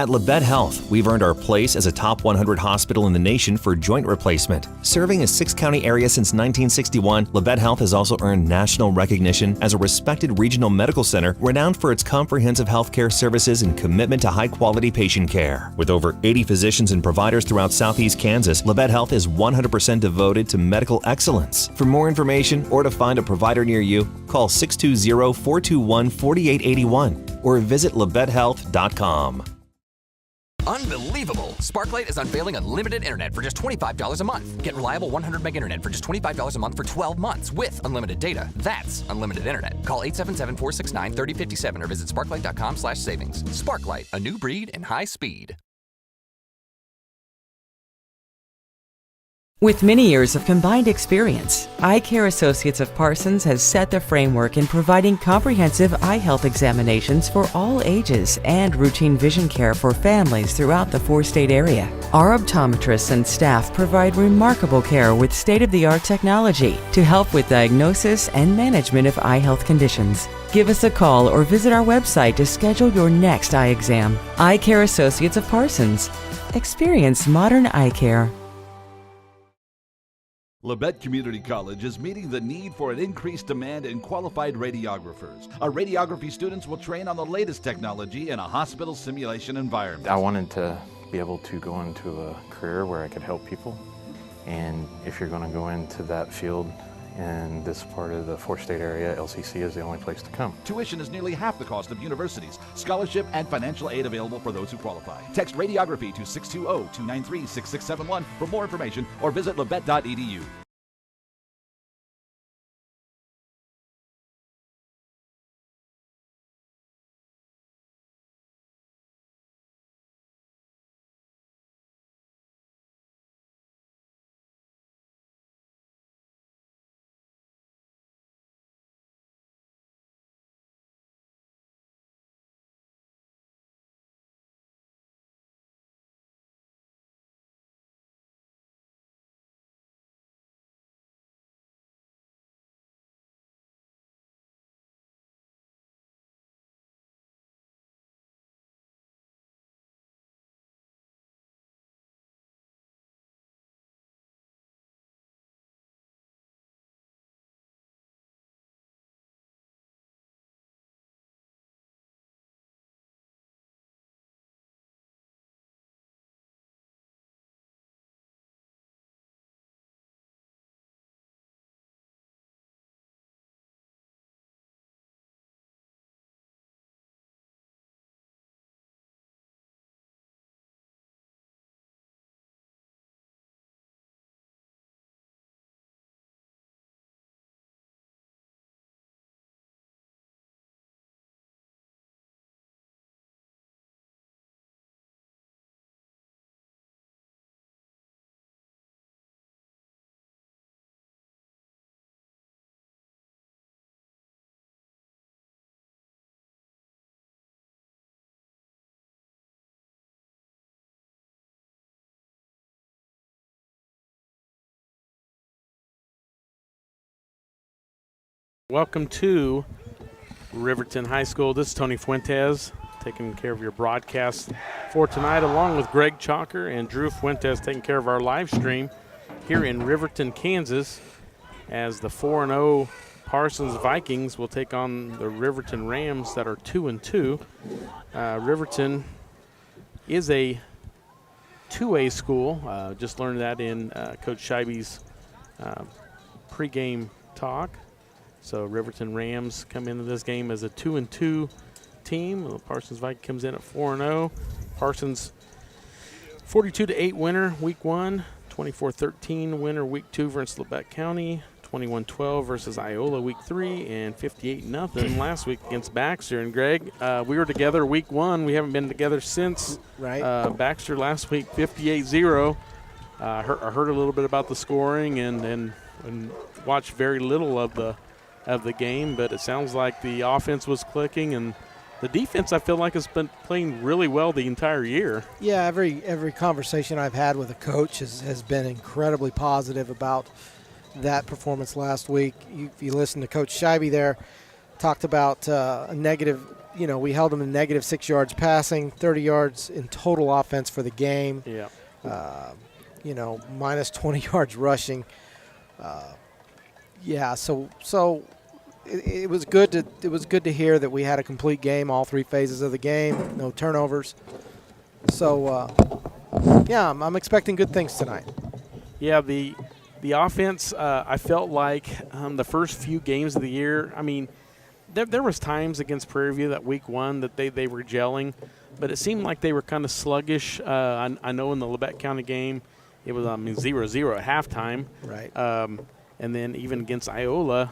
At Leet Health, we've earned our place as a top 100 hospital in the nation for joint replacement. Serving a 6-county area since 1961, Leet Health has also earned national recognition as a respected regional medical center renowned for its comprehensive healthcare services and commitment to high-quality patient care. With over 80 physicians and providers throughout Southeast Kansas, Leet Health is 100% devoted to medical excellence. For more information or to find a provider near you, call 620-421-4881 or visit leethealth.com. Unbelievable! Sparklight is unveiling unlimited internet for just $25 a month. Get reliable 100 meg internet for just $25 a month for 12 months with unlimited data. That's unlimited internet. Call 877-469-3057 or visit sparklight.com/savings. Sparklight, a new breed in high speed. With many years of combined experience, Eye Care Associates of Parsons has set the framework in providing comprehensive eye health examinations for all ages and routine vision care for families throughout the 4-state area. Our optometrists and staff provide remarkable care with state-of-the-art technology to help with diagnosis and management of eye health conditions. Give us a call or visit our website to schedule your next eye exam. Eye Care Associates of Parsons. Experience modern eye care. Labette Community College is meeting the need for an increased demand in qualified radiographers. Our radiography students will train on the latest technology in a hospital simulation environment. I wanted to be able to go into a career where I could help people. And if you're going to go into that field in this part of the 4-state area, LCC is the only place to come. Tuition is nearly half the cost of universities. Scholarship and financial aid available for those who qualify. Text radiography to 620-293-6671 for more information or visit labette.edu. Welcome to Riverton High School. This is Tony Fuentes taking care of your broadcast for tonight, along with Greg Chalker and Drew Fuentes taking care of our live stream here in Riverton, Kansas, as the 4-0 Parsons Vikings will take on the Riverton Rams that are 2-2. Riverton is a 2A school. Just learned that in Coach Scheibe's pregame talk. So Riverton Rams come into this game as a 2-2 team. The Parsons Vikings comes in at 4-0. Parsons 42-8 winner week 1, 24-13 winner week 2 versus Labette County, 21-12 versus Iola week 3, and 58-0 last week against Baxter. And Greg, we were together week 1. We haven't been together since. Right. Baxter last week 58-0. I heard a little bit about the scoring and watched very little of the game, but it sounds like the offense was clicking, and the defense I feel like has been playing really well the entire year. Yeah, every conversation I've had with a coach has been incredibly positive about that performance last week. You listen to Coach Scheibe there, talked about a negative we held them in negative 6 yards passing, 30 yards in total offense for the game. Yeah. Minus 20 yards rushing. So it was good to hear that we had a complete game, all 3 phases of the game, no turnovers. So I'm expecting good things tonight. Yeah, the offense, I felt like the first few games of the year, I mean, there was times against Prairie View that week 1 that they were gelling, but it seemed like they were kind of sluggish. I know in the Labette County game, it was 0-0 at halftime. Right. And then even against Iola,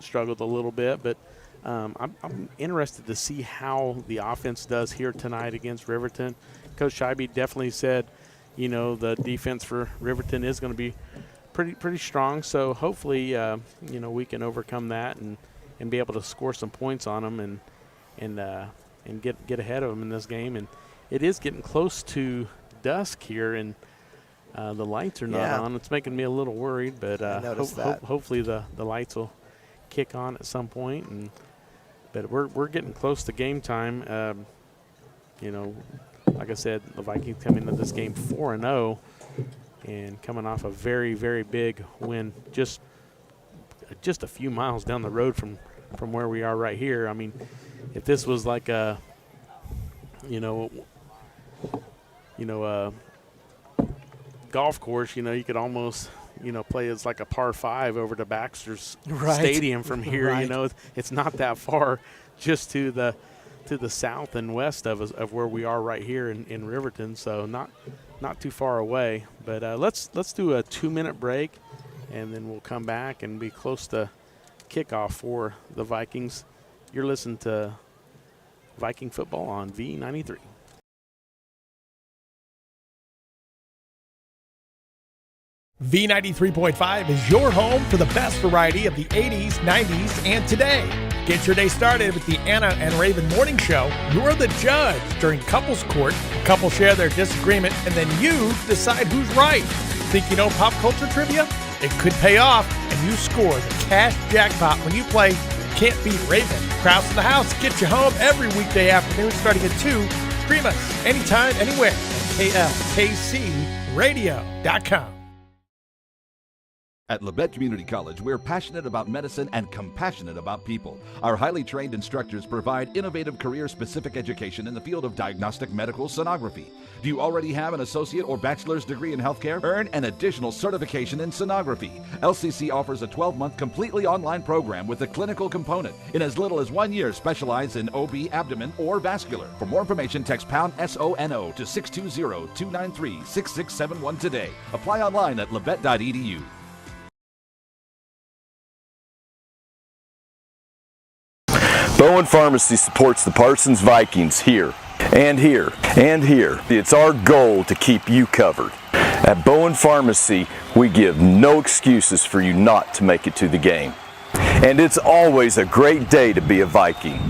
struggled a little bit. But I'm interested to see how the offense does here tonight against Riverton. Coach Scheibe definitely said, the defense for Riverton is going to be pretty strong. So hopefully, we can overcome that and be able to score some points on them and get ahead of them in this game. And it is getting close to dusk here, and the lights are not on. It's making me a little worried, but hopefully the lights will kick on at some point. But we're getting close to game time. Like I said, the Vikings coming into this game 4-0 and coming off a very, very big win just a few miles down the road from where we are right here. I mean, if this was like a golf course, you could almost play as like a par 5 over to Baxter's Stadium from here. Right. It's not that far, just to the south and west of where we are right here in Riverton, so not too far away. But let's do a 2-minute break, and then we'll come back and be close to kickoff for the Vikings. You're listening to Viking football on V93. V93.5 is your home for the best variety of the 80s, 90s, and today. Get your day started with the Anna and Raven Morning Show. You're the judge during couples court. Couples share their disagreement, and then you decide who's right. Think you know pop culture trivia? It could pay off, and you score the cash jackpot when you play Can't Beat Raven. Crowds in the house get you home every weekday afternoon starting at 2. Stream us anytime, anywhere at klkcradio.com. At Labette Community College, we're passionate about medicine and compassionate about people. Our highly trained instructors provide innovative career-specific education in the field of diagnostic medical sonography. Do you already have an associate or bachelor's degree in healthcare? Earn an additional certification in sonography. LCC offers a 12-month completely online program with a clinical component. In as little as 1 year, specialize in OB, abdomen, or vascular. For more information, text pound SONO to 620-293-6671 today. Apply online at labette.edu. Bowen Pharmacy supports the Parsons Vikings here, and here, and here. It's our goal to keep you covered. At Bowen Pharmacy, we give no excuses for you not to make it to the game. And it's always a great day to be a Viking.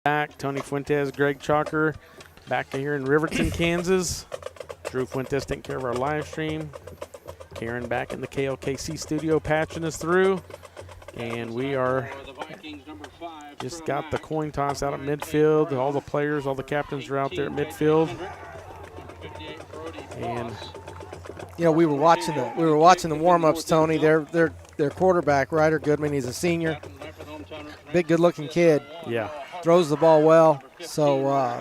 Back, Tony Fuentes, Greg Chalker, back here in Riverton, Kansas. Drew Fuentes taking care of our live stream. Karen back in the KLKC studio patching us through. And we are just got the coin toss out at midfield. All the players, all the captains are out there at midfield. And we were watching the warm-ups, Tony. Their quarterback, Ryder Goodman, he's a senior. Big, good-looking kid. Yeah. Throws the ball well. So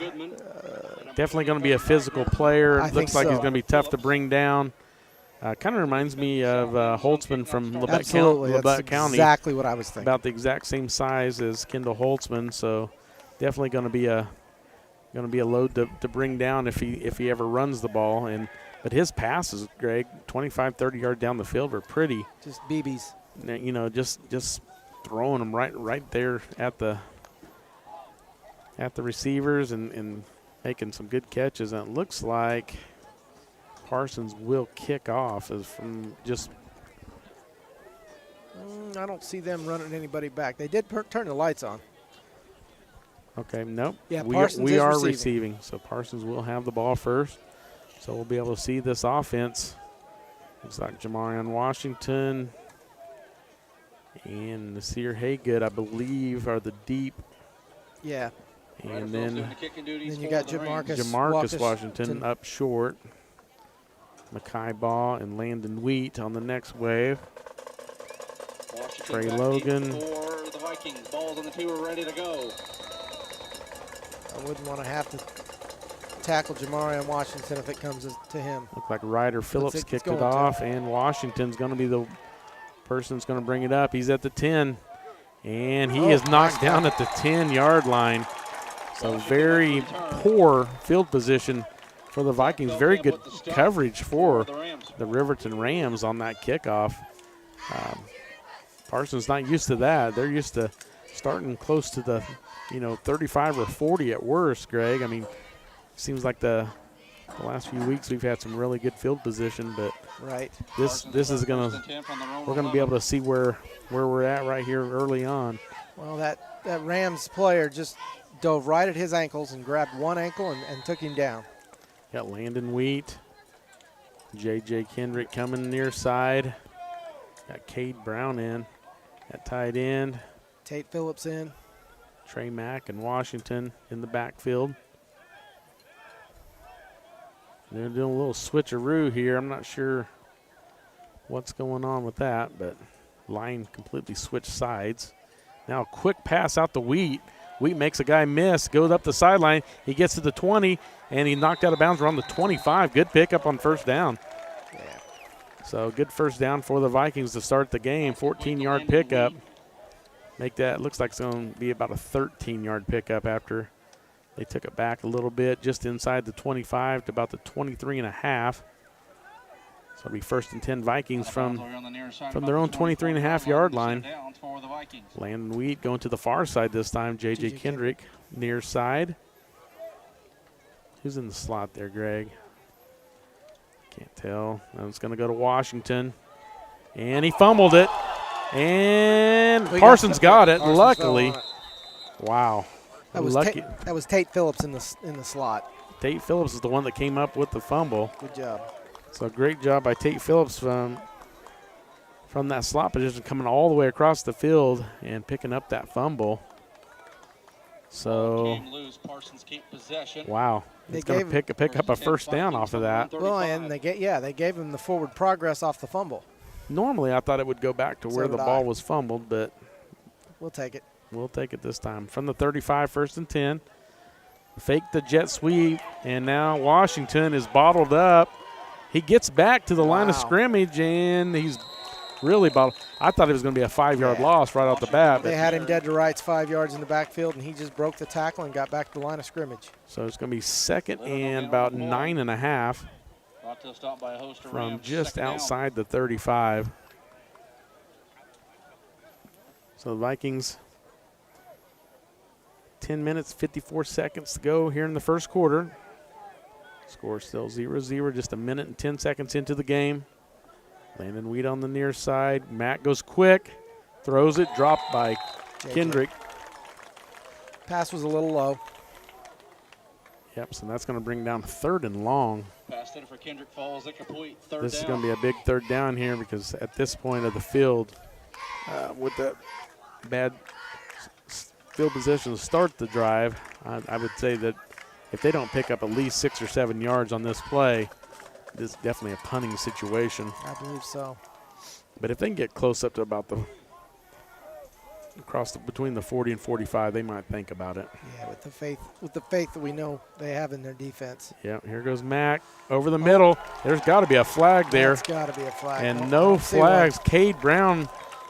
definitely going to be a physical player. Looks like he's going to be tough to bring down. Kind of reminds me of Holtzman from Labette County. Exactly what I was thinking. About the exact same size as Kendall Holtzman, so definitely going to be a load to bring down if he ever runs the ball. But his passes, Greg, 25, 30 yard down the field are pretty. Just BBs. You know, just throwing them right there at the receivers and making some good catches. And it looks like Parsons will kick off as from just. I don't see them running anybody back. They did turn the lights on. Okay, nope. Yeah, we are receiving. So Parsons will have the ball first. So we'll be able to see this offense. Looks like Jamarian Washington and Nasir Haygood, I believe, are the deep. Yeah. And then you got Jamarcus Washington up short. Makai Baugh and Landon Wheat on the next wave. Trey Logan. For the Vikings, balls on the 2 are ready to go. I wouldn't want to have to tackle Jamarian Washington if it comes to him. Look like Ryder Phillips kicked it off, and Washington's going to be the person that's going to bring it up. He's at the 10, and he is knocked down at the 10-yard line. So very poor field position for the Vikings. Very good coverage for the Riverton Rams on that kickoff. Parsons not used to that. They're used to starting close to the 35 or 40 at worst, Greg. I mean, seems like the last few weeks we've had some really good field position, but this is we're gonna be able to see where we're at right here early on. Well, that Rams player just dove right at his ankles and grabbed one ankle and took him down. Got Landon Wheat, J.J. Kendrick coming near side. Got Cade Brown in at tight end. Tate Phillips in. Trey Mack and Washington in the backfield. They're doing a little switcheroo here. I'm not sure what's going on with that, but line completely switched sides. Now a quick pass out to Wheat. Wheat makes a guy miss, goes up the sideline. He gets to the 20, and he knocked out of bounds around the 25. Good pickup on first down. Yeah. So good first down for the Vikings to start the game. 14-yard pickup. Make that, looks like it's going to be about a 13-yard pickup after they took it back a little bit, just inside the 25 to about the 23.5. So it'll be 1st and 10 Vikings from their own 23.5-yard line. Landon Wheat going to the far side this time. J.J. Kendrick near side. Who's in the slot there, Greg? Can't tell. It's going to go to Washington. And he fumbled it. And Parsons got it, luckily. Wow. That was Tate Phillips in the slot. Tate Phillips is the one that came up with the fumble. Good job. So great job by Tate Phillips from that slot position, coming all the way across the field and picking up that fumble. So, wow. He's going to pick up a first down off of that. Well, and they gave him the forward progress off the fumble. Normally, I thought it would go back to where the ball was fumbled, but we'll take it. We'll take it this time. From the 35, 1st and 10. Fake the jet sweep, and now Washington is bottled up. He gets back to the line of scrimmage, and he's really bottled. I thought it was going to be a 5-yard loss right off the bat. They had him dead to rights 5 yards in the backfield, and he just broke the tackle and got back to the line of scrimmage. So it's going to be 2nd and about 9.5 from just outside the 35. So the Vikings, 10 minutes, 54 seconds to go here in the first quarter. Score still 0-0, just a minute and 10 seconds into the game. Landon Wheat on the near side. Matt goes quick, throws it, dropped by Kendrick. Pass was a little low. Yep, so that's going to bring down 3rd and long. Pass for Kendrick falls incomplete. This is going to be a big 3rd down here because at this point of the field, with that bad field position to start the drive, I would say that if they don't pick up at least 6 or 7 yards on this play, this is definitely a punting situation. I believe so. But if they can get close up to about the between the 40 and 45, they might think about it. Yeah, with the faith that we know they have in their defense. Yeah, here goes Mack over the middle. There's got to be a flag there. There's got to be a flag. And no flags. Cade Brown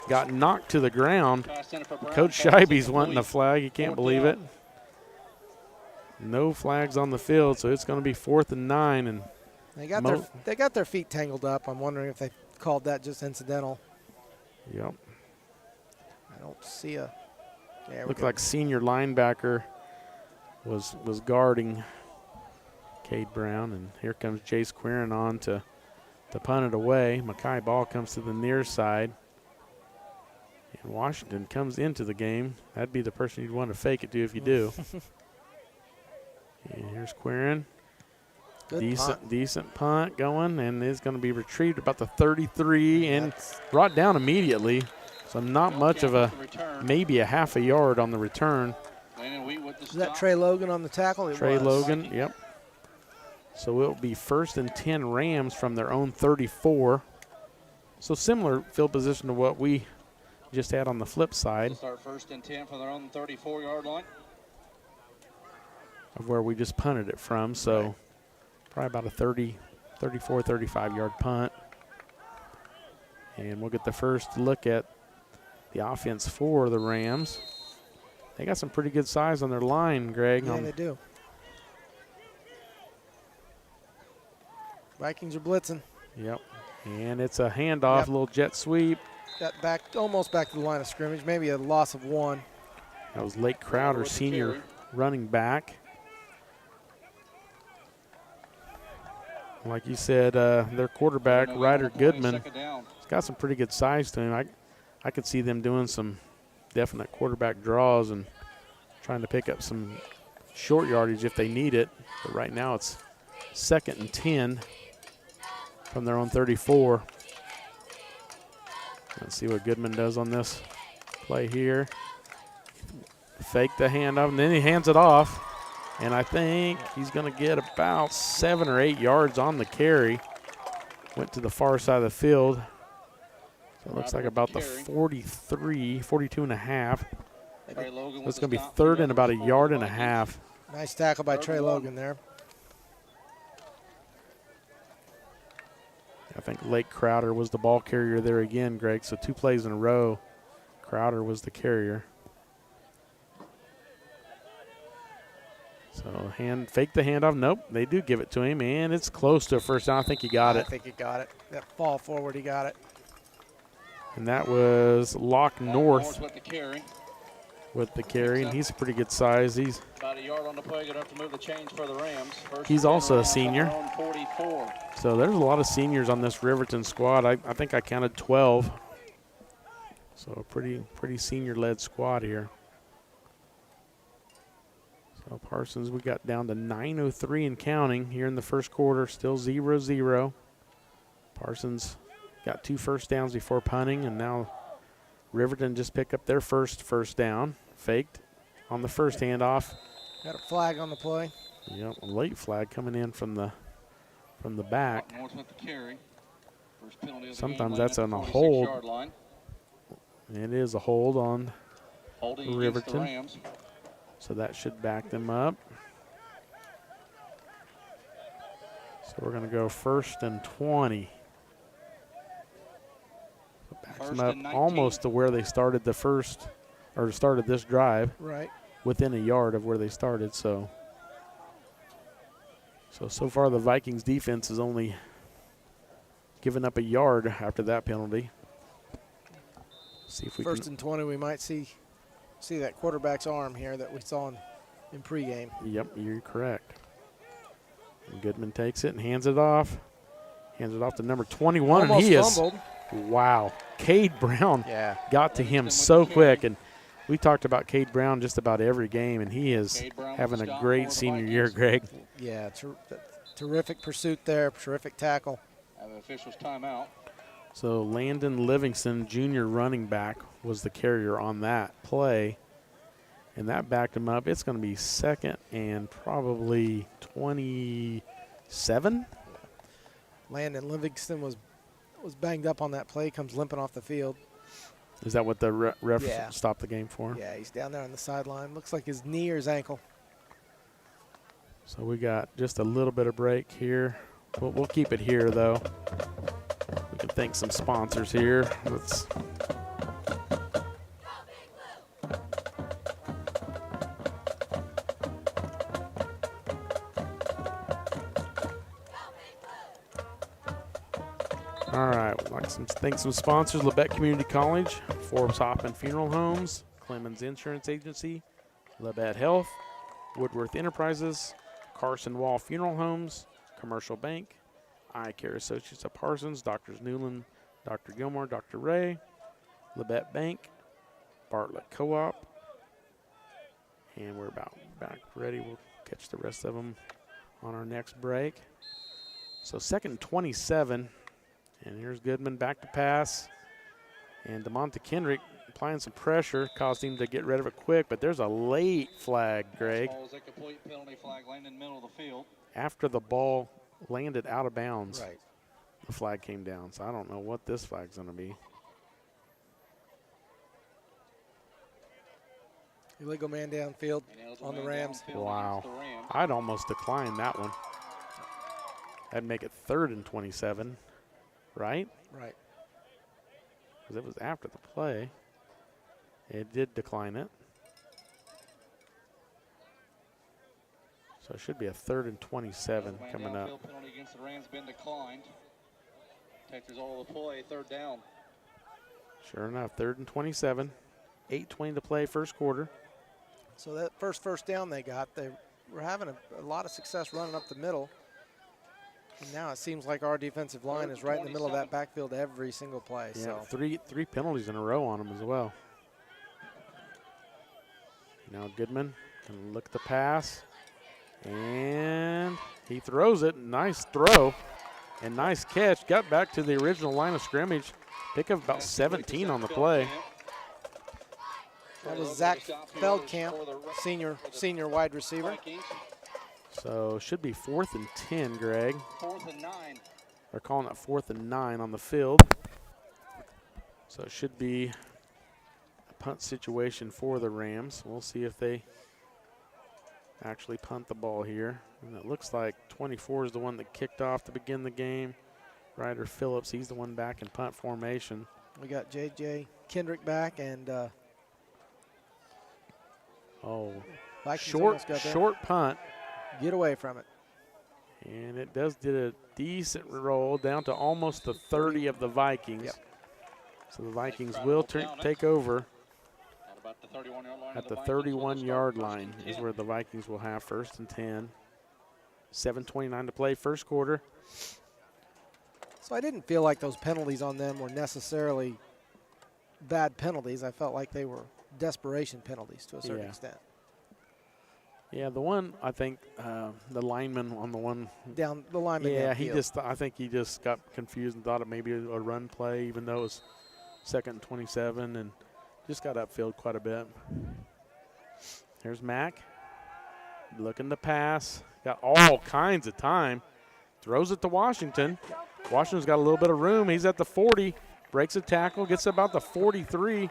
got knocked to the ground. Coach Scheibe's wanting a flag. You can't believe it. No flags on the field, so it's going to be 4th and 9. And they got their feet tangled up. I'm wondering if they called that just incidental. Yep. I don't see a. Looked like senior linebacker was guarding Cade Brown, and here comes Jace Quirin on to punt it away. Mackay ball comes to the near side, and Washington comes into the game. That'd be the person you'd want to fake it to if you do. And here's Quirin. Decent punt going, and it's going to be retrieved about the 33 and brought down immediately. So not much of maybe a half a yard on the return. Is that Trey Logan on the tackle? Trey Logan, yep. So it'll be 1st and 10 Rams from their own 34. So similar field position to what we just had on the flip side. Start 1st and 10 from their own 34-yard line. Of where we just punted it from. So probably about a 34, 35-yard punt. And we'll get the first look at the offense for the Rams. They got some pretty good size on their line, Greg. Yeah, they do. Vikings are blitzing. Yep. And it's a handoff, a little jet sweep. Got back, almost back to the line of scrimmage, maybe a loss of 1. That was Lake Crowder, senior running back. Like you said, their quarterback, Ryder Goodman, has got some pretty good size to him. I could see them doing some definite quarterback draws and trying to pick up some short yardage if they need it. But right now it's 2nd and 10 from their own 34. Let's see what Goodman does on this play here. Fake the handoff, and then he hands it off. And I think he's going to get about 7 or 8 yards on the carry. Went to the far side of the field. So it looks like about the 42 and a half. So it's going to be 3rd and about a yard and a half. Nice tackle by Trey Logan there. I think Lake Crowder was the ball carrier there again, Greg. So 2 plays in a row, Crowder was the carrier. So fake the handoff. Nope, they do give it to him, and it's close to a first down. I think he got it. I think he got it. That fall forward, he got it. And that was Locke North with the carry, and he's a pretty good size. He's about a yard on the play, good enough to move the chains for the Rams. He's also a senior. 44. So there's a lot of seniors on this Riverton squad. I think I counted 12. So a pretty senior-led squad here. So Parsons, we got down to 9:03 and counting here in the first quarter, still 0-0. Parsons got 2 first downs before punting, and now Riverton just picked up their first down. Faked on the first handoff. Got a flag on the play. Yep, a late flag coming in from the back. Sometimes that's on a hold. It is a hold on Riverton. So that should back them up. So we're going to go 1st and 20. So backs them up almost to where they started started this drive. Right. Within a yard of where they started. So far the Vikings defense has only given up a yard after that penalty. See if we 1st and 20, we might see that quarterback's arm here that we saw in pregame. Yep, you're correct. And Goodman takes it and hands it off. Hands it off to number 21. Almost and he fumbled. Wow. Cade Brown got to him so quick. And we talked about Cade Brown just about every game, and he is having a great senior year, Greg. Yeah, terrific pursuit there, terrific tackle. Have the officials timeout. So Landon Livingston, junior running back, was the carrier on that play. And that backed him up. It's going to be 2nd and probably 27. Landon Livingston was banged up on that play, comes limping off the field. Is that what the ref Yeah. stopped the game for? Yeah, he's down there on the sideline. Looks like his knee or his ankle. So we got just a little bit of break here. We'll keep it here, though. We can thank some sponsors here. Let's. All right, we'd like to thank some sponsors: Labette Community College, Forbes Hoffman Funeral Homes, Clemens Insurance Agency, Leet Health, Woodworth Enterprises, Carson Wall Funeral Homes, Commercial Bank, Eye Care Associates of Parsons, Doctors Newland, Dr. Gilmore, Dr. Ray, Labette Bank, Bartlett Co-op, and we're about back ready. We'll catch the rest of them on our next break. So 2nd and 27, and here's Goodman back to pass, and DeMonte Kendrick applying some pressure, caused him to get rid of it quick, but there's a late flag, Greg. Ball is a complete penalty flag landing in the middle of the field. After the ball landed out of bounds, Right. the flag came down. So I don't know what this flag's going to be. Illegal man downfield on the Rams. Wow. I'd almost decline that one. That'd make it 3rd and 27, right? Right. Because it was after the play. It did decline it. So it should be a 3rd and 27 coming up. Penalty against the Rams been declined. Texas all the play, 3rd down. Sure enough, 3rd and 27. 8:20 to play, first quarter. So that first down they got, they were having a lot of success running up the middle. And now it seems like our defensive line is right in the middle of that backfield every single play. Yeah, so three penalties in a row on them as well. Now Goodman can look at the pass, and he throws it. Nice throw and nice catch. Got back to the original line of scrimmage. Pick up about 17 on the play. that was Zach Feldkamp, senior wide receiver. So should be 4th and 10, Greg. 4th and 9. They're calling it 4th and 9 on the field. So it should be a punt situation for the Rams. We'll see if they actually punt the ball here. And it looks like 24 is the one that kicked off to begin the game. Ryder Phillips, he's the one back in punt formation. We got J.J. Kendrick back, and Vikings short punt. Get away from it. And it did a decent roll down to almost the 30 of the Vikings. Yep. So the Vikings will take over at the 31-yard line is where the Vikings will have 1st and 10. 7:29 to play, first quarter. So I didn't feel like those penalties on them were necessarily bad penalties. I felt like they were desperation penalties to a certain extent. Yeah, the one, I think, the lineman on the one. Down the lineman. Yeah, downfield. I think he just got confused and thought it may be a run play, even though it was 2nd and 27, and just got upfield quite a bit. Here's Mack, looking to pass. Got all kinds of time. Throws it to Washington. Washington's got a little bit of room. He's at the 40, breaks a tackle, gets about the 43.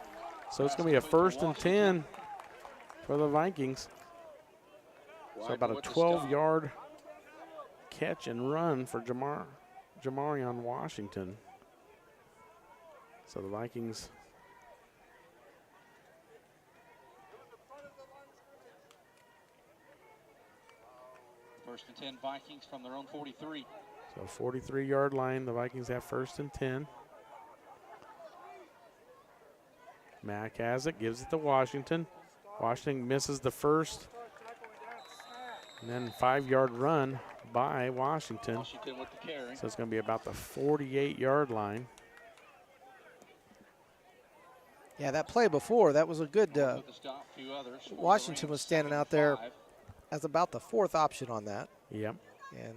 So it's going to be a 1st and 10 for the Vikings. So about a 12-yard catch and run for Jamarion Washington. So the Vikings. First and 10 Vikings from their own 43. So 43-yard line. The Vikings have 1st and 10. Mack has it, gives it to Washington. Washington misses the first. And then 5-yard run by Washington. Washington with the carry. So it's going to be about the 48-yard line. Yeah, that play before, that was a good. Washington was standing out there as about the 4th option on that. Yep. And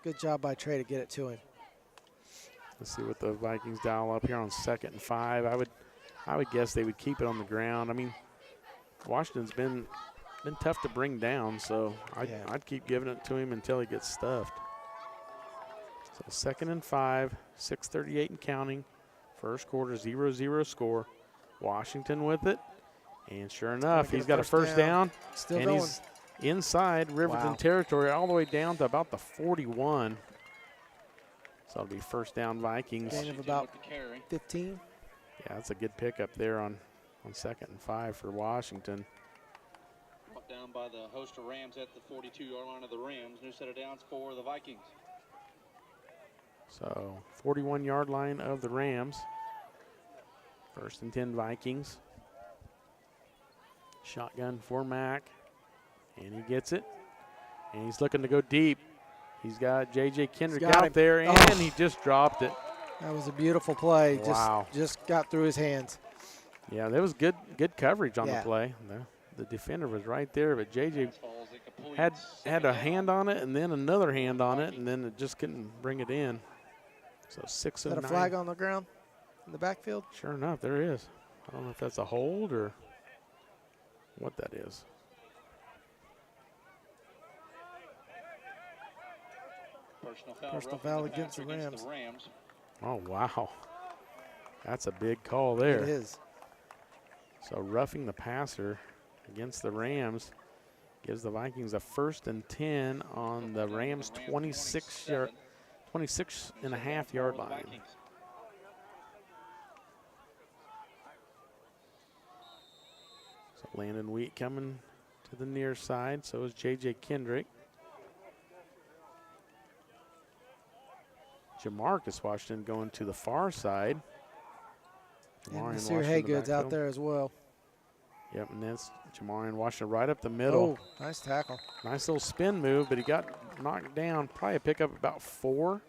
good job by Trey to get it to him. Let's see what the Vikings dial up here on 2nd and 5. I would guess they would keep it on the ground. I mean, Washington's been tough to bring down, so I'd keep giving it to him until he gets stuffed. So 2nd and 5, 6:38 and counting. First quarter, 0-0 score. Washington with it. And sure enough, he's got a first down. Still and going. He's inside Riverton territory all the way down to about the 41. So it'll be first down Vikings. Gain of about 15. Yeah, that's a good pickup there on 2nd and 5 for Washington. Brought down by the host of Rams at the 42-yard line of the Rams. New set of downs for the Vikings. So 41-yard line of the Rams. 1st and 10 Vikings. Shotgun for Mack. And he gets it. And he's looking to go deep. He's got J.J. Kendrick out there, and he just dropped it. That was a beautiful play. Wow. Just got through his hands. Yeah, there was good coverage on the play. The defender was right there, but J.J. had a hand on it and then another hand on it, and then it just couldn't bring it in. So 6 and 9. Is that a flag on the ground in the backfield? Sure enough, there is. I don't know if that's a hold or what that is. Personal foul against the Rams. Oh, wow. That's a big call there. It is. So roughing the passer against the Rams gives the Vikings a 1st and 10 on the Rams' 26.5-yard line. So Landon Wheat coming to the near side. So is J.J. Kendrick. Jamarcus Washington going to the far side. And Nasir Haygood's out there as well. Yep, and that's Jamarian Washington right up the middle. Oh, nice tackle. Nice little spin move, but he got knocked down. Probably a pickup about 4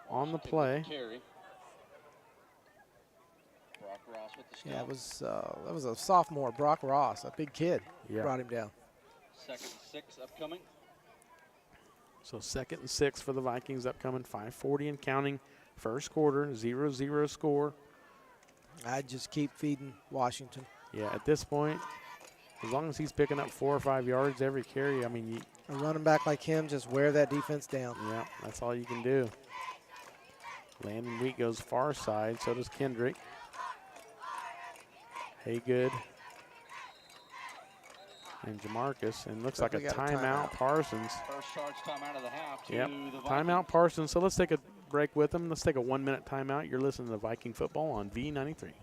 on the play. Yeah, it was that was a sophomore, Brock Ross, a big kid. Yeah. Brought him down. 2nd and 6 upcoming. So 2nd and 6 for the Vikings upcoming, 5:40 and counting. First quarter, 0-0 score. I'd just keep feeding Washington. Yeah, at this point, as long as he's picking up 4 or 5 yards every carry, I mean, a running back like him, just wear that defense down. Yeah, that's all you can do. Landon Wheat goes far side, so does Kendrick. Haygood and Jamarcus, and looks like a timeout. Parsons. First charge timeout of the half. Yep, timeout Parsons. So let's take a break with them. Let's take a 1-minute timeout. You're listening to Viking football on V93.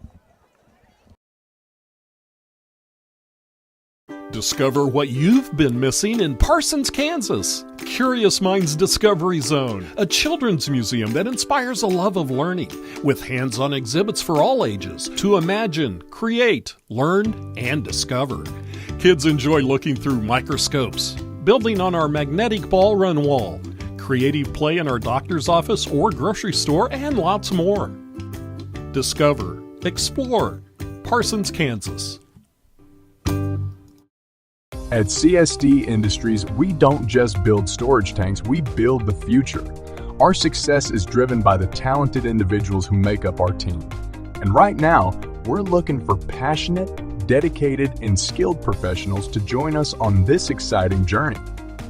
Discover what you've been missing in Parsons, Kansas. Curious Minds Discovery Zone, a children's museum that inspires a love of learning, with hands-on exhibits for all ages to imagine, create, learn, and discover. Kids enjoy looking through microscopes, building on our magnetic ball run wall, creative play in our doctor's office or grocery store, and lots more. Discover, explore, Parsons, Kansas. At CSD Industries, we don't just build storage tanks, we build the future. Our success is driven by the talented individuals who make up our team. And right now, we're looking for passionate, dedicated, and skilled professionals to join us on this exciting journey.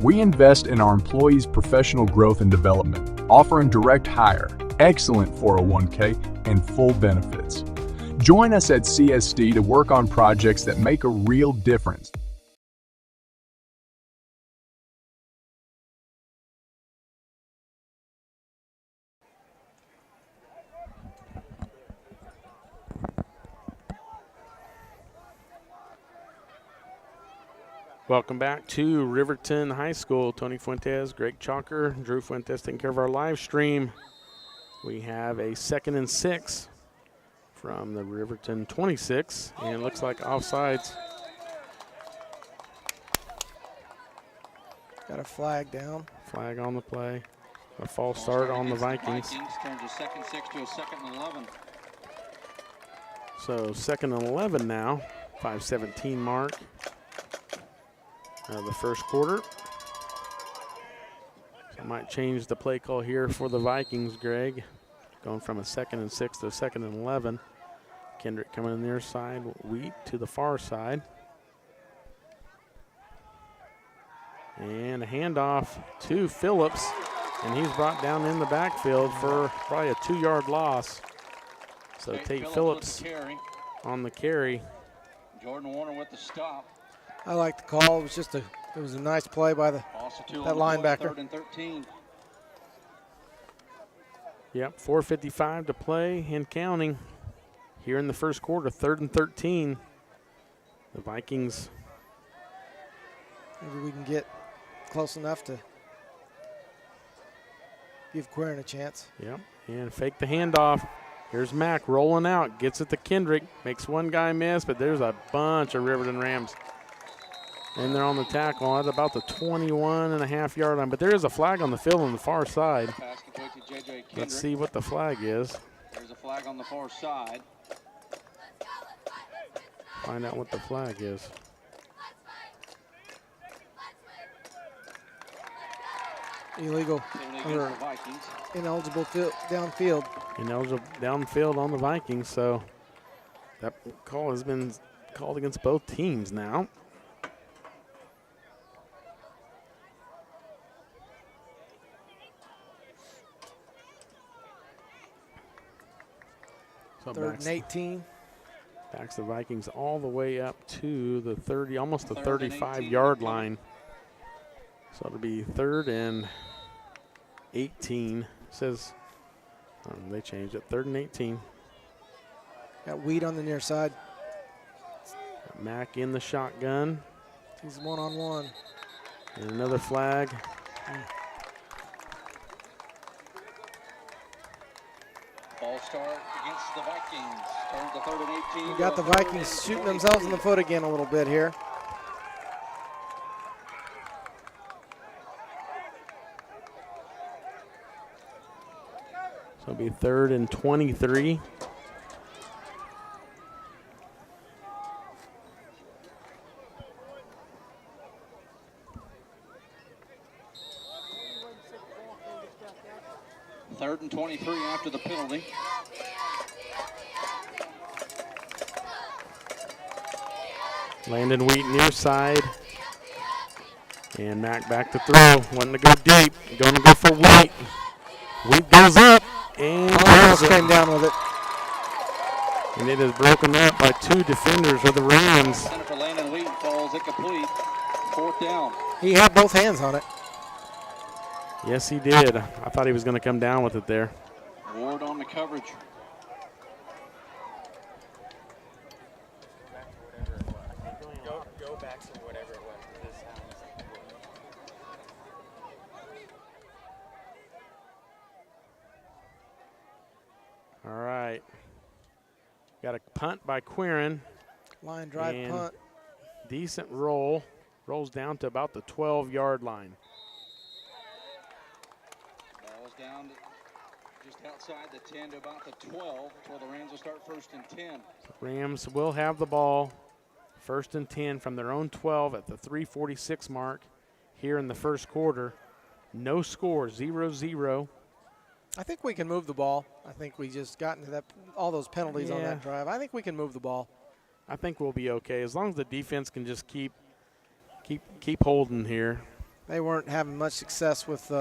We invest in our employees' professional growth and development, offering direct hire, excellent 401k, and full benefits. Join us at CSD to work on projects that make a real difference. Welcome back to Riverton High School. Tony Fuentes, Greg Chalker, Drew Fuentes taking care of our live stream. We have a 2nd and 6 from the Riverton 26, and it looks like offsides. Got a flag down. Flag on the play. A false start on the Vikings. Turns a 2nd 6 to a 2nd and 11. So 2nd and 11 now, 5:17 mark. The first quarter. So might change the play call here for the Vikings, Greg. Going from a 2nd and 6 to a 2nd and 11. Kendrick coming in near side, Wheat to the far side. And a handoff to Phillips, and he's brought down in the backfield for probably a 2-yard loss. So Tate Phillips on the carry. Jordan Warner with the stop. I like the call. It was a nice play by that linebacker. 3rd and 13. Yep, 4:55 to play and counting here in the first quarter. 3rd and 13. The Vikings. Maybe we can get close enough to give Quirin a chance. Yep, and fake the handoff. Here's Mack rolling out, gets it to Kendrick, makes one guy miss, but there's a bunch of Riverton Rams. And they're on the tackle at about the 21.5-yard line. But there is a flag on the field on the far side. Let's see what the flag is. There's a flag on the far side. Find out what the flag is. Illegal or ineligible downfield. Ineligible downfield on the Vikings. So that call has been called against both teams now. So 3rd and 18. Backs the Vikings all the way up to the 30, almost the 35-yard line. So it'll be 3rd and 18. Says they changed it. 3rd and 18. Got Weed on the near side. Got Mack in the shotgun. He's one-on-one. And another flag. Ball start against the Vikings. Turn to 3rd and 18. We got the Vikings shooting themselves in the foot again a little bit here. So it'll be 3rd and 23. Third and 23 after the penalty. Landon Wheat near side. And Mack back to throw. Wanting to go deep. Going to go for Wheat. Wheat goes up. And almost came down with it. And it is broken up by 2 defenders of the Rams. Center for Landon Wheat falls incomplete. 4th down. He had both hands on it. Yes, he did. I thought he was going to come down with it there. Ward on the coverage. Go back to whatever it was. All right. Got a punt by Quirin. Line drive punt. Decent roll. Rolls down to about the 12-yard line. Ball's down to just outside the 10 to about the 12. Where the Rams will start 1st and 10. Rams will have the ball. 1st and 10 from their own 12 at the 3:46 mark here in the first quarter. No score, 0-0. I think we can move the ball. I think we just got into all those penalties on that drive. I think we can move the ball. I think we'll be okay as long as the defense can just keep holding here. They weren't having much success with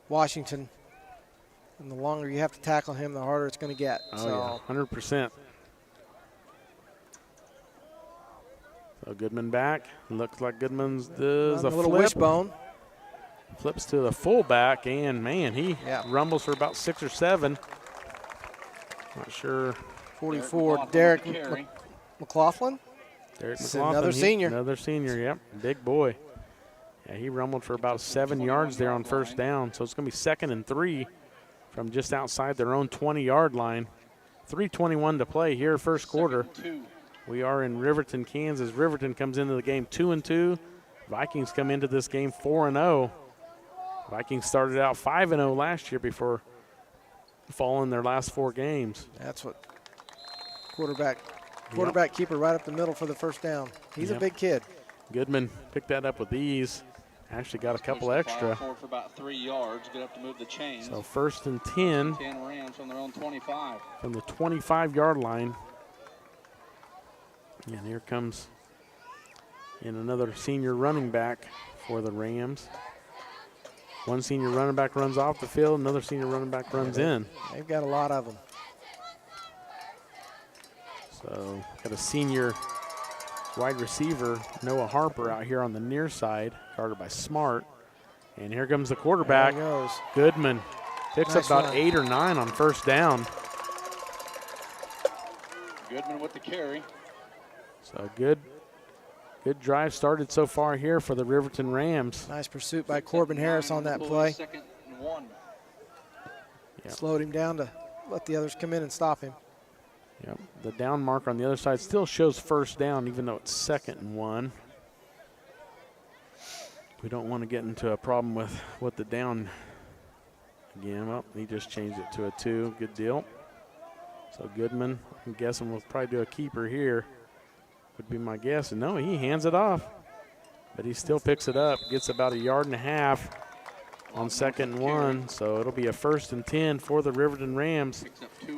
Washington. And the longer you have to tackle him, the harder it's going to get. Oh, yeah, 100%. So Goodman back. Looks like Goodman's does a little flip. wishbone. Flips to the fullback, and man, he rumbles for about 6 or 7. Not sure. 44, Derek McLaughlin. Derek It's McLaughlin. another senior. Another senior, yep. Big boy. Yeah, he rumbled for about 7 yards there on 1st down. So it's going to be 2nd and 3 from just outside their own 20-yard line. 3:21 to play here, first quarter. We are in Riverton, Kansas. Riverton comes into the game 2-2. Vikings come into this game 4-0. Vikings started out 5-0 last year before falling their last 4 games. That's what quarterback keeper right up the middle for the 1st down. He's a big kid. Goodman picked that up with ease. Actually got a couple extra. For about 3 yards. Good enough to move the chains. So 1st and 10. 10 Rams from their own 25. From the 25-yard line. And here comes in another senior running back for the Rams. One senior running back runs off the field. Another senior running back runs in. They've got a lot of them. So So got a senior wide receiver, Noah Harper, out here on the near side, guarded by Smart. And here comes the quarterback. There he goes. Goodman picks Nice up about run. 8 or 9 on first down. Goodman with the carry. So good drive started so far here for the Riverton Rams. Nice pursuit by Corbin Harris on that play. 2nd and 1. Yep. Slowed him down to let the others come in and stop him. Yep. The down marker on the other side still shows first down, even though it's 2nd and 1. We don't want to get into a problem with the down again. Well, he just changed it to a 2. Good deal. So Goodman, I'm guessing we'll probably do a keeper here, would be my guess. And no, he hands it off, but he still picks it up, gets about 1.5 yards on 2nd and 1. So it'll be a 1st and 10 for the Riverton Rams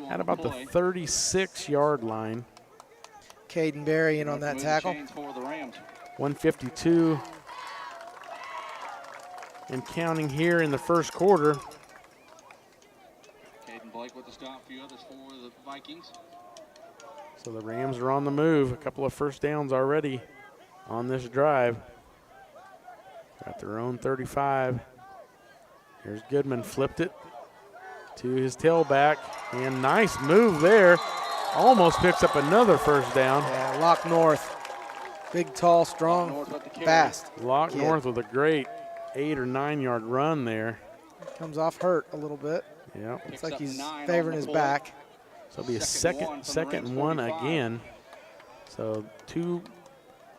at about the 36-yard line. Caden Berry in on that tackle. 152 and counting here in the first quarter. Caden Blake with the stop, few others for the Vikings. So the Rams are on the move. A couple of first downs already on this drive. Got their own 35. Here's Goodman, flipped it to his tailback, and nice move there. Almost picks up another first down. Yeah, Locke North. Big, tall, strong, fast. Locke kid. North with a great 8 or 9 yard run there. Comes off hurt a little bit. Yep. Looks like he's favoring his back. So it'll be a second and one again. So 2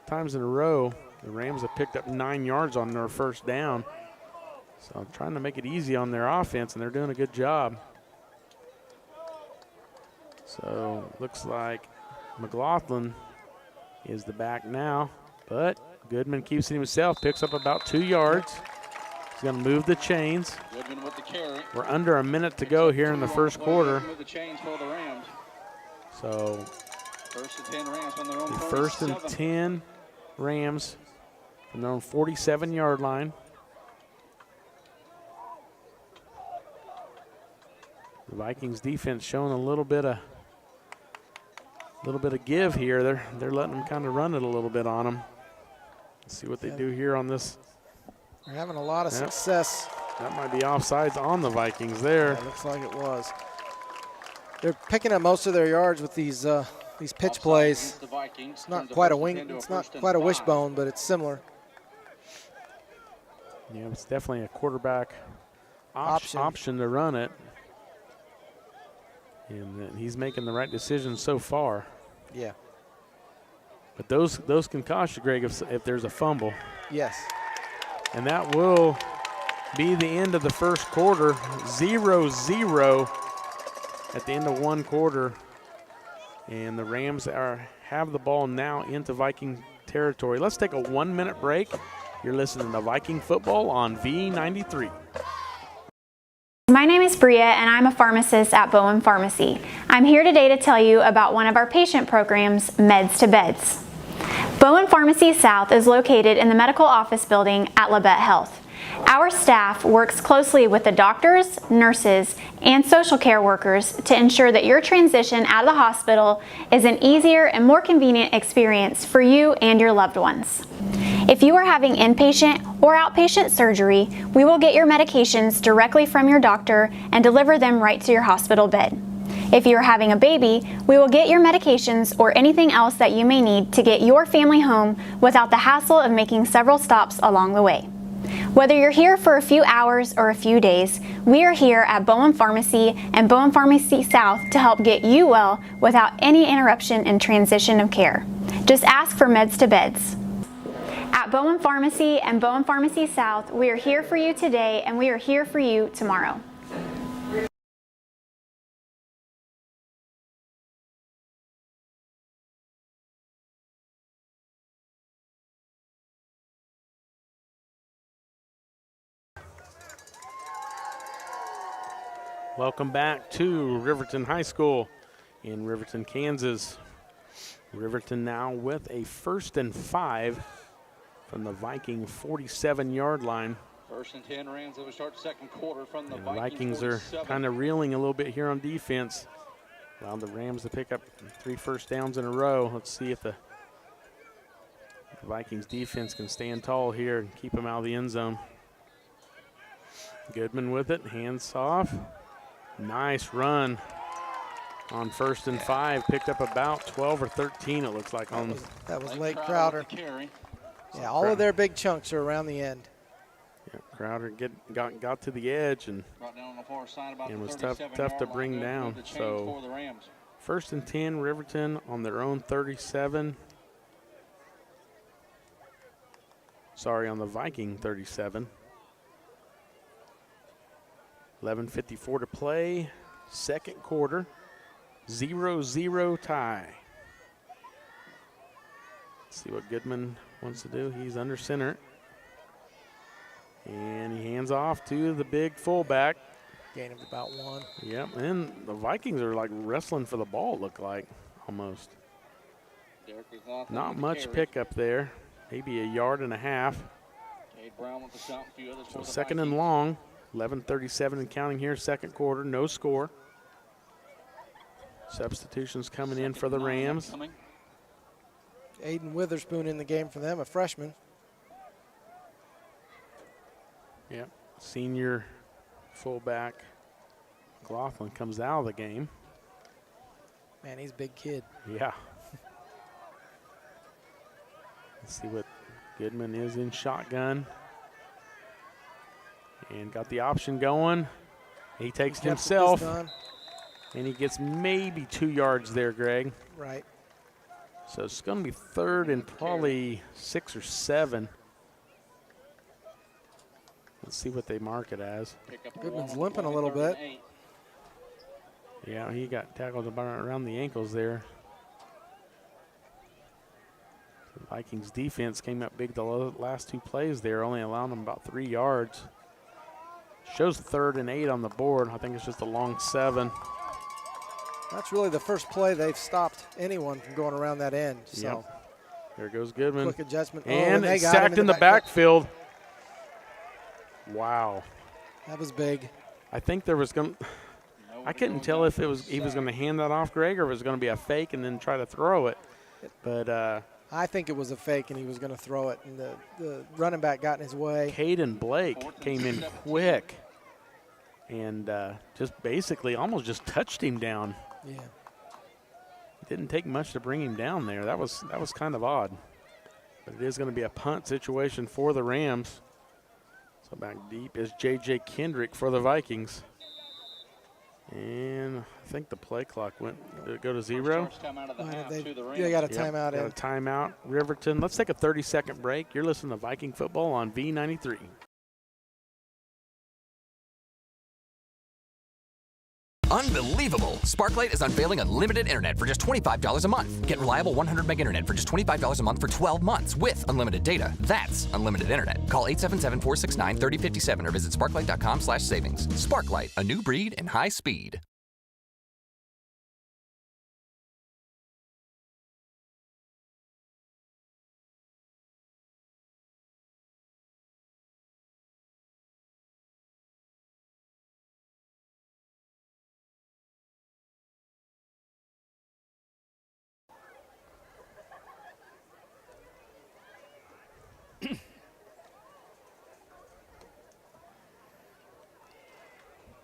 times in a row, the Rams have picked up 9 yards on their first down. So I'm trying to make it easy on their offense, and they're doing a good job. So looks like McLaughlin is the back now, but Goodman keeps it himself, picks up about 2 yards. He's going to move the chains. Goodman with the carry. We're under a minute to go here in the first quarter. Move the chains for the Rams. So 1st and 10 Rams on their own 1st and 10 Rams from their own 47-yard line. The Vikings defense showing a little bit of give here. They're letting them kind of run it a little bit on them. Let's see what they do here on this. They're having a lot of success. That might be offsides on the Vikings there. Yeah, looks like it was. They're picking up most of their yards with these pitch plays. It's not quite a wing. It's not quite a wishbone, but it's similar. Yeah, it's definitely a quarterback option to run it. And he's making the right decision so far. Yeah. But those can cost you, Greg, if there's a fumble. Yes. And that will be the end of the first quarter. 0-0 at the end of one quarter. And the Rams have the ball now into Viking territory. Let's take a 1-minute break. You're listening to Viking football on V93. My name is Bria, and I'm a pharmacist at Bowen Pharmacy. I'm here today to tell you about one of our patient programs, Meds to Beds. Bowen Pharmacy South is located in the medical office building at Leet Health. Our staff works closely with the doctors, nurses, and social care workers to ensure that your transition out of the hospital is an easier and more convenient experience for you and your loved ones. If you are having inpatient or outpatient surgery, we will get your medications directly from your doctor and deliver them right to your hospital bed. If you are having a baby, we will get your medications or anything else that you may need to get your family home without the hassle of making several stops along the way. Whether you're here for a few hours or a few days, we are here at Bowen Pharmacy and Bowen Pharmacy South to help get you well without any interruption in transition of care. Just ask for Meds to Beds. At Bowen Pharmacy and Bowen Pharmacy South, we are here for you today and we are here for you tomorrow. Welcome back to Riverton High School in Riverton, Kansas. Riverton now with a 1st and 5 from the Viking 47-yard line. 1st and 10 Rams that will start second quarter from the Vikings are kind of reeling a little bit here on defense. Allowed the Rams to pick up 3 first downs in a row. Let's see if the Vikings defense can stand tall here and keep them out of the end zone. Goodman with it, hands off. Nice run on 1st and 5. Picked up about 12 or 13, it looks like. That was Lake Crowder. Yeah, all of their big chunks are around the end. Yeah, Crowder got to the edge and it was tough to bring down. So 1st and 10, Riverton on their own 37. Sorry, on the Viking 37. 11:54 to play, 2nd quarter, 0-0 tie. Let's see what Goodman wants to do. He's under center. And he hands off to the big fullback. Gain of about 1. Yep, and the Vikings are like wrestling for the ball, look like, almost. Not much pickup there. Maybe a yard and a half. So 2nd and long. 11:37 and counting here, 2nd quarter, no score. Substitutions coming in for the Rams. Aiden Witherspoon in the game for them, a freshman. Yep, senior fullback McLaughlin comes out of the game. Man, he's a big kid. Yeah. Let's see what Goodman is in shotgun. And got the option going. He takes it himself. And he gets maybe 2 yards there, Greg. Right. So it's going to be 3rd and probably 6 or 7. Let's see what they mark it as. Goodman's limping a little bit. Yeah, he got tackled around the ankles there. The Vikings defense came up big the last 2 plays there, only allowing them about 3 yards. Shows 3rd and 8 on the board. I think it's just a long 7. That's really the first play they've stopped anyone from going around that end. So yep. There goes Goodman. Quick adjustment. And they sacked in the backfield. Wow. That was big. I think there was going to – I couldn't tell if he was going to hand that off, Greg, or if it was going to be a fake and then try to throw it. But I think it was a fake and he was going to throw it, and the running back got in his way. Caden Blake came in quick and just basically almost just touched him down. Yeah. It didn't take much to bring him down there. That was kind of odd. But it is going to be a punt situation for the Rams. So back deep is J.J. Kendrick for the Vikings. And I think the play clock did it go to 0? They got a timeout. Got a timeout. Riverton. Let's take a 30-second break. You're listening to Viking Football on V93. Unbelievable! Sparklight is unveiling unlimited internet for just $25 a month. Get reliable 100 meg internet for just $25 a month for 12 months with unlimited data. That's unlimited internet. Call 877-469-3057 or visit sparklight.com/savings. Sparklight, a new breed in high speed.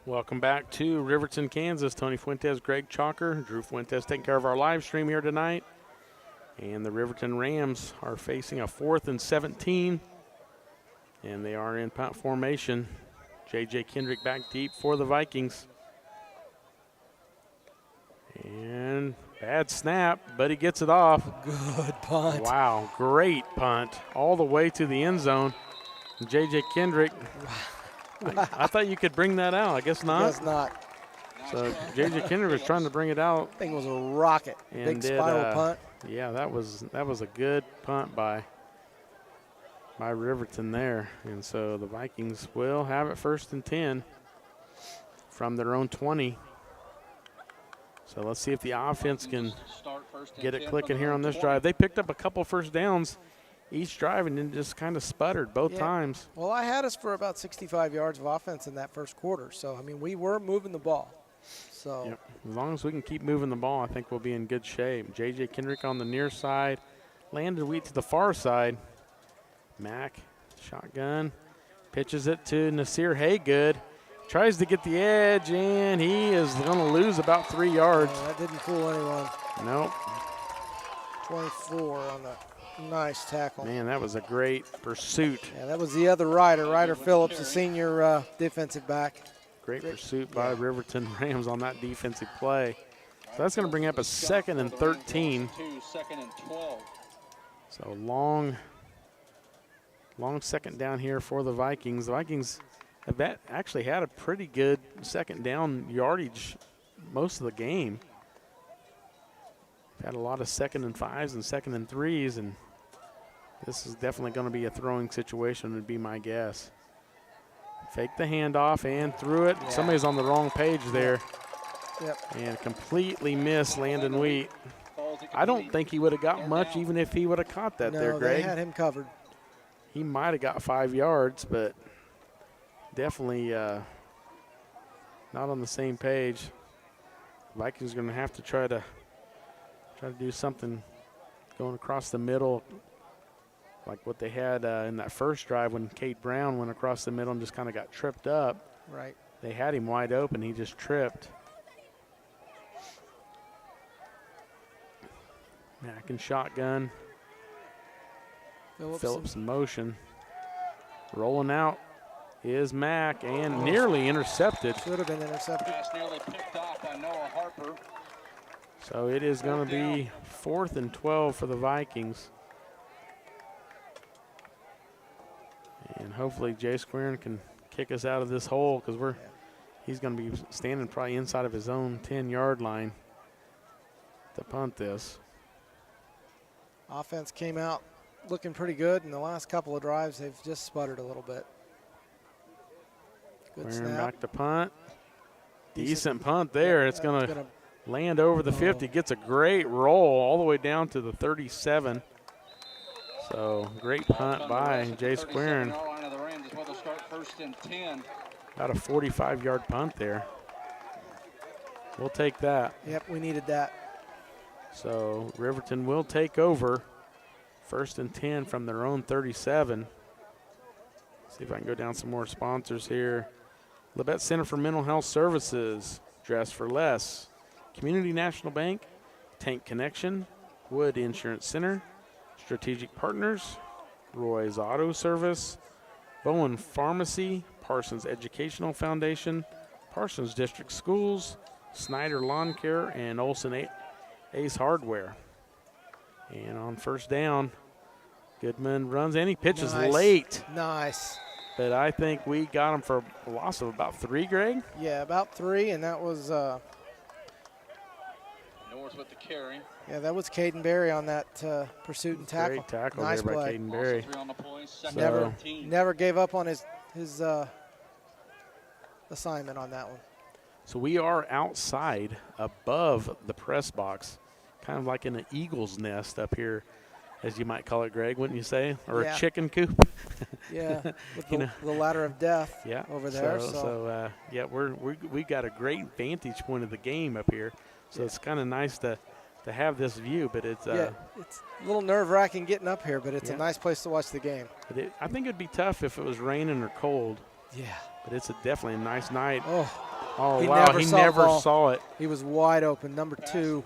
Welcome back to Riverton, Kansas. Tony Fuentes, Greg Chalker, Drew Fuentes taking care of our live stream here tonight. And the Riverton Rams are facing a 4th and 17. And they are in punt formation. J.J. Kendrick back deep for the Vikings. And bad snap, but he gets it off. Good punt. Wow, great punt. All the way to the end zone. J.J. Kendrick. Wow. I thought you could bring that out. I guess not. Guess not. So J.J. Kendrick was trying to bring it out. Thing was a rocket. Big spiral punt. Yeah, that was a good punt by Riverton there. And so the Vikings will have it 1st and 10 from their own 20. So let's see if the offense can get it clicking here on this drive. They picked up a couple first downs each drive and then just kind of sputtered both times. Well, I had us for about 65 yards of offense in that 1st quarter. So, I mean, we were moving the ball. So yep. As long as we can keep moving the ball, I think we'll be in good shape. J.J. Kendrick on the near side. Landon Wheat to the far side. Mack, shotgun. Pitches it to Nasir Haygood. Tries to get the edge, and he is going to lose about 3 yards. That didn't fool anyone. Nope. 24 on the nice tackle. Man, that was a great pursuit. Yeah, that was the other Ryder Phillips, the senior defensive back. Great pursuit by Riverton Rams on that defensive play. So that's going to bring up a 2nd and 13. 2nd and 12. So long second down here for the Vikings. The Vikings have actually had a pretty good second down yardage most of the game. Had a lot of 2nd and 5s and 2nd and 3s, and this is definitely going to be a throwing situation, would be my guess. Fake the handoff and threw it. Yeah. Somebody's on the wrong page there. Yep. And completely missed Landon Wheat. I don't think he would have got much even if he would have caught that there, Greg. They had him covered. He might have got 5 yards, but definitely not on the same page. Vikings are going to have to try to do something going across the middle, like what they had in that first drive when Cade Brown went across the middle and just kind of got tripped up. Right. They had him wide open. He just tripped. Mack and shotgun. Phillips in motion. Rolling out is Mack, and nearly intercepted. Should have been intercepted. Pass nearly picked off by Noah Harper. So it is going to be 4th and 12 for the Vikings. And hopefully Jay Squarin can kick us out of this hole, because he's going to be standing probably inside of his own 10-yard line to punt this. Offense came out looking pretty good. In the last couple of drives, they've just sputtered a little bit. Good Squarin snap. back to punt. Decent punt there. It's going to land over the 50. Gets a great roll all the way down to the 37. So great punt by Jay Squarin. About a 45-yard punt there. We'll take that. Yep, we needed that. So Riverton will take over. 1st and 10 from their own 37. See if I can go down some more sponsors here. Labette Center for Mental Health Services, Dress for Less, Community National Bank, Tank Connection, Wood Insurance Center, Strategic Partners, Roy's Auto Service, Bowen Pharmacy, Parsons Educational Foundation, Parsons District Schools, Snyder Lawn Care, and Olson Ace Hardware. And on first down, Goodman runs and he pitches late. Nice. But I think we got him for a loss of about 3, Greg? Yeah, about 3, and that was North with the carry. Yeah, that was Caden Berry on that pursuit and tackle. Great tackle nice there by play. Caden Berry. Never gave up on his assignment on that one. So we are outside above the press box, kind of like in an eagle's nest up here, as you might call it, Greg, wouldn't you say? Or a chicken coop? Yeah, with the ladder of death over there. So we got a great vantage point of the game up here. So it's kind of nice to have this view, but it's it's a little nerve-wracking getting up here, but it's a nice place to watch the game. But I think it'd be tough if it was raining or cold. Yeah. But it's definitely a nice night. Oh, wow, he never saw it. He was wide open. Number 2.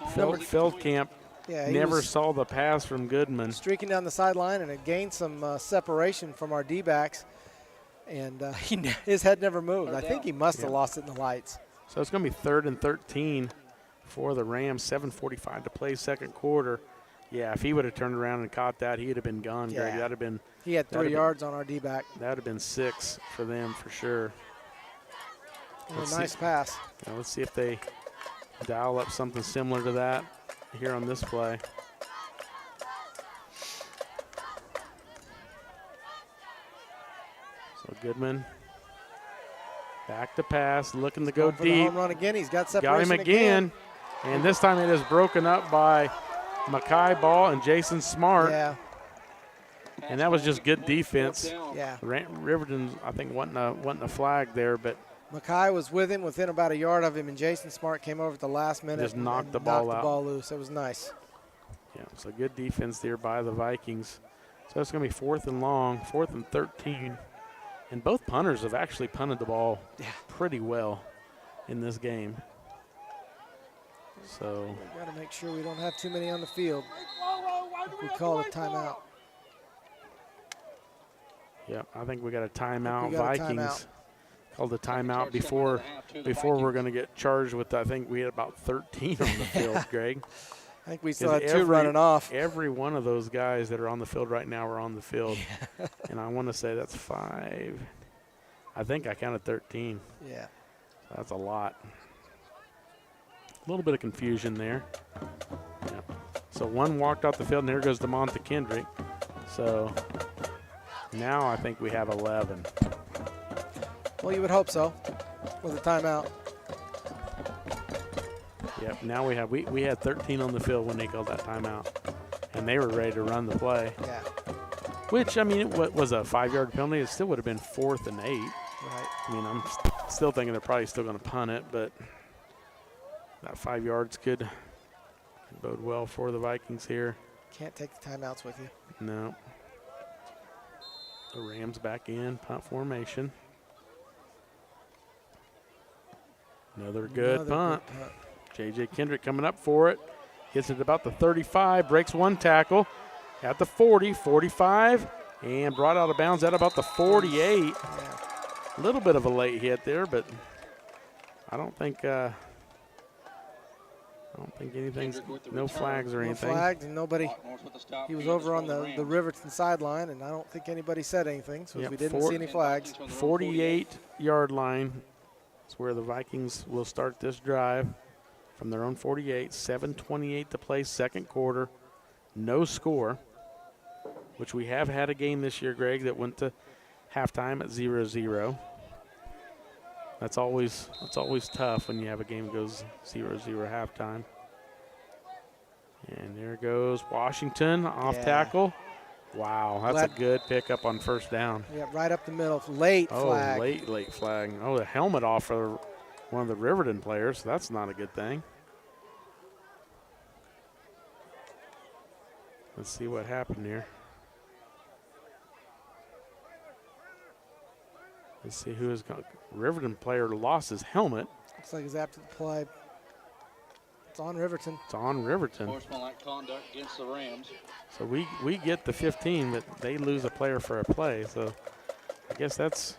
Feldkamp never saw the pass from Goodman. Streaking down the sideline, and it gained some separation from our D-backs, and his head never moved. I think he must have lost it in the lights. So it's going to be 3rd and 13 for the Rams, 7:45 to play second quarter. Yeah, if he would have turned around and caught that, he would have been gone, Greg. That'd have been. He had 3 yards on our D-back. That would have been 6 for them for sure. Nice pass. Now let's see if they dial up something similar to that here on this play. So Goodman back to pass, looking to go deep. Home run again. He's got separation. Got him again. And this time it is broken up by Mackay Ball and Jason Smart. Yeah. And that was just good defense. Yeah. Riverton, I think, wasn't a flag there, but Mackay was with him, within about a yard of him, and Jason Smart came over at the last minute. Just knocked the ball ball loose. It was nice. Yeah, so good defense there by the Vikings. So it's going to be 4th and long, 4th and 13. And both punters have actually punted the ball pretty well in this game. So we got to make sure we don't have too many on the field if we call a timeout. Yeah, I think we got a timeout. Got Vikings a timeout. called a timeout before we're going to get charged with, I think we had about 13 on the field, Greg. I think we still had 2 running off. Every one of those guys that are on the field right now are on the field. And I want to say that's 5. I think I counted 13. Yeah. So that's a lot. A little bit of confusion there. Yeah. So one walked off the field, and there goes DeMonta Kendrick. So now I think we have 11. Well, you would hope so with a timeout. Yep, now we had 13 on the field when they called that timeout, and they were ready to run the play. Yeah. Which, I mean, what was a 5-yard penalty? It still would have been 4th and 8. Right. I mean, I'm still thinking they're probably still going to punt it, but that 5 yards could bode well for the Vikings here. Can't take the timeouts with you. No. The Rams back in, punt formation. Another good punt. J.J. Kendrick coming up for it. Gets it about the 35, breaks one tackle at the 40, 45, and brought out of bounds at about the 48. A little bit of a late hit there, but I don't think anything's, no flags or anything. No flags and nobody. He was over on the Riverton sideline, and I don't think anybody said anything, so we didn't see any flags. 48-yard line is where the Vikings will start this drive from their own 48. 7:28 to play, second quarter. No score, which we have had a game this year, Greg, that went to halftime at 0-0. That's always tough when you have a game that goes 0-0 halftime. And there goes Washington off tackle. Wow, that's a good pickup on first down. Yeah, right up the middle. Late flag. Late flag. Oh, the helmet off for one of the Riverton players. That's not a good thing. Let's see what happened here. Let's see who is going. Riverton player lost his helmet. Looks like he's after the play. It's on Riverton. It's on Riverton. Sportsmanlike conduct against the Rams. So we get the 15, but they lose a player for a play. So I guess that's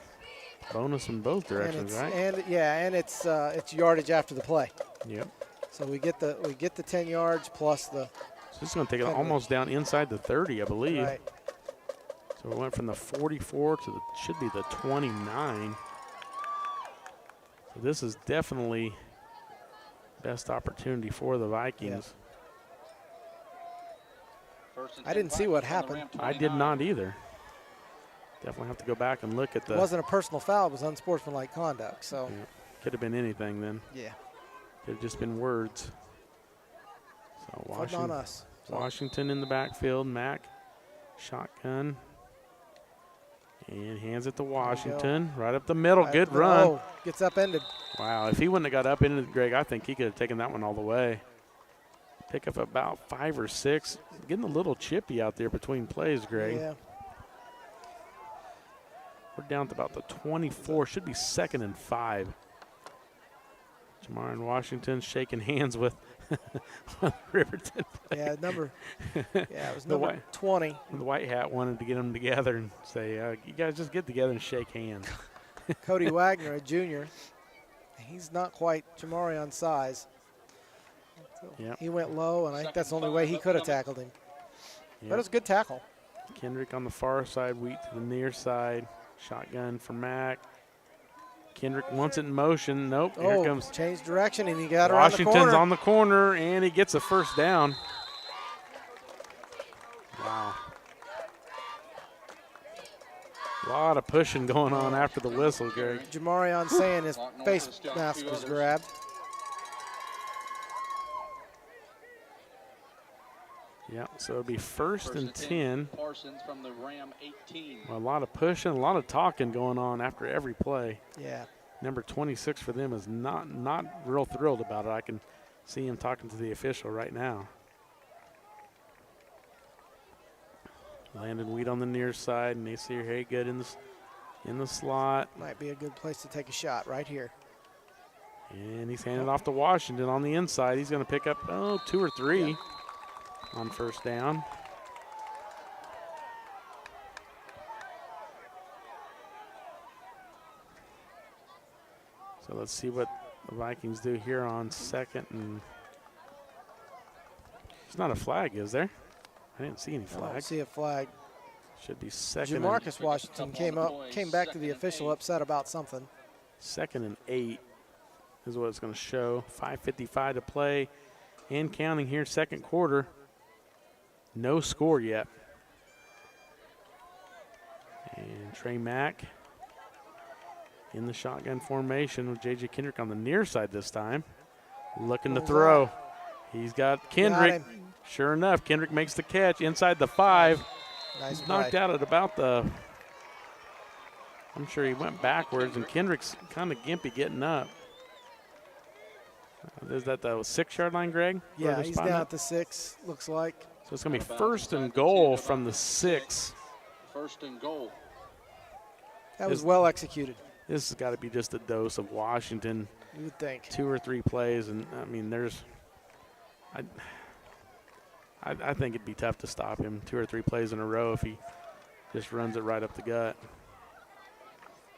bonus in both directions, right? And it's yardage after the play. Yep. So we get the 10 yards plus the. So this is going to take it almost down inside the 30, I believe. Right. So it went from the 44 to should be the 29. So this is definitely best opportunity for the Vikings. Yeah. I didn't see what happened. I did not either. Definitely have to go back and look at the. It wasn't a personal foul. It was unsportsmanlike conduct. So could have been anything then. Yeah. Could have just been words. So Washington, on us. Washington in the backfield. Mack, shotgun. And hands it to Washington. Right up the middle. Good run. Oh, gets upended. Wow. If he wouldn't have got upended, Greg, I think he could have taken that one all the way. Pick up about 5 or 6. Getting a little chippy out there between plays, Greg. Yeah. We're down to about the 24. Should be 2nd and 5. Jamar and Washington shaking hands with Riverton. Yeah, it was number 20. The white hat wanted to get them together and say, you guys just get together and shake hands. Cody Wagner, a junior. He's not quite Jamarion size. Yep. He went low, and I think that's the only way he could have tackled him. Yep. But it was a good tackle. Kendrick on the far side, Wheat to the near side. Shotgun for Mack. Kendrick wants it in motion. Nope, here comes. Changed direction, and he got around the corner. Washington's on the corner, and he gets a first down. Wow. A lot of pushing going on after the whistle, Gary. Jamarion saying his face mask was grabbed. Yeah, so it'll be first and 10. Parsons from the Ram 18. Well, a lot of pushing, a lot of talking going on after every play. Yeah. number 26 for them is not real thrilled about it. I can see him talking to the official right now. Landon Wheat on the near side, and Nasir Haygood in the slot. Might be a good place to take a shot right here. And he's handed off to Washington on the inside. He's going to pick up, 2 or 3 on first down. So let's see what the Vikings do here on second. And it's not a flag, is there? I didn't see any flag. I don't see a flag. Should be second. Jamarcus Washington came back to the official upset about something. 2nd and 8 is what it's going to show. 5:55 to play and counting here, second quarter. No score yet. And Trey Mack in the shotgun formation with J.J. Kendrick on the near side this time. Looking to throw. He's got Kendrick. Sure enough, Kendrick makes the catch inside the 5. Nice He's knocked out at about the, I'm sure he went backwards, and Kendrick's kind of gimpy getting up. Is that the 6-yard line, Greg? Yeah, he's down at the 6, looks like. So it's going to be 1st and goal from the 6. 1st and goal. That was well executed. This has got to be just a dose of Washington. You would think. 2 or 3 plays, and I mean, I think it'd be tough to stop him 2 or 3 plays in a row if he just runs it right up the gut.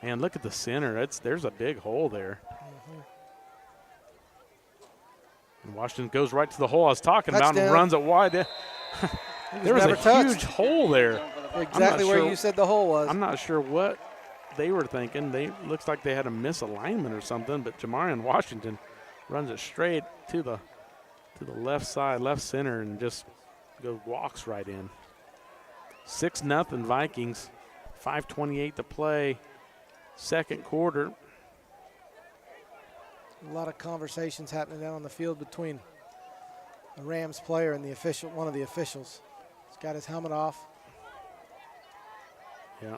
Man, look at the center. There's a big hole there. Mm-hmm. And Washington goes right to the hole I was talking about and Touchdown. runs it wide. There was a huge hole there. Exactly where you said the hole was. I'm not sure what they were thinking. Looks like they had a misalignment or something, but Jamarian Washington runs it straight to the left side, left center, and just walks right in. 6-0 Vikings. 5:28 to play. Second quarter. A lot of conversations happening down on the field between the Rams player and one of the officials. He's got his helmet off. Yeah.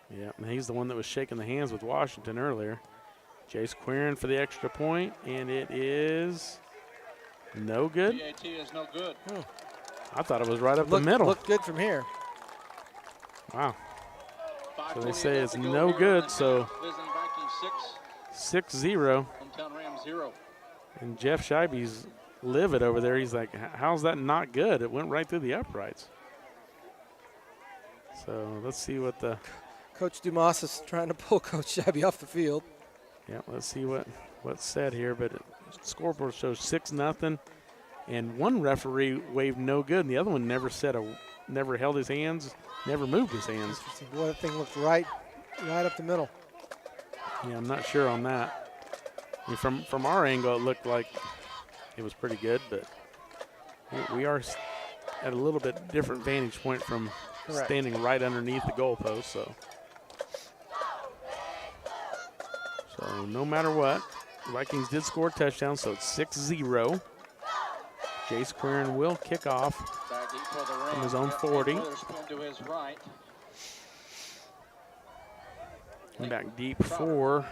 Yeah, and he's the one that was shaking the hands with Washington earlier. Jace Quirin for the extra point, and it is no good. PAT is no good. I thought it was right up the middle. Looked good from here. Wow. So they say it's no good, so 6-0. Hometown Rams 0. And Jeff Scheibe's livid over there. He's like, how's that not good? It went right through the uprights. So let's see what the Coach Dumas is trying to pull Coach Scheibe off the field. Yeah, let's see what's said here. But scoreboard shows 6-0, and one referee waved no good, and the other one never held his hands, never moved his hands. Interesting. Boy, that thing looked right up the middle. Yeah, I'm not sure on that. I mean, from our angle, it looked like it was pretty good, but we are at a little bit different vantage point from standing right underneath the goalpost. So no matter what, the Vikings did score a touchdown, so it's 6-0. Jace Quirin will kick off from his own 40. Back deep for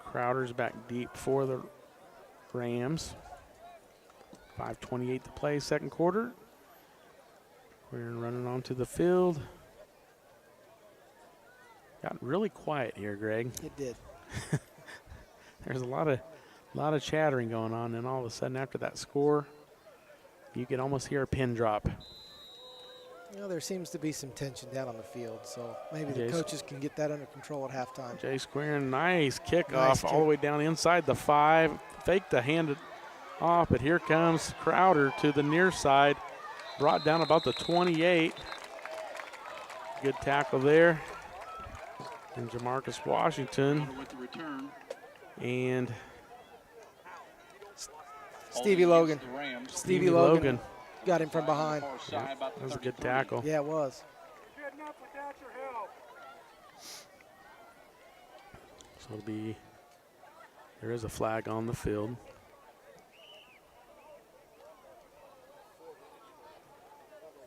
Crowder's back deep for the Rams. 5:28 to play, second quarter. We're running onto the field. Got really quiet here, Greg. It did. There's a lot of chattering going on, and all of a sudden after that score, you can almost hear a pin drop. You know, there seems to be some tension down on the field, so maybe the coaches can get that under control at halftime. Jace Quirin, nice kickoff all the way down inside the 5. Fake to hand it off, but here comes Crowder to the near side. Brought down about the 28. Good tackle there. And Jamarcus Washington. And Stevie Logan. Stevie Logan got him from behind. Yeah, that was a good tackle. Yeah, it was. So there is a flag on the field.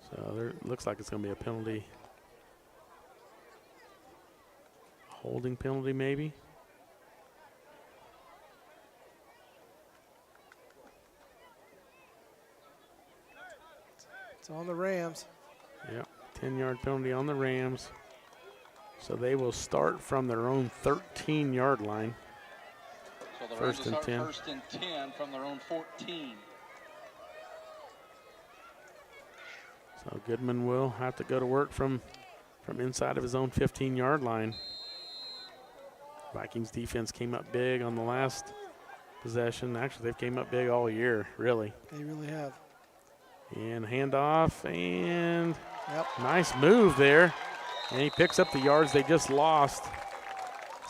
So there looks like it's going to be a penalty Holding penalty maybe. It's on the Rams. Yep, 10-yard penalty on the Rams. So they will start from their own 13-yard line. So the First and 10. First and 10 from their own 14. So Goodman will have to go to work from inside of his own 15-yard line. Vikings defense came up big on the last possession. Actually, they've came up big all year, really. They really have. And handoff, and yep. Nice move there. And he picks up the yards they just lost.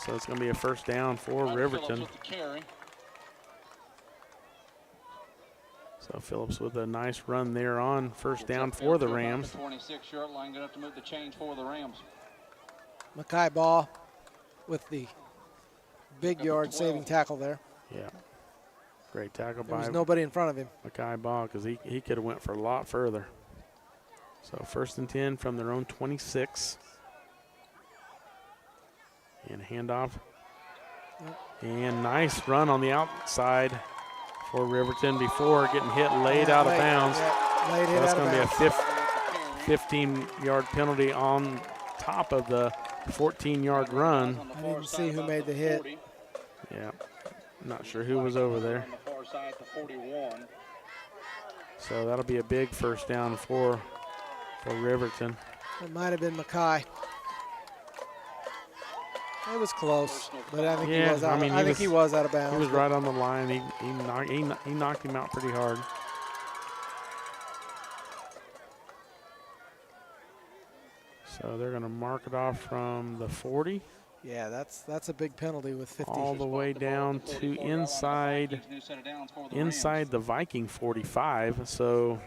So it's going to be a first down for Riverton. So Phillips with a nice run there on first down for the Rams. 26-yard line, going to have to move the change for the Rams. Mackay Ball with the big yard saving tackle there. Yeah. Great tackle there by was nobody in front of him. Mackay Ball, because he could have went for a lot further. So first and 10 from their own 26. And handoff. Yep. And nice run on the outside for Riverton before getting hit laid out of bounds. Yeah, so that's going to be a 15-yard penalty on top of the 14-yard run. I didn't see who made the hit. Yeah, not sure who was over there. So that'll be a big first down for Riverton. It might have been Mackay. It was close, but I think he was out. I think he was out of bounds. He was right on the line. He knocked him out pretty hard. So they're going to mark it off from the 40. Yeah, that's a big penalty with 50. All the way down to inside the Viking 45. So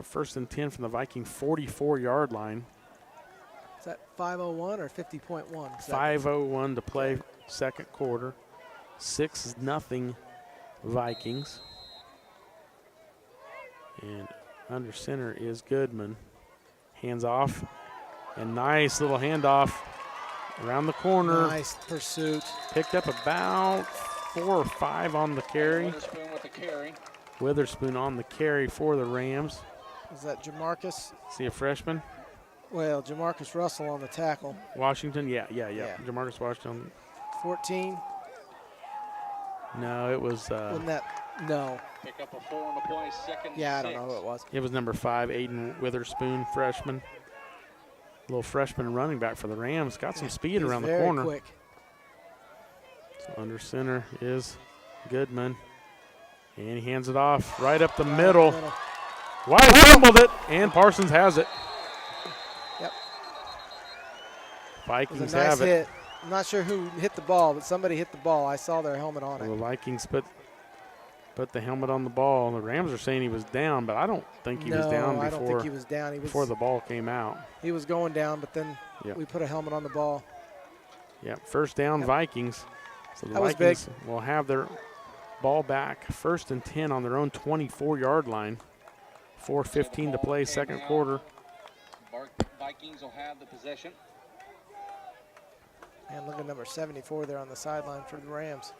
first and 10 from the Viking 44-yard line. Is that 5:01 or 50.1? 5:01 to play second quarter. 6-0 Vikings. And under center is Goodman. Hands off. And nice little handoff around the corner. Nice pursuit. Picked up about 4 or 5 on the carry. Witherspoon with the carry. Witherspoon on the carry for the Rams. Is that Jamarcus? See a freshman? Well, Jamarcus Russell on the tackle. Washington, yeah. Jamarcus Washington. 14. No, it was. Wasn't that? No. Pick up a 4 on the play, second. Yeah, I don't know who it was. It was number 5, Aiden Witherspoon, freshman. Little freshman running back for the Rams. Got some speed around the corner. Quick. So under center is Goodman. And he hands it off right up the middle. Wide fumbled it, and Parsons has it. Yep. Vikings nice have it. Hit. I'm not sure who hit the ball, but somebody hit the ball. I saw their helmet on it. The Vikings put the helmet on the ball. The Rams are saying he was down, but I don't think he was down before. I don't think he was down. Before the ball came out. He was going down, but then we put a helmet on the ball. Yep, first down Vikings. So the that was Vikings big. will have their ball back first and 10 on their own 24-yard line. 4:15 to play second quarter. Vikings will have the possession. And look at number 74 there on the sideline for the Rams.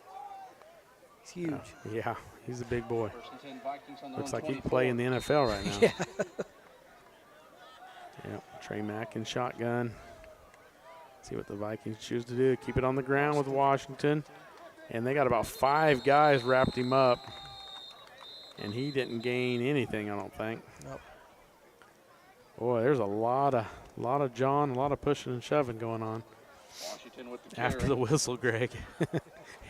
He's huge. Yeah, he's a big boy. First and 10 Vikings on their Looks own like he 24. could play in the NFL right now. Yeah. Yep, Trey Mack in shotgun. See what the Vikings choose to do. Keep it on the ground with Washington. And they got about 5 guys wrapped him up. And he didn't gain anything, I don't think. Nope. Boy, there's a lot of John, a lot of pushing and shoving going on. Washington with the after the whistle, Greg.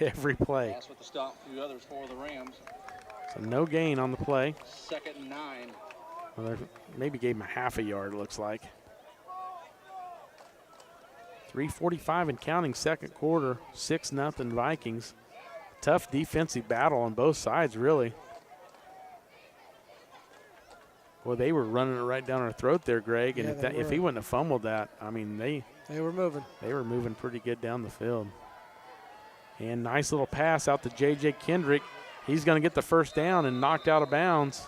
Every play. Loss with the stop, 2 others for the Rams. So no gain on the play. Second and 9. Well, they maybe gave him a half a yard, looks like. 3:45 and counting second quarter, 6-0 Vikings. Tough defensive battle on both sides, really. Well, they were running it right down our throat there, Greg. And if he wouldn't have fumbled that, I mean, they were moving. They were moving pretty good down the field. And nice little pass out to J.J. Kendrick. He's going to get the first down and knocked out of bounds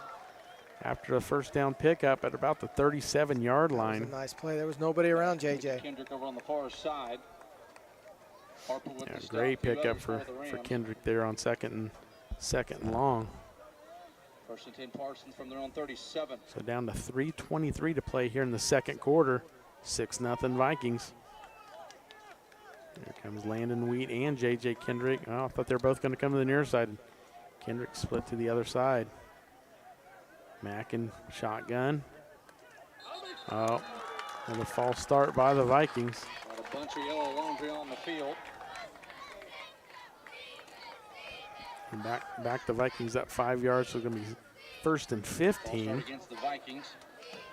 after a first down pickup at about the 37-yard line. That was a nice play. There was nobody around J.J. Kendrick over on the far side. Yeah, great pickup for Kendrick there on second and long. First and 10 Parsons from their own 37. So down to 3:23 to play here in the second quarter. 6-0 Vikings. Here comes Landon Wheat and J.J. Kendrick. Oh, I thought they were both going to come to the near side. Kendrick split to the other side. Mackin shotgun. Oh, and a false start by the Vikings. Got a bunch of yellow laundry on the field. And back the Vikings up 5 yards, so it's going to be first and 15. Against the Vikings.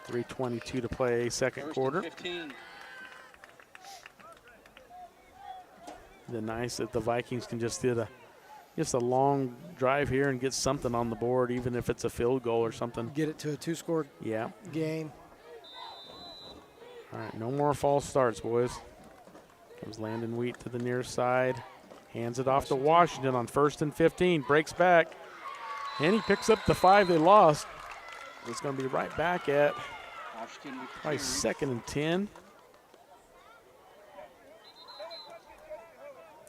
3:22 to play, second quarter. 15. The nice that the Vikings can just did a long drive here and get something on the board, even if it's a field goal or something. Get it to a 2-score game. All right, no more false starts, boys. Comes Landon Wheat to the near side. Hands it off to Washington on first and 15. Breaks back. And he picks up the 5 they lost. It's going to be right back at probably second and 10.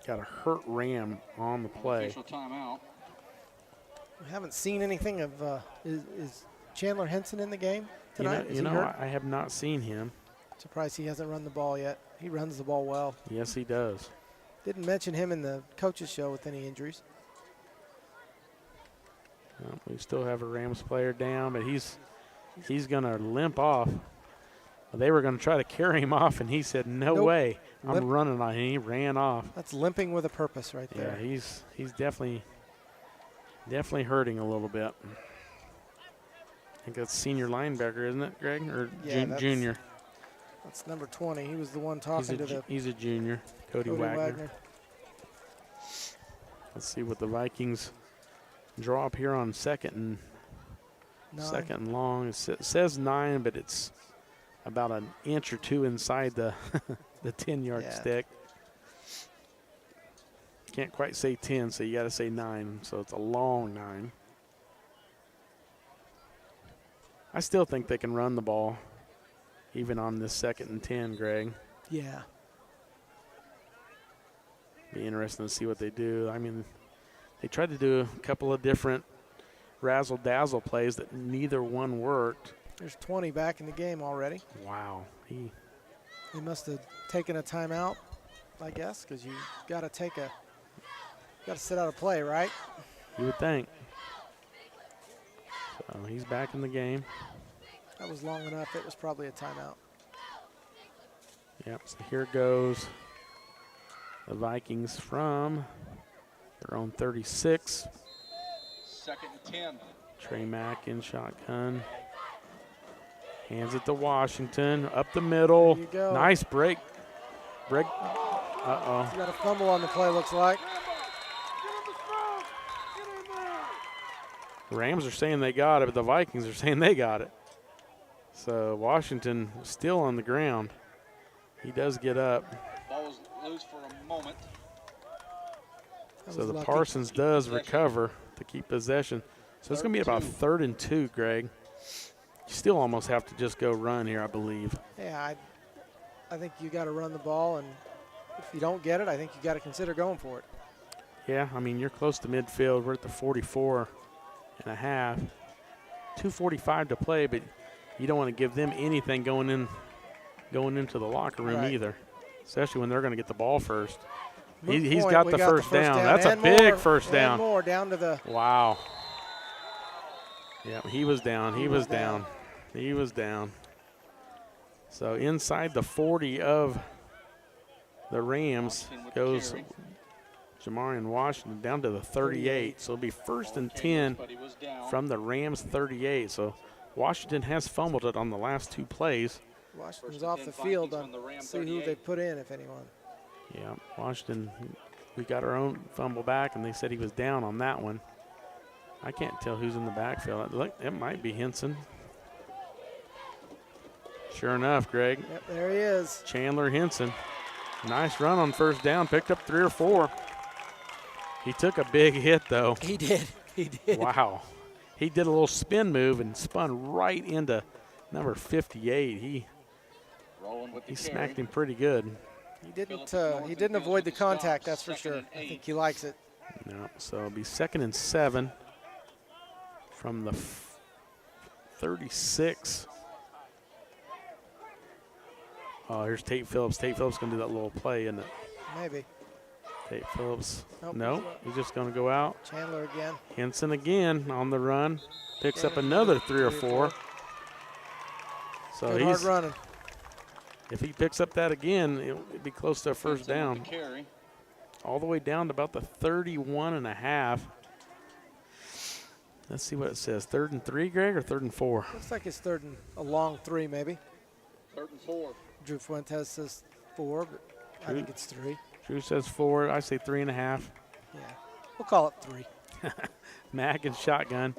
Got a hurt Ram on the play. Official timeout. We haven't seen anything of is Chandler Henson in the game tonight? I have not seen him. Surprised he hasn't run the ball yet. He runs the ball well. Yes, he does. Didn't mention him in the coaches show with any injuries. Well, we still have a Rams player down, but he's going to limp off. They were going to try to carry him off, and he said, "No way, I'm running on him." He ran off. That's limping with a purpose right there. Yeah, he's definitely hurting a little bit. I think that's senior linebacker, isn't it, Greg? Or junior? That's number 20. He was the one talking to the. He's a junior, Cody Wagner. Let's see what the Vikings draw up here on second and long. It says 9, but it's about an inch or two inside the 10-yard stick. Can't quite say 10, so you got to say 9. So it's a long 9. I still think they can run the ball, even on this second and 10, Greg. Yeah. Be interesting to see what they do. I mean, they tried to do a couple of different razzle-dazzle plays that neither one worked. There's 20 back in the game already. Wow. He must have taken a timeout, I guess, because you got to sit out a play, right? You would think. So he's back in the game. That was long enough. It was probably a timeout. Yep, so here goes the Vikings from their own 36. Second and 10. Trey Mack in shotgun. Hands it to Washington. Up the middle. There you go. Nice break. Uh-oh. He's got a fumble on the play, looks like. The Rams are saying they got it, but the Vikings are saying they got it. So Washington still on the ground. He does get up. Ball was loose for a moment. So the Parsons does recover to keep possession. So it's going to be about 3rd and 2, Greg. You still almost have to just go run here, I believe. Yeah, I think you got to run the ball, and if you don't get it, I think you got to consider going for it. Yeah, I mean, you're close to midfield. We're at the 44 and a half. 2:45 to play, but you don't want to give them anything going into the locker room either, especially when they're going to get the ball first. He's got the first down. That's a big first down. And more down to the. Wow. Yeah, he was down. He was down. He was down. So inside the 40 of the Rams goes Jamarian Washington down to the 38. So it'll be 1st and 10 from the Rams 38. So Washington has fumbled it on the last 2 plays. Washington's off the field. See who they put in, if anyone. Yeah, Washington, we got our own fumble back, and they said he was down on that one. I can't tell who's in the backfield. Look, it might be Henson. Sure enough, Greg. Yep, there he is. Chandler Henson. Nice run on first down. Picked up 3 or 4. He took a big hit, though. He did. He did. Wow. He did a little spin move and spun right into number 58. He smacked him pretty good. He didn't avoid the contact, that's for sure. I think he likes it. No, so it'll be 2nd and 7 from the 36. Oh, here's Tate Phillips. Tate Phillips going to do that little play, isn't it? Maybe. Tate Phillips. Nope, No, he's just going to go out. Chandler again. Henson again on the run. Picks up another 3 or 4. So Good hard running. If he picks up that again, it'll be close to a first down. All the way down to about the 31.5. Let's see what it says. 3rd and 3, Greg, or 3rd and 4? Looks like it's 3rd and a long 3, maybe. 3rd and 4. Drew Fuentes says 4, but I think it's 3. Drew says 4. I say 3.5. Yeah, we'll call it 3. Mack and shotgun.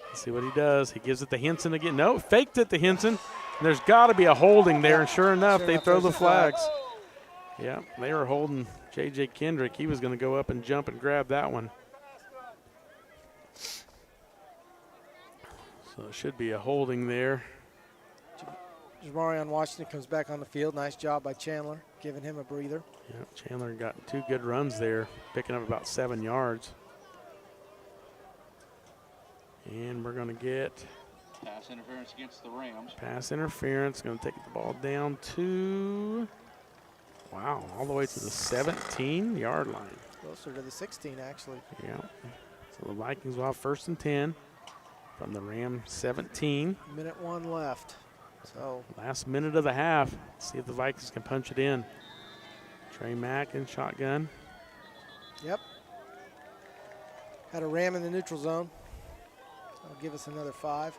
Let's see what he does. He gives it to Henson again. No, faked it to Henson. There's got to be a holding there, and sure enough, they throw the flags. Yeah, they were holding J.J. Kendrick. He was going to go up and jump and grab that one. So it should be a holding there. Jamarion Washington comes back on the field. Nice job by Chandler, giving him a breather. Yeah, Chandler got 2 good runs there, picking up about 7 yards. And we're going to get pass interference against the Rams. Pass interference. Going to take the ball down to, wow, all the way to the 17-yard line. Closer to the 16, actually. Yeah. So the Vikings will have 1st and 10 from the Ram 17. Minute 1 left. So last minute of the half. See if the Vikings can punch it in. Trey Mack in shotgun. Yep. Had a Ram in the neutral zone. That'll give us another 5.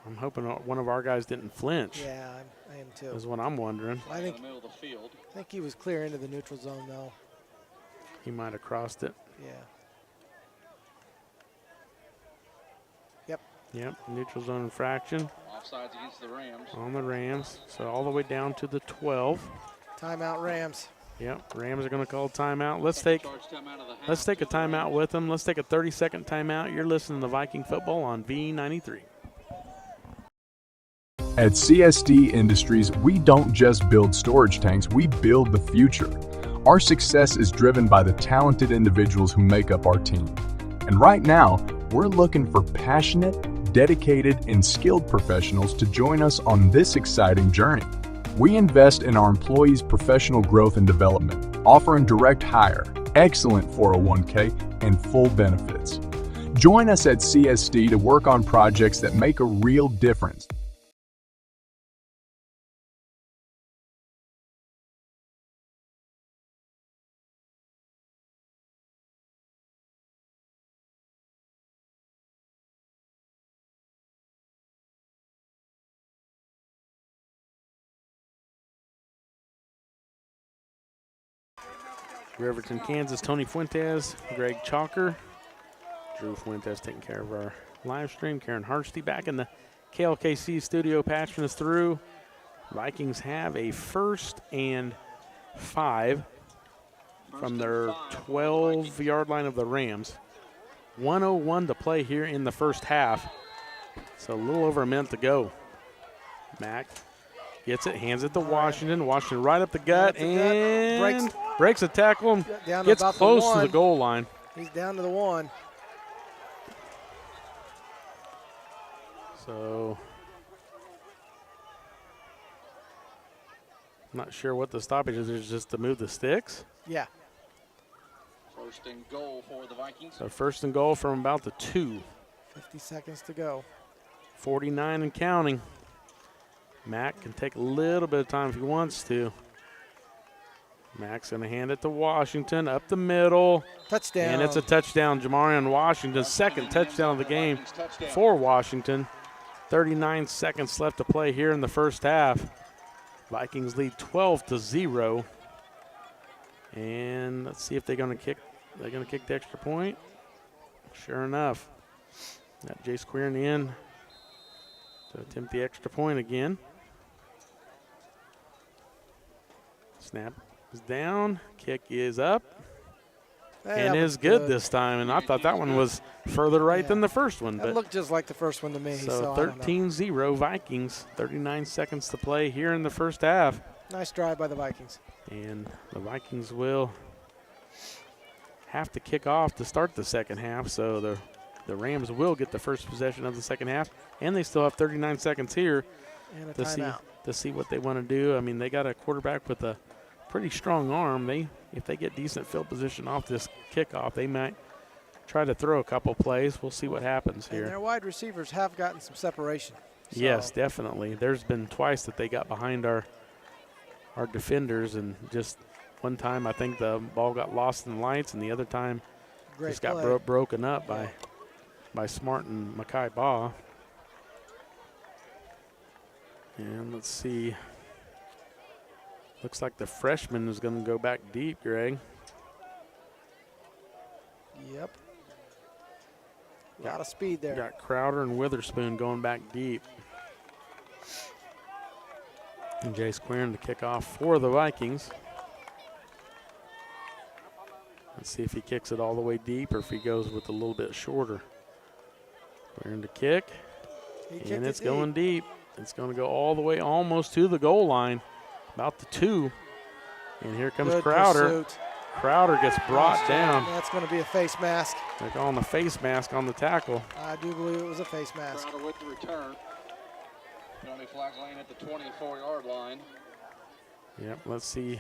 I'm hoping one of our guys didn't flinch. Yeah, I am too. Is what I'm wondering. I think he was clear into the neutral zone, though. He might have crossed it. Yeah. Yep. Yep, neutral zone infraction. Offsides against the Rams. On the Rams. So all the way down to the 12. Timeout Rams. Yep, Rams are going to call timeout. Let's take a timeout with them. Let's take a 30-second timeout. You're listening to Viking football on V93. At CSD Industries, we don't just build storage tanks, we build the future. Our success is driven by the talented individuals who make up our team. And right now, we're looking for passionate, dedicated, and skilled professionals to join us on this exciting journey. We invest in our employees' professional growth and development, offering direct hire, excellent 401k, and full benefits. Join us at CSD to work on projects that make a real difference. Riverton, Kansas, Tony Fuentes, Greg Chalker, Drew Fuentes taking care of our live stream. Karen Hartsty back in the KLKC studio, patching us through. Vikings have a 1st and 5 from their 12-yard line of the Rams. 1:01 to play here in the first half. So a little over a minute to go. Mack gets it, hands it to Washington. Washington right up the gut and breaks a tackle and gets close to the goal line. He's down to the 1. So I'm not sure what the stoppage is. It's just to move the sticks. Yeah. 1st and goal for the Vikings. So 1st and goal from about the 2. 50 seconds to go. 49 and counting. Mack can take a little bit of time if he wants to. Mack's going to hand it to Washington up the middle. Touchdown. And it's a touchdown. Jamarion Washington's 2nd touchdown of the game for Washington. 39 seconds left to play here in the first half. Vikings lead 12-0. And let's see if they're going to kick. They're going to kick the extra point. Sure enough. Got Jace Queern in to attempt the extra point again. Snap is down. Kick is up. Hey, and is good this time. And I thought that one was further right than the first one. That looked just like the first one to me. So 13-0 Vikings. 39 seconds to play here in the first half. Nice drive by the Vikings. And the Vikings will have to kick off to start the second half, so the Rams will get the first possession of the second half, and they still have 39 seconds here to see what they want to do. I mean, they got a quarterback with a pretty strong arm. If they get decent field position off this kickoff, they might try to throw a couple plays. We'll see what happens here. And their wide receivers have gotten some separation. So. Yes, definitely. There's been twice that they got behind our defenders, and just one time I think the ball got lost in the lights, and the other time just got broken up by Smart and Makai Baugh. And let's see. Looks like the freshman is going to go back deep, Greg. Yep. A lot of speed there. Got Crowder and Witherspoon going back deep. And Jace Querin to kick off for the Vikings. Let's see if he kicks it all the way deep or if he goes with a little bit shorter. Querin to kick. And it's going deep. It's going to go all the way almost to the goal line. About the 2. And here comes Crowder. Pursuit. Crowder gets brought down. That's going to be a face mask. They're calling the face mask on the tackle. I do believe it was a face mask. Crowder with the return. Penalty flag laying at the 24-yard line. Yep, let's see.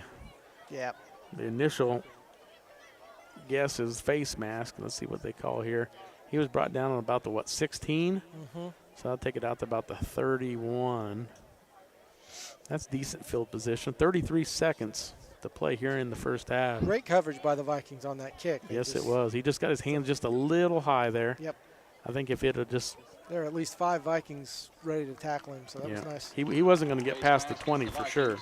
Yep. The initial guess is face mask. Let's see what they call here. He was brought down on about the, 16? Mm-hmm. So I'll take it out to about the 31. That's decent field position. 33 seconds to play here in the first half. Great coverage by the Vikings on that kick. Yes, it was. He just got his hands just a little high there. Yep. I think if it had just... There are at least 5 Vikings ready to tackle him, so that was nice. He wasn't going to get past the 20 for sure.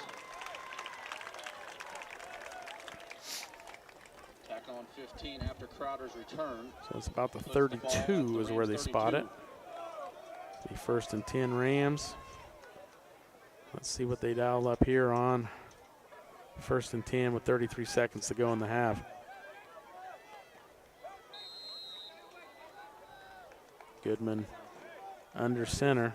Tackle on 15 after Crowder's return. So it's about the 32 is where they spot it. The 1st and 10 Rams. Let's see what they dial up here on 1st and 10 with 33 seconds to go in the half. Goodman under center.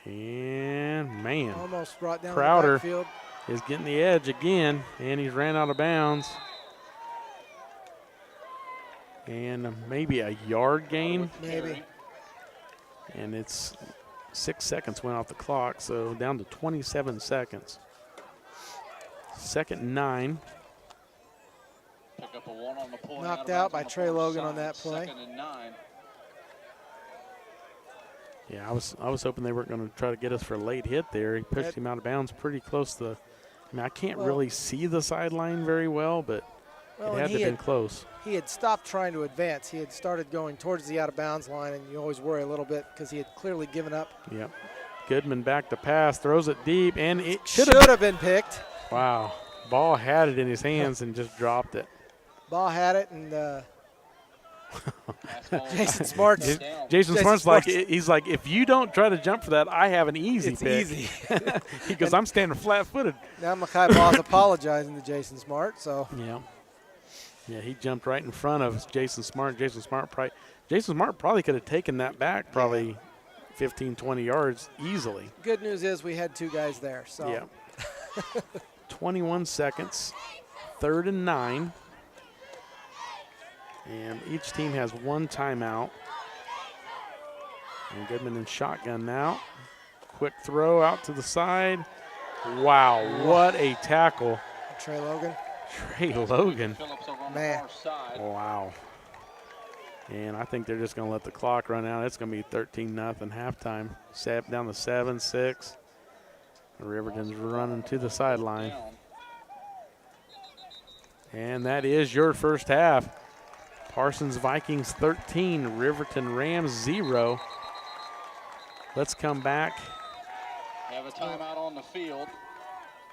And, man, almost brought down Crowder the backfield. Is getting the edge again, and he's ran out of bounds. And maybe a yard gain. Maybe. And it's 6 seconds went off the clock, so down to 27 seconds. 2nd and 9. Pick up a 1 on the pull. Knocked out by Trey Logan on that play. 2nd and 9. Yeah, I was hoping they weren't going to try to get us for a late hit there. He pushed him out of bounds pretty close to the. I mean, I can't really see the sideline very well, but it had to have been close. He had stopped trying to advance. He had started going towards the out-of-bounds line, and you always worry a little bit because he had clearly given up. Yep. Goodman back to pass, throws it deep, and it should have been picked. Wow. Ball had it in his hands and just dropped it. Ball had it, and Jason Smart's. Jason Smart's like, he's like, if you don't try to jump for that, I have an easy it's pick. Easy. Because I'm standing flat-footed. Now Makai Ball's apologizing to Jason Smart, so. Yeah, he jumped right in front of Jason Smart. Jason Smart probably could have taken that back probably 15, 20 yards easily. Good news is we had 2 guys there. So. Yeah. 21 seconds, 3rd and 9. And each team has 1 timeout. And Goodman in shotgun now. Quick throw out to the side. Wow, what a tackle. Trey Logan. Trey Logan. Man. Wow. And I think they're just going to let the clock run out. It's going to be 13-0 halftime. Down to 7-6. Riverton's running to the sideline. And that is your first half. Parsons Vikings 13, Riverton Rams 0. Let's come back. Have a timeout on the field.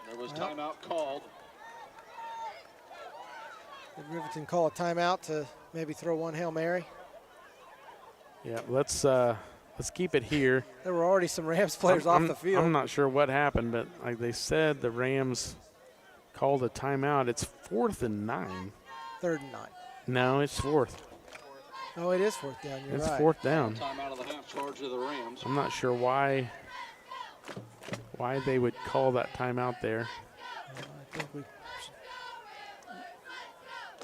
There was timeout called. Did Riverton call a timeout to maybe throw 1 Hail Mary? Yeah, let's keep it here. There were already some Rams players off the field. I'm not sure what happened, but like they said, the Rams called a timeout. It's 4th and 9. 3rd and 9. No, it's 4th. Oh, it is 4th down. You're it's right. 4th down. Time out of the half charge of the Rams. I'm not sure why why they would call that timeout there. I think we.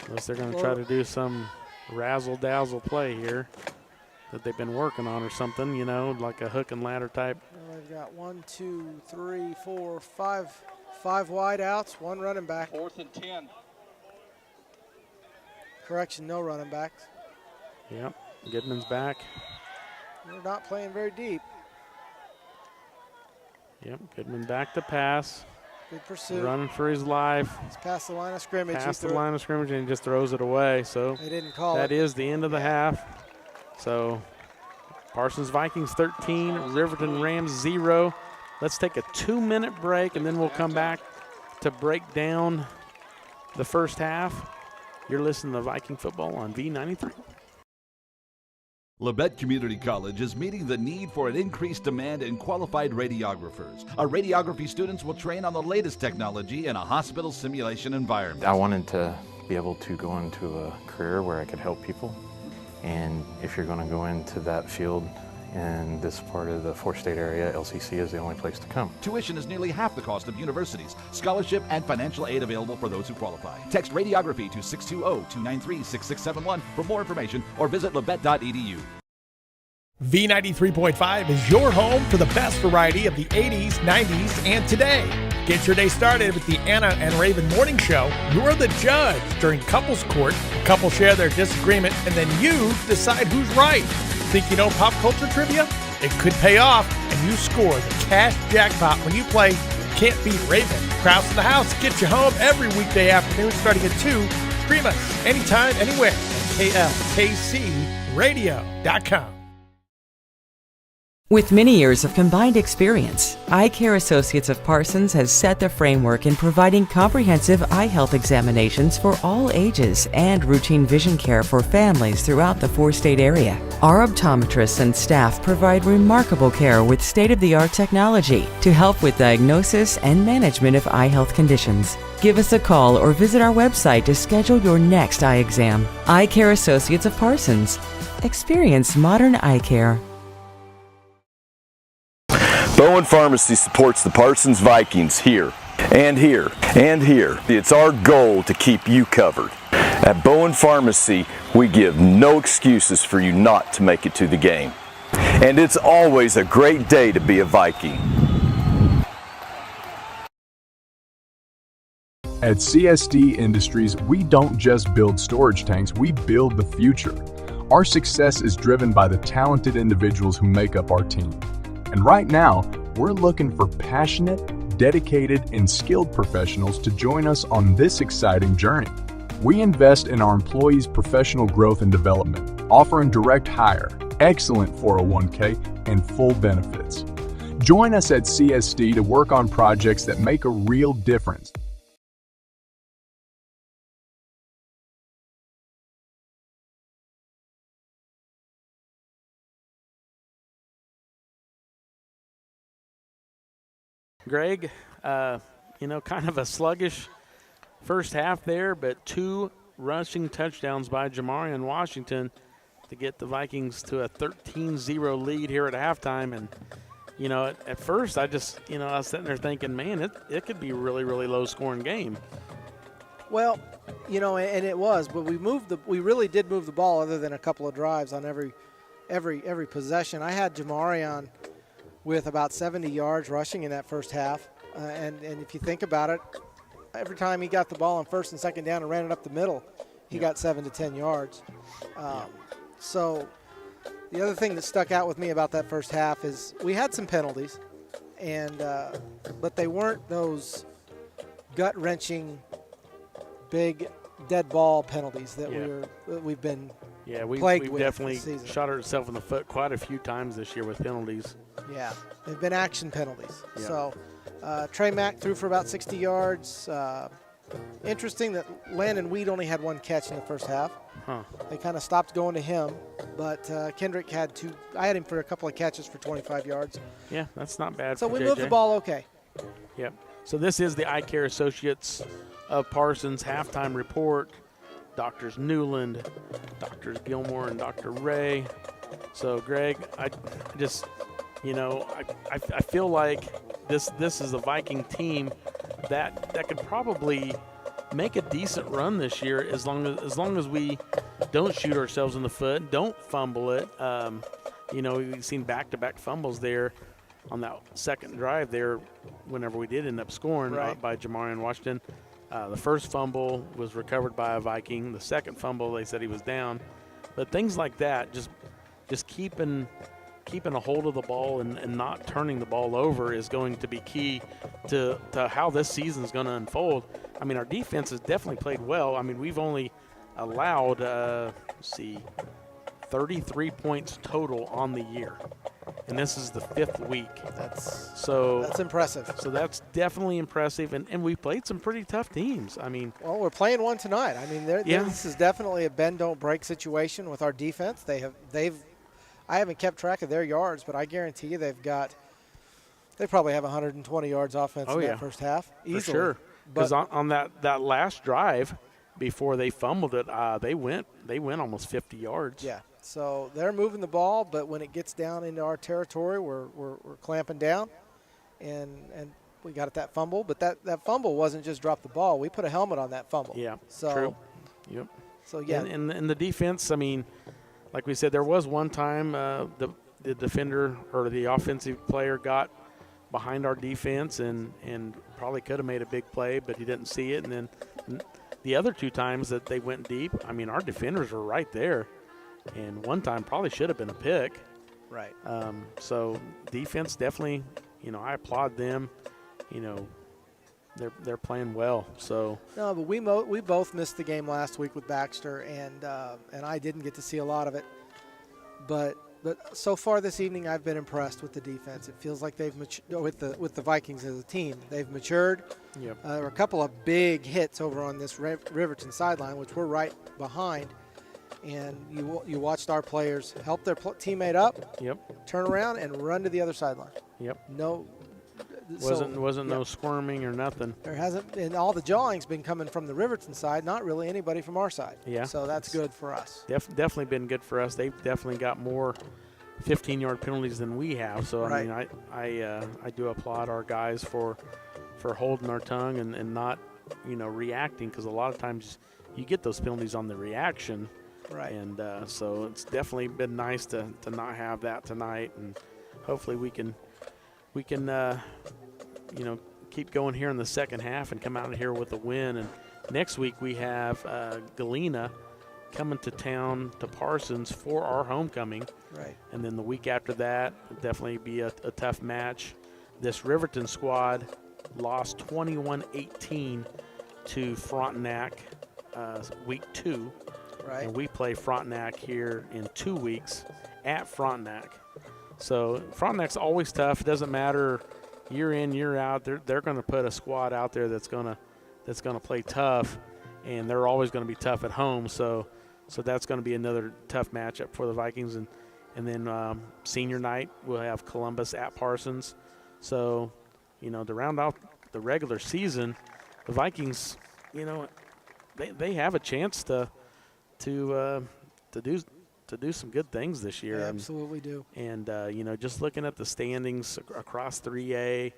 Unless they're going to try to do some razzle-dazzle play here that they've been working on or something, you know, like a hook and ladder type. Well, they've got 1, 2, 3, 4, 5 wide outs, 1 running back. 4th and 10. Correction, no running backs. Yep, Goodman's back. They're not playing very deep. Yep, Goodman back to pass. Good pursuit. Running for his life. It's past the line of scrimmage. Past the line of scrimmage and just throws it away. So they didn't call it. That is the end of the half. So Parsons Vikings 13, Riverton Rams 0. Let's take a 2-minute break and then we'll come back to break down the first half. You're listening to Viking football on V93. Labette Community College is meeting the need for an increased demand in qualified radiographers. Our radiography students will train on the latest technology in a hospital simulation environment. I wanted to be able to go into a career where I could help people. And if you're going to go into that field in this part of the four-state area, LCC is the only place to come. Tuition is nearly half the cost of universities. Scholarship and financial aid available for those who qualify. Text radiography to 620-293-6671 for more information or visit labette.edu. V93.5 is your home for the best variety of the 80s, 90s, and today. Get your day started with the Anna and Raven Morning Show. You're the judge during couples court. Couples share their disagreement, and then you decide who's right. Think you know pop culture trivia? It could pay off, and you score the cash jackpot when you play Can't Beat Raven. Kraus in the house gets you home every weekday afternoon starting at 2. Stream us anytime, anywhere at klkcradio.com. With many years of combined experience, Eye Care Associates of Parsons has set the framework in providing comprehensive eye health examinations for all ages and routine vision care for families throughout the four-state area. Our optometrists and staff provide remarkable care with state-of-the-art technology to help with diagnosis and management of eye health conditions. Give us a call or visit our website to schedule your next eye exam. Eye Care Associates of Parsons. Experience modern eye care. Bowen Pharmacy supports the Parsons Vikings here, and here, and here. It's our goal to keep you covered. At Bowen Pharmacy, we give no excuses for you not to make it to the game. And it's always a great day to be a Viking. At CSD Industries, we don't just build storage tanks, we build the future. Our success is driven by the talented individuals who make up our team. And right now, we're looking for passionate, dedicated, and skilled professionals to join us on this exciting journey. We invest in our employees' professional growth and development, offering direct hire, excellent 401k, and full benefits. Join us at CSD to work on projects that make a real difference. Greg, kind of a sluggish first half there, but 2 rushing touchdowns by Jamarian Washington to get the Vikings to a 13-0 lead here at halftime. And, at first I was sitting there thinking, man, it could be a really, really low-scoring game. Well, and it was, but we really did move the ball other than a couple of drives on every possession. I had Jamarian with about 70 yards rushing in that first half. And if you think about it, every time he got the ball on first and second down and ran it up the middle, he got 7 to 10 yards. So the other thing that stuck out with me about that first half is we had some penalties, but they weren't those gut-wrenching, big dead ball penalties that we've been plagued with. We've definitely shot ourselves in the foot quite a few times this year with penalties. Yeah, they've been action penalties. Yeah. So Trey Mack threw for about 60 yards. Interesting that Landon Weed only had 1 catch in the first half. Huh. They kind of stopped going to him, but Kendrick had 2. I had him for a couple of catches for 25 yards. Yeah, that's not bad. So for we JJ. moved the ball okay. Yep. So this is the Eye Care Associates of Parsons halftime report. Doctors Newland, Doctors Gilmore, and Dr. Ray. So, Greg, you know, I feel like this is a Viking team that could probably make a decent run this year as long as we don't shoot ourselves in the foot, don't fumble it. You know, we've seen back-to-back fumbles there on that second drive there whenever we did end up scoring by Jamarian Washington. The first fumble was recovered by a Viking. The second fumble, they said he was down. But things like that, just keeping a hold of the ball and not turning the ball over is going to be key to how this season is going to unfold. I mean, our defense has definitely played well. I mean, we've only allowed, 33 points total on the year. And this is the 5th week. That's impressive. So that's definitely impressive. And we played some pretty tough teams. I mean, well, we're playing one tonight. I mean, this is definitely a bend don't break situation with our defense. I haven't kept track of their yards, but I guarantee you they probably have 120 yards offense in that first half easily. For sure. Because on that last drive before they fumbled it, they went almost 50 yards. Yeah. So they're moving the ball, but when it gets down into our territory, we're clamping down, and we got that fumble. But that fumble wasn't just drop the ball. We put a helmet on that fumble. Yeah, so, true. Yep. So, yeah. And the defense, I mean, like we said, there was one time the defender or the offensive player got behind our defense and probably could have made a big play, but he didn't see it. And then the other 2 times that they went deep, I mean, our defenders were right there. And one time probably should have been a pick. Right. So defense definitely, you know, I applaud them. You know, they're playing well. So no, but we both missed the game last week with Baxter, and I didn't get to see a lot of it. But so far this evening, I've been impressed with the defense. It feels like they've with the Vikings as a team. They've matured. Yep. There were a couple of big hits over on this Riverton sideline, which we're right behind. And you watched our players help their teammate up, turn around, and run to the other sideline. Yep. No. Wasn't no squirming or nothing. There hasn't, and all the jawing's been coming from the Riverton side, not really anybody from our side. Yeah. So that's good for us. Definitely been good for us. They've definitely got more 15-yard penalties than we have. So I mean, I do applaud our guys for holding our tongue and not, you know, reacting, because a lot of times you get those penalties on the reaction. Right. And so it's definitely been nice to not have that tonight, and hopefully we can you know, keep going here in the second half and come out of here with a win. And next week we have Galena coming to town to Parsons for our homecoming. Right. And then the week after that will definitely be a tough match. This Riverton squad lost 21-18 to Frontenac week 2. Right. And we play Frontenac here in 2 weeks at Frontenac. So Frontenac's always tough. It doesn't matter year in, year out. They're going to put a squad out there that's going to play tough, and they're always going to be tough at home. So that's going to be another tough matchup for the Vikings. And then senior night we'll have Columbus at Parsons. So, you know, to round out the regular season, the Vikings, you know, they have a chance to do some good things this year. They absolutely do. And you know, just looking at the standings across 3A,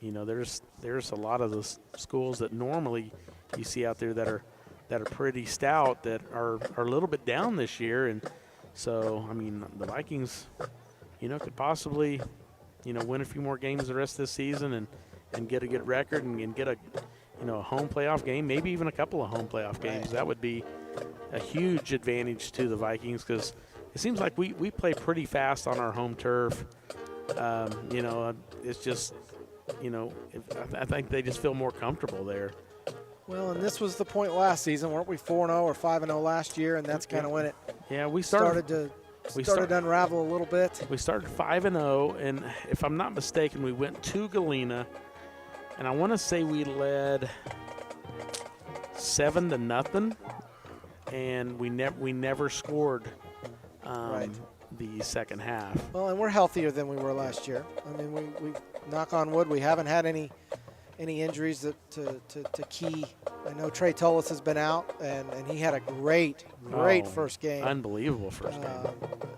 you know, there's a lot of the schools that normally you see out there that are pretty stout that are a little bit down this year. And so, I mean, the Vikings, you know, could possibly, you know, win a few more games the rest of this season and get a good record and get a, you know, a home playoff game, maybe even a couple of home playoff games. Right. That would be a huge advantage to the Vikings, because it seems like we play pretty fast on our home turf. You know, it's just, you know, I think they just feel more comfortable there. Well, and this was the point last season. Weren't we 4-0 or 5-0 last year? And that's kind of when it started to unravel a little bit. We started 5-0, and if I'm not mistaken, we went to Galena, and I want to say we led 7-0, and we never scored the second half. Well, and we're healthier than we were last year. I mean, we knock on wood, we haven't had any injuries to key. I know Trey Tullis has been out, and he had a great first game. Unbelievable first game.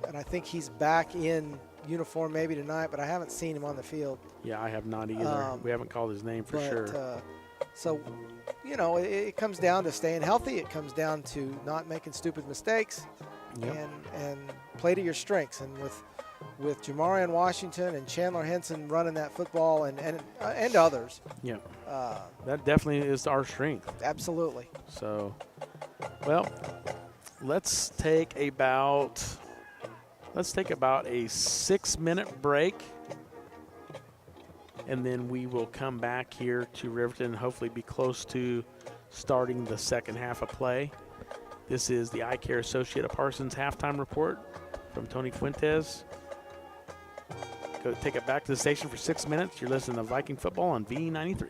And I think he's back in uniform maybe tonight, but I haven't seen him on the field. Yeah, I have not either. We haven't called his name for sure. So, you know, it comes down to staying healthy. It comes down to not making stupid mistakes, and play to your strengths. And with Jamarian Washington and Chandler Henson running that football and others. Yeah, that definitely is our strength. Absolutely. So, well, let's take about a 6-minute break, and then we will come back here to Riverton and hopefully be close to starting the second half of play. This is the Eye Care Associate of Parsons halftime report from Tony Fuentes. Go take it back to the station for 6 minutes. You're listening to Viking football on V93.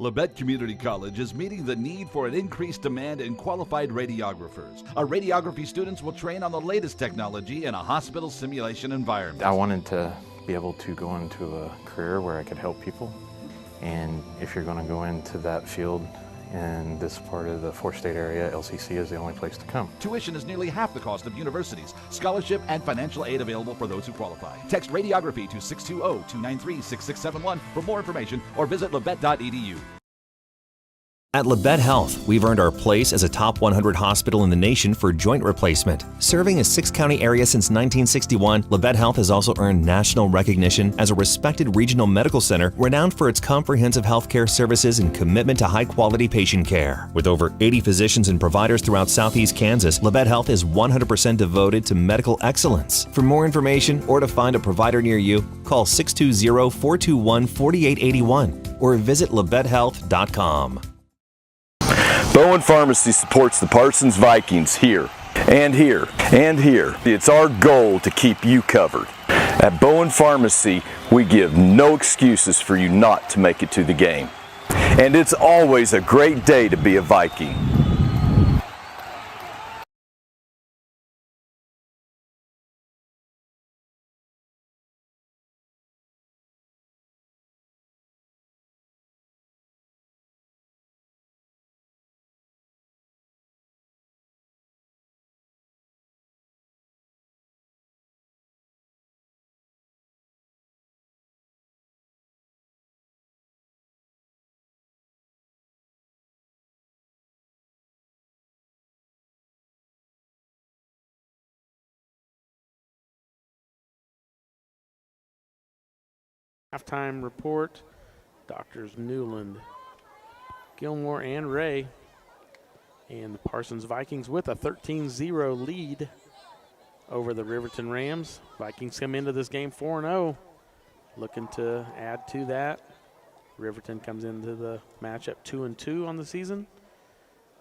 Labette Community College is meeting the need for an increased demand in qualified radiographers. Our radiography students will train on the latest technology in a hospital simulation environment. I wanted to be able to go into a career where I could help people. And if you're going to go into that field in this part of the four-state area, LCC is the only place to come. Tuition is nearly half the cost of universities. Scholarship and financial aid available for those who qualify. Text radiography to 620-293-6671 for more information or visit labette.edu. At Leet Health, we've earned our place as a top 100 hospital in the nation for joint replacement. Serving a 6-county area since 1961, Leet Health has also earned national recognition as a respected regional medical center renowned for its comprehensive healthcare services and commitment to high-quality patient care. With over 80 physicians and providers throughout southeast Kansas, Leet Health is 100% devoted to medical excellence. For more information or to find a provider near you, call 620-421-4881 or visit LevetHealth.com. Bowen Pharmacy supports the Parsons Vikings here, and here, and here. It's our goal to keep you covered. At Bowen Pharmacy, we give no excuses for you not to make it to the game. And it's always a great day to be a Viking. Halftime report, Doctors Newland, Gilmore, and Ray. And the Parsons Vikings with a 13-0 lead over the Riverton Rams. Vikings come into this game 4-0, looking to add to that. Riverton comes into the matchup 2-2 on the season.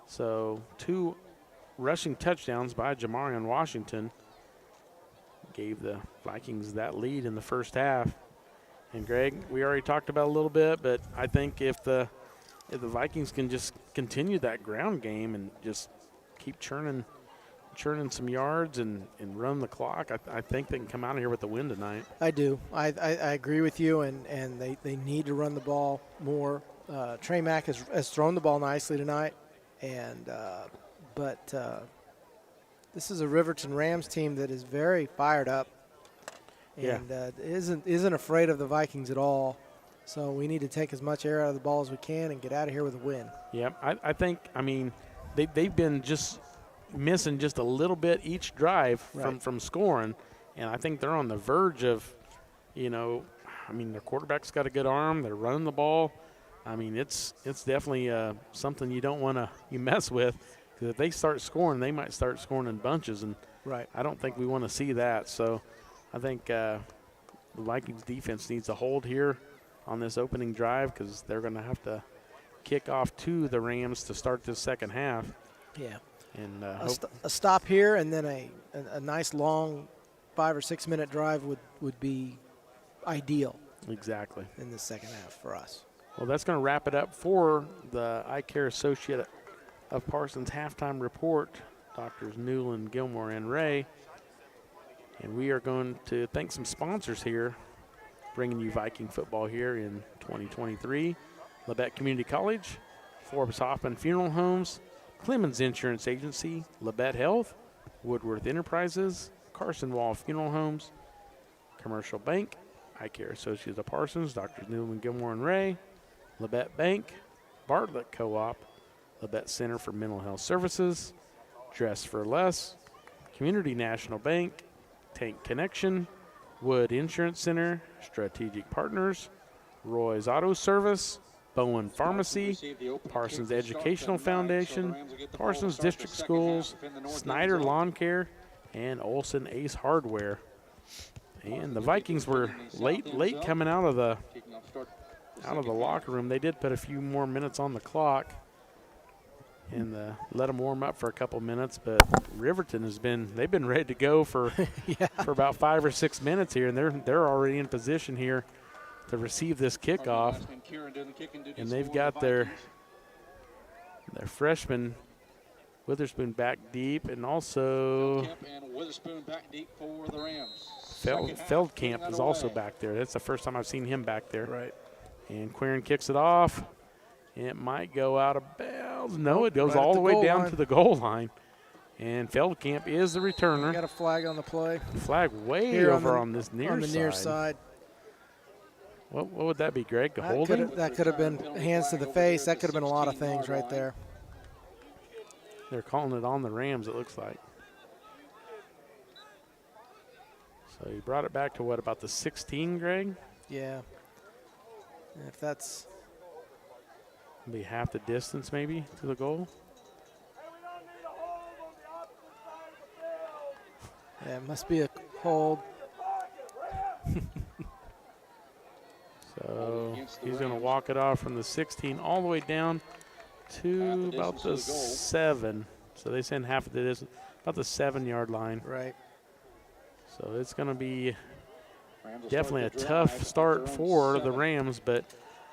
So 2 rushing touchdowns by Jamarian Washington gave the Vikings that lead in the first half. And Greg, we already talked about a little bit, but I think if the Vikings can just continue that ground game and just keep churning some yards and run the clock, I think they can come out of here with the win tonight. I do. I agree with you, and they need to run the ball more. Trey Mack has thrown the ball nicely tonight, and but this is a Riverton Rams team that is very fired up. And isn't afraid of the Vikings at all. So we need to take as much air out of the ball as we can and get out of here with a win. Yeah, I think, they've been just missing just a little bit each drive from scoring. And I think they're on the verge of, their quarterback's got a good arm. They're running the ball. It's definitely something you don't want to mess with. Because if they start scoring, they might start scoring in bunches. And I don't think we want to see that. So I think the Vikings defense needs to hold here on this opening drive because they're going to have to kick off to the Rams to start this second half. Yeah. And a stop here and then a nice long 5 or 6 minute drive would be ideal. Exactly. In the second half for us. Well, that's going to wrap it up for the Eye Care Associate of Parsons halftime report, Doctors Newland, Gilmore, and Ray. And we are going to thank some sponsors here, bringing you Viking football here in 2023. Labette Community College, Forbes Hoffman Funeral Homes, Clemens Insurance Agency, Leet Health, Woodworth Enterprises, Carson Wall Funeral Homes, Commercial Bank, Eye Care Associates of Parsons, Drs. Newman, Gilmore, and Ray, Labette Bank, Bartlett Co-op, Labette Center for Mental Health Services, Dress for Less, Community National Bank, Tank Connection, Wood Insurance Center, Strategic Partners, Roy's Auto Service, Bowen Pharmacy, Parsons Educational Foundation, Parsons District Schools, Snyder Lawn Care, and Olson Ace Hardware. And the Vikings were late coming out of the locker room. They did put a few more minutes on the clock and let them warm up for a couple minutes, but Riverton they've been ready to go for about 5 or 6 minutes here, and they're already in position here to receive this kickoff. And they've got their freshman Witherspoon back deep, and also Feldkamp is also back there. That's the first time I've seen him back there. Right. And Quirin kicks it off. It might go out of bounds. No, it goes all the way down to the goal line. And Feldkamp is the returner. Got a flag on the play. Flag way over on this near side. On the near side. What would that be, Greg? Holding? That could have been hands to the face. That could have been a lot of things right there. They're calling it on the Rams, it looks like. So he brought it back to what, about the 16, Greg? Yeah. And if that's be half the distance maybe to the goal. Yeah, it must be a hold. So he's going to walk it off from the 16 all the way down to about the 7. So they send half of the distance, about the 7-yard line. Right. So it's going to be definitely a tough start for the Rams, but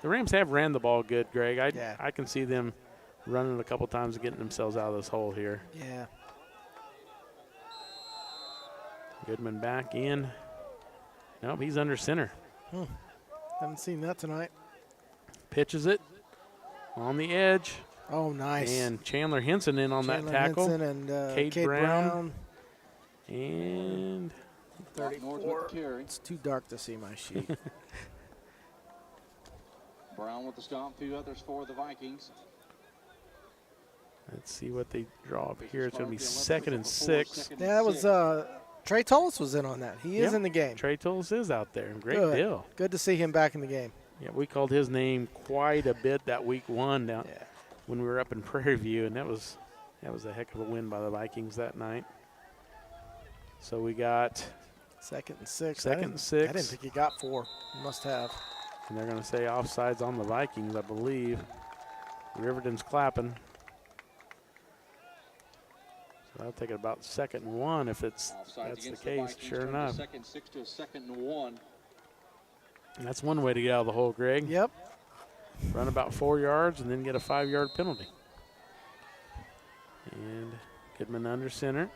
the Rams have ran the ball good, Greg. I can see them running a couple times and getting themselves out of this hole here. Yeah. Goodman back in. Nope, he's under center. Haven't seen that tonight. Pitches it on the edge. Oh, nice. And Chandler Henson in on that tackle. Henson and Cade Brown. And 34. It's too dark to see my sheet. Brown with the stop, 2 others for the Vikings. Let's see what they draw up here. It's going to be 2nd and 6. Yeah, that was Trey Tullis was in on that. He is in the game. Trey Tullis is out there. Great deal. Good to see him back in the game. Yeah, we called his name quite a bit that week 1 down when we were up in Prairie View, and that was a heck of a win by the Vikings that night. So we got 2nd and 6. 2nd and 6. I didn't think he got 4. He must have. And they're going to say offsides on the Vikings, I believe. Riverton's clapping. So I'll take it about 2nd and 1 if that's the case. Sure enough. 2nd 6 to a 2nd and 1. And that's one way to get out of the hole, Greg. Yep. Run about 4 yards and then get a 5-yard penalty. And Goodman under center.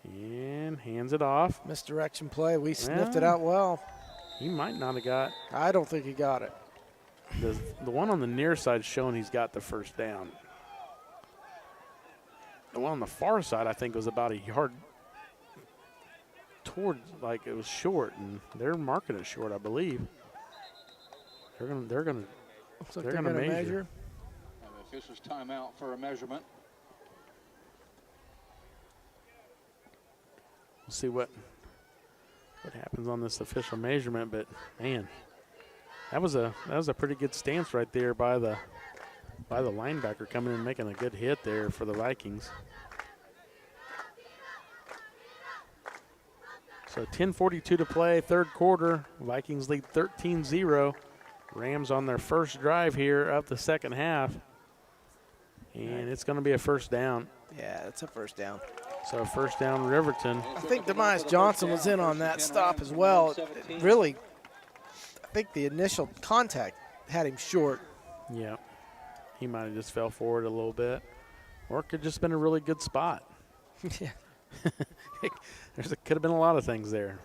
And hands it off. Misdirection play. We sniffed it out well. He might not have got. I don't think he got it. The one on the near side showing he's got the first down. The one on the far side, I think, was about a yard toward, like it was short, and they're marking it short, I believe. They're gonna measure. The official's timeout for a measurement. We'll see what happens on this official measurement, but man, that was a pretty good stance right there by the linebacker coming in and making a good hit there for the Vikings. So 10:42 to play, 3rd quarter. Vikings lead 13-0. Rams on their first drive here of the 2nd half. And it's going to be a first down. Yeah, it's a first down. So first down, Riverton. I think Demise Johnson was in on that stop as well. Really, I think the initial contact had him short. Yeah. He might have just fell forward a little bit. Or it could have just been a really good spot. Yeah. Could have been a lot of things there.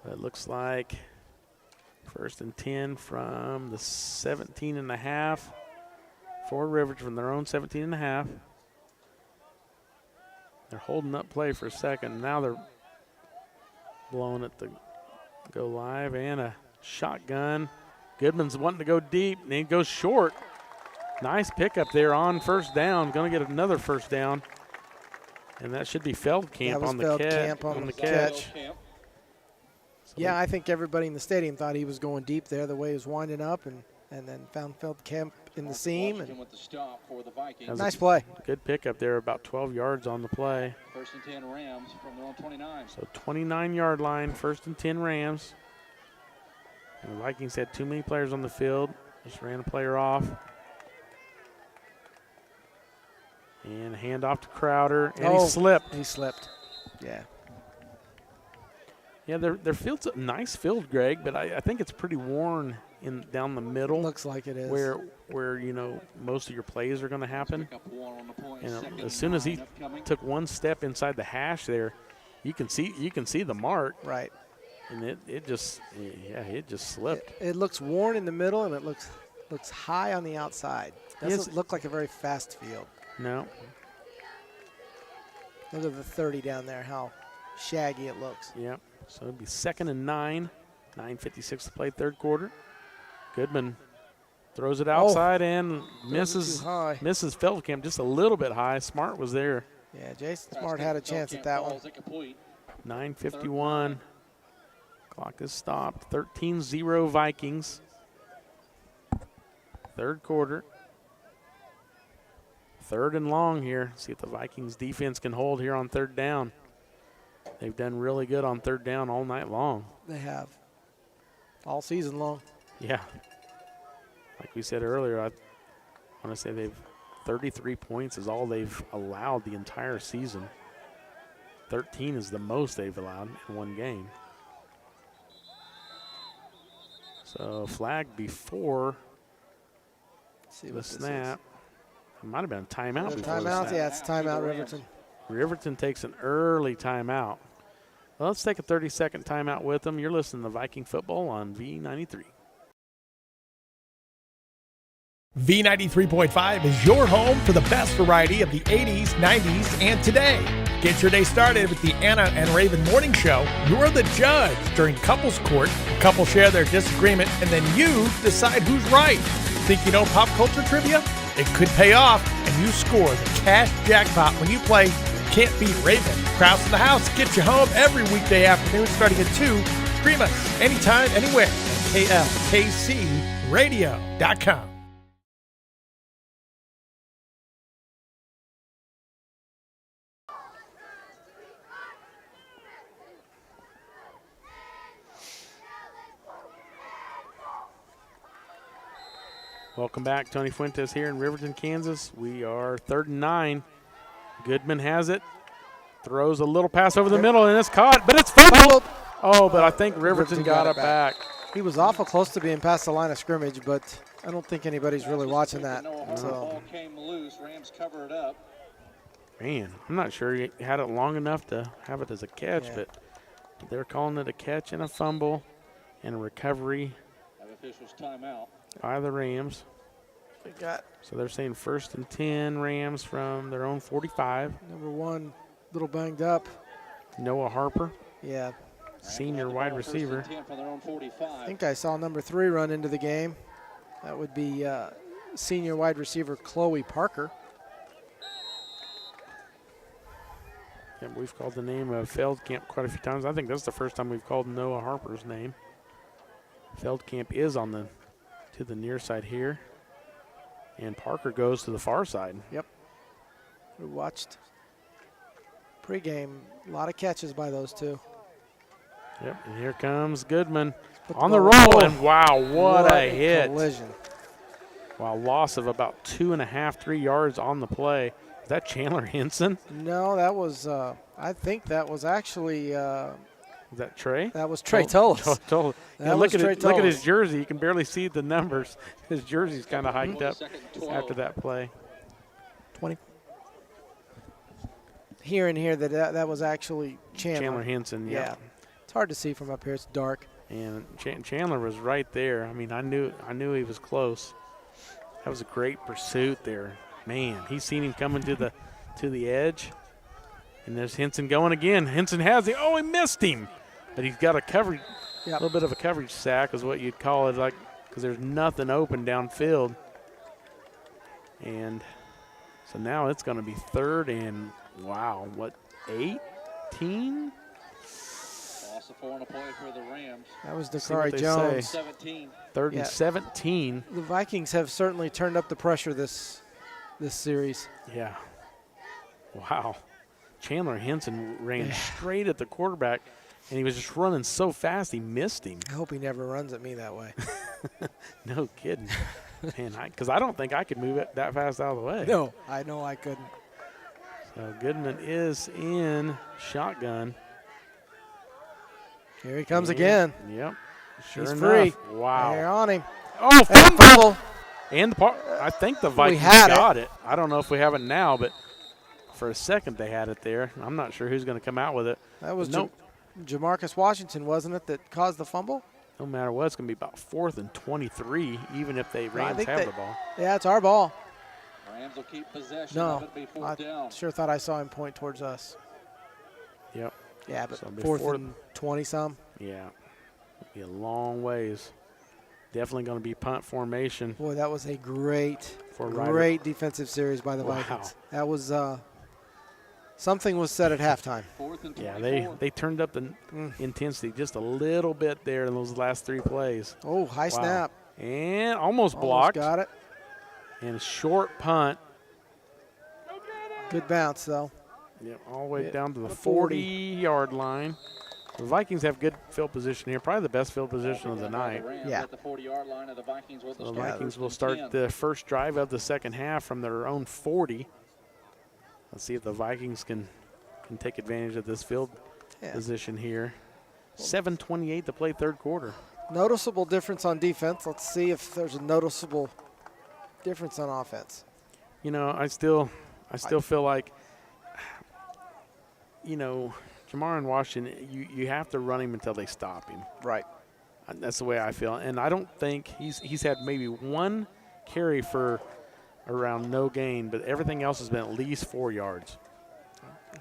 But it looks like 1st and 10 from the 17.5 for Riverton from their own 17.5. They're holding up play for a second. Now they're blowing it to go live, and a shotgun. Goodman's wanting to go deep, and he goes short. Nice pickup there on first down. Going to get another first down. And that should be Feldkamp on the catch. Yeah, I think everybody in the stadium thought he was going deep there the way he was winding up, and then found Feldkamp in the seam. And nice play. Good pickup there, about 12 yards on the play. 1st and 10 Rams from their own 29. So 29-yard line, 1st and 10 Rams. And the Vikings had too many players on the field. Just ran a player off. And hand off to Crowder, and he slipped. He slipped, yeah. Yeah, their field's a nice field, Greg, but I think it's pretty worn down the middle. Looks like it is. Where most of your plays are going to happen. And as soon as he took one step inside the hash there, you can see the mark. Right. And it just slipped. It looks worn in the middle, and it looks high on the outside. Doesn't look like a very fast field. No. Look at the 30 down there, how shaggy it looks. Yep. So it'll be 2nd and 9. 9:56 to play, third quarter. Goodman throws it outside and misses Feldkamp just a little bit high. Smart was there. Yeah, Jason Smart had a chance at that one. 9:51. Clock is stopped. 13-0 Vikings. Third quarter. 3rd and long here. See if the Vikings defense can hold here on 3rd down. They've done really good on 3rd down all night long. They have. All season long. Yeah. Like we said earlier, I want to say 33 points is all they've allowed the entire season. 13 is the most they've allowed in one game. So flag before the snap. It might have been a timeout before the snap. Yeah, it's timeout, Riverton. Riverton takes an early timeout. Well, let's take a 30-second timeout with them. You're listening to Viking Football on V93. V93.5 is your home for the best variety of the 80s, 90s, and today. Get your day started with the Anna and Raven Morning Show. You're the judge during couples court. Couples share their disagreement, and then you decide who's right. Think you know pop culture trivia? It could pay off, and you score the cash jackpot when you play Can't Beat Raven. Kraus in the house gets you home every weekday afternoon starting at 2. Stream us anytime, anywhere at klkcradio.com. Welcome back. Tony Fuentes here in Riverton, Kansas. We are 3rd and 9. Goodman has it. Throws a little pass over the middle, and it's caught, but it's fumbled. Oh, but I think Riverton got it back. He was awful close to being past the line of scrimmage, but I don't think anybody's really watching that. Ball came loose. Rams cover it up. Man, I'm not sure he had it long enough to have it as a catch, but they're calling it a catch and a fumble and a recovery Officials timeout by the Rams. So they're saying 1st and 10 Rams from their own 45. Number 1, a little banged up. Noah Harper. Yeah. Senior wide receiver. I think I saw number 3 run into the game. That would be senior wide receiver Chloe Parker. Yeah, we've called the name of Feldkamp quite a few times. I think that's the first time we've called Noah Harper's name. Feldkamp is on to the near side here. And Parker goes to the far side. Yep. We watched pregame. A lot of catches by those two. Yep, and here comes Goodman on the roll. And wow, what a hit. Collision. Wow, loss of about 2.5, 3 yards on the play. Is that Chandler Henson? No, that was, I think that was actually. Is that Trey? That was Trey Tullis. Look at his jersey. You can barely see the numbers. His jersey's kind of hiked up after that play. 20. Here and here that was actually Chandler. Chandler Henson, yeah. It's hard to see from up here. It's dark. And Chandler was right there. I mean, I knew he was close. That was a great pursuit there. Man, he's seen him coming to the edge. And there's Henson going again. Henson has it. Oh, he missed him. But he's got a coverage, a little bit of a coverage sack is what you'd call it, because there's nothing open downfield. And so now it's going to be 3rd and, 18? Loss of 4 on a play for the Rams. That was Dakari Jones. 17. 3rd and 17. The Vikings have certainly turned up the pressure this series. Yeah. Wow. Chandler Henson ran straight at the quarterback, and he was just running so fast he missed him. I hope he never runs at me that way. No kidding. Man, because I don't think I could move it that fast out of the way. No, I know I couldn't. So Goodman is in shotgun. Here he comes again. Yep. Sure He's enough. free. Wow. They're on him. Oh, fumble. And I think the Vikings had got it. I don't know if we have it now, but for a second they had it there. I'm not sure who's going to come out with it. That was Jamarcus Washington, wasn't it, that caused the fumble? No matter what, it's going to be about 4th and 23, even if they Rams have the ball. Yeah, it's our ball. Rams will keep possession of it before down. Sure thought I saw him point towards us. Yep. Yeah, but So 4th and 20-some. Yeah. It'll be a long ways. Definitely going to be punt formation. Boy, that was a great defensive series by the Vikings. That was something was said at halftime. Yeah, they turned up the intensity just a little bit there in those last 3 plays. Oh, high snap. And almost blocked. Got it. And a short punt. Good bounce, though. Yep, all the way down to the 40-yard line. The Vikings have good field position here, probably the best field position of the night. Yeah. The 40-yard line of the Vikings will The Vikings will start the first drive of the second half from their own 40. Let's see if the Vikings can take advantage of this field position here. 7:28 to play third quarter. Noticeable difference on defense. Let's see if there's a noticeable difference on offense. You know, I still feel like, Jamar and Washington, you have to run him until they stop him. Right. That's the way I feel. And I don't think he's had maybe 1 carry for around no gain, but everything else has been at least 4 yards.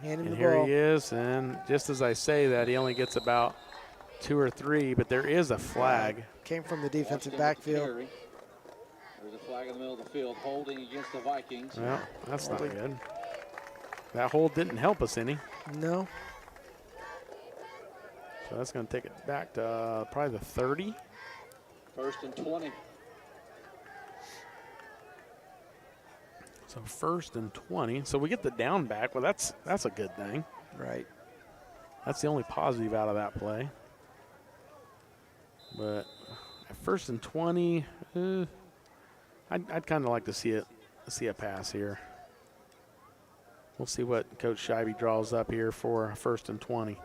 And here he is, and just as I say that, he only gets about 2 or 3, but there is a flag. Came from the defensive backfield. There's a flag in the middle of the field, holding against the Vikings. Well, that's not good. That hold didn't help us any. No. So that's going to take it back to probably the 30. 1st and 20. So 1st and 20. So we get the down back. Well, that's a good thing. Right. That's the only positive out of that play. But at 1st and 20, I'd kind of like to see a pass here. We'll see what Coach Scheibe draws up here for 1st and 20.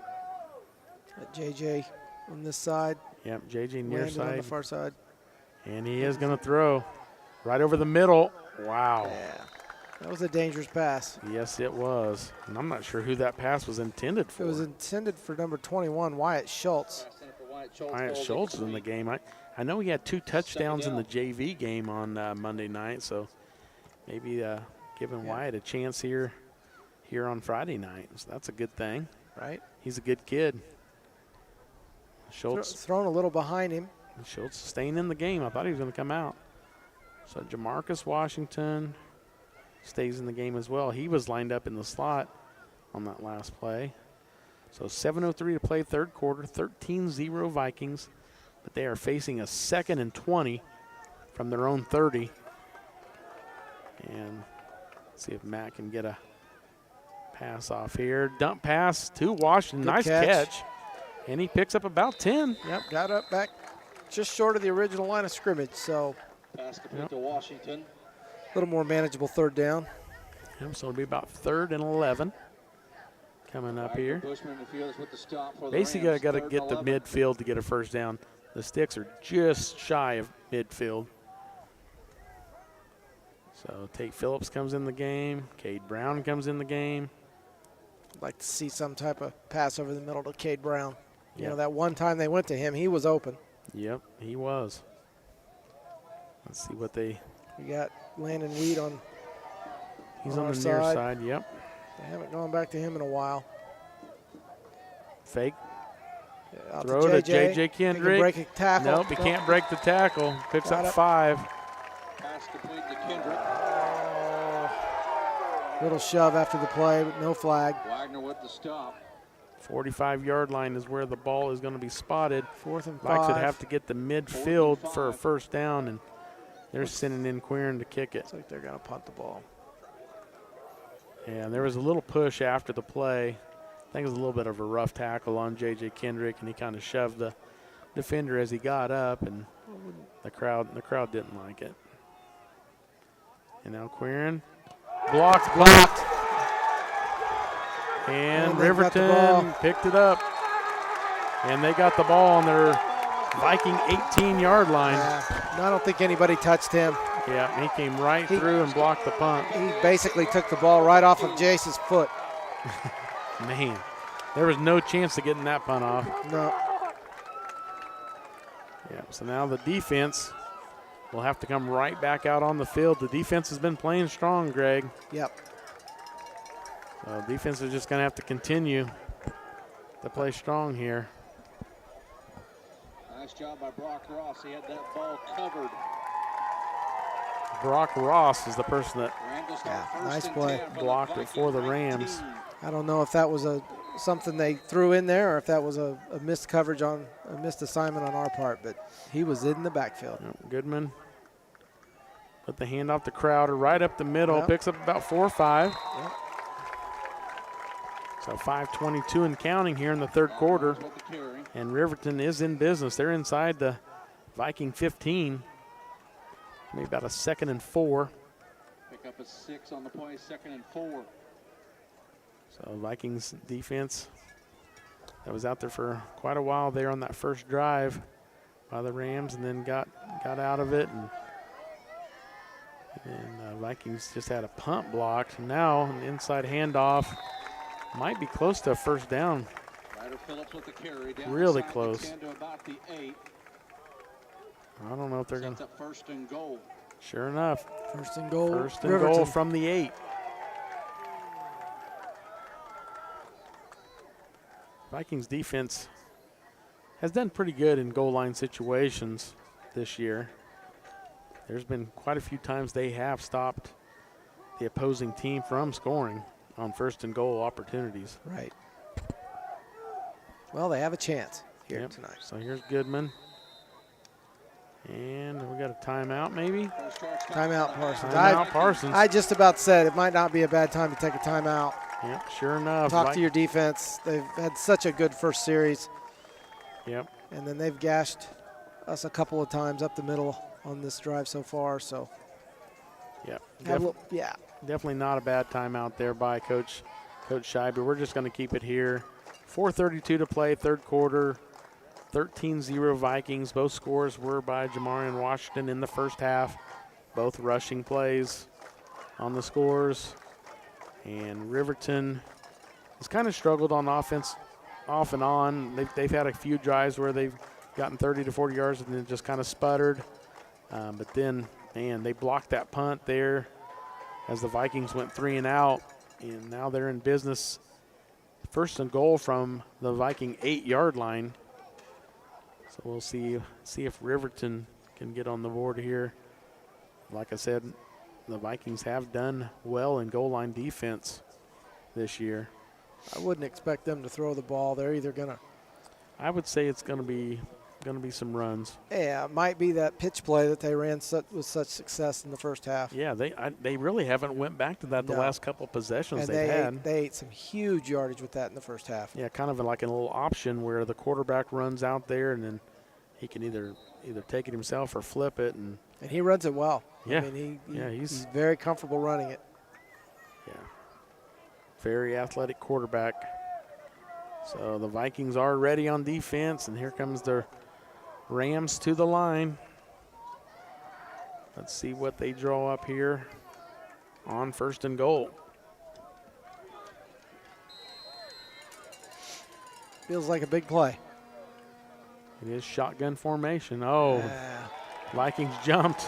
JJ on this side. Yep, JJ near Landon side. on the far side. And he is going to throw right over the middle. Wow. Yeah. That was a dangerous pass. Yes, it was. And I'm not sure who that pass was intended for. It was intended for number 21, Wyatt Schultz. Wyatt Schultz is in the game. I know he had 2 touchdowns in the JV game on Monday night, so maybe giving Wyatt a chance here on Friday night. So that's a good thing. Right. He's a good kid. Schultz thrown a little behind him. Schultz staying in the game. I thought he was going to come out. So Jamarcus Washington stays in the game as well. He was lined up in the slot on that last play. So 7:03 to play third quarter, 13-0 Vikings, but they are facing a 2nd and 20 from their own 30. And let's see if Matt can get a pass off here. Dump pass to Washington. Good nice catch. And he picks up about 10. Yep, got up back just short of the original line of scrimmage. So pass complete to Washington. A little more manageable third down. Yep, so it'll be about 3rd and 11 coming up here. Basically, got to get the midfield to get a first down. The sticks are just shy of midfield. So Tate Phillips comes in the game. Cade Brown comes in the game. I'd like to see some type of pass over the middle to Cade Brown. You know, that one time they went to him, he was open. Yep, he was. Let's see what they. We got Landon Weed on. He's on the near side. Yep. They haven't gone back to him in a while. Fake. Yeah, throw to J.J. Kendrick. Break a tackle. Nope, he can't break the tackle. Picks up 5. Pass complete to Kendrick. Little shove after the play, but no flag. Wagner with the stop. 45-yard line is where the ball is going to be spotted. 4th and 5. Vikes would have to get the midfield for a first down, and they're sending in Quirin to kick it. Looks like they're going to punt the ball. And there was a little push after the play. I think it was a little bit of a rough tackle on J.J. Kendrick, and he kind of shoved the defender as he got up, and the crowd didn't like it. And now Quirin blocked. And Riverton picked it up. And they got the ball on their Viking 18-yard line. Yeah, I don't think anybody touched him. Yeah, he came right through and blocked the punt. He basically took the ball right off of Jace's foot. Man, there was no chance of getting that punt off. No. Yeah, so now the defense will have to come right back out on the field. The defense has been playing strong, Greg. Yep. So defense is just going to have to continue to play strong here. Nice job by Brock Ross. He had that ball covered. Brock Ross is the person that nice play. Blocked it for the Rams. I don't know if that was something they threw in there or if that was a missed coverage on a missed assignment on our part, but he was in the backfield. Goodman put the hand off to Crowder right up the middle, picks up about 4 or 5. Yep. So 5:22 and counting here in the third quarter, and Riverton is in business. They're inside the Viking 15. Maybe about a 2nd and 4. Pick up a 6 on the play, 2nd and 4. So Vikings defense that was out there for quite a while there on that first drive by the Rams, and then got out of it, and Vikings just had a punt blocked. Now an inside handoff, might be close to a first down. Ryder Phillips with the carry down really close. To about the 8. I don't know if they're going to. 1st and goal. Sure enough. 1st and goal. 1st and goal from the 8. Vikings defense has done pretty good in goal line situations this year. There's been quite a few times they have stopped the opposing team from scoring on 1st and goal opportunities. Right. Well, they have a chance here tonight. So here's Goodman. And we got a timeout maybe? Timeout, Parsons. Timeout, Parsons. I just about said it might not be a bad time to take a timeout. Yep, sure enough. Talk to your defense. They've had such a good first series. Yep. And then they've gashed us a couple of times up the middle on this drive so far. So, yep. Definitely not a bad timeout there by Coach Scheiber. We're just going to keep it here. 4:32 to play, third quarter. 13-0 Vikings. Both scores were by Jamarian Washington in the first half. Both rushing plays on the scores. And Riverton has kind of struggled on offense off and on. They've had a few drives where they've gotten 30 to 40 yards and then just kind of sputtered. But then, man, they blocked that punt there as the Vikings went 3 and out. And now they're in business. 1st and goal from the Viking 8-yard line. So we'll see if Riverton can get on the board here. Like I said, the Vikings have done well in goal line defense this year. I wouldn't expect them to throw the ball. They're either going to. I would say it's going to be some runs. Yeah, it might be that pitch play that they ran with such success in the first half. Yeah, they really haven't went back to that the last couple of possessions they've had. They ate some huge yardage with that in the first half. Yeah, kind of like a little option where the quarterback runs out there and then he can either take it himself or flip it. And he runs it well. Yeah. I mean, he's very comfortable running it. Yeah. Very athletic quarterback. So the Vikings are ready on defense, and here comes their Rams to the line. Let's see what they draw up here on 1st and goal. Feels like a big play. It is shotgun formation. Oh, Vikings jumped.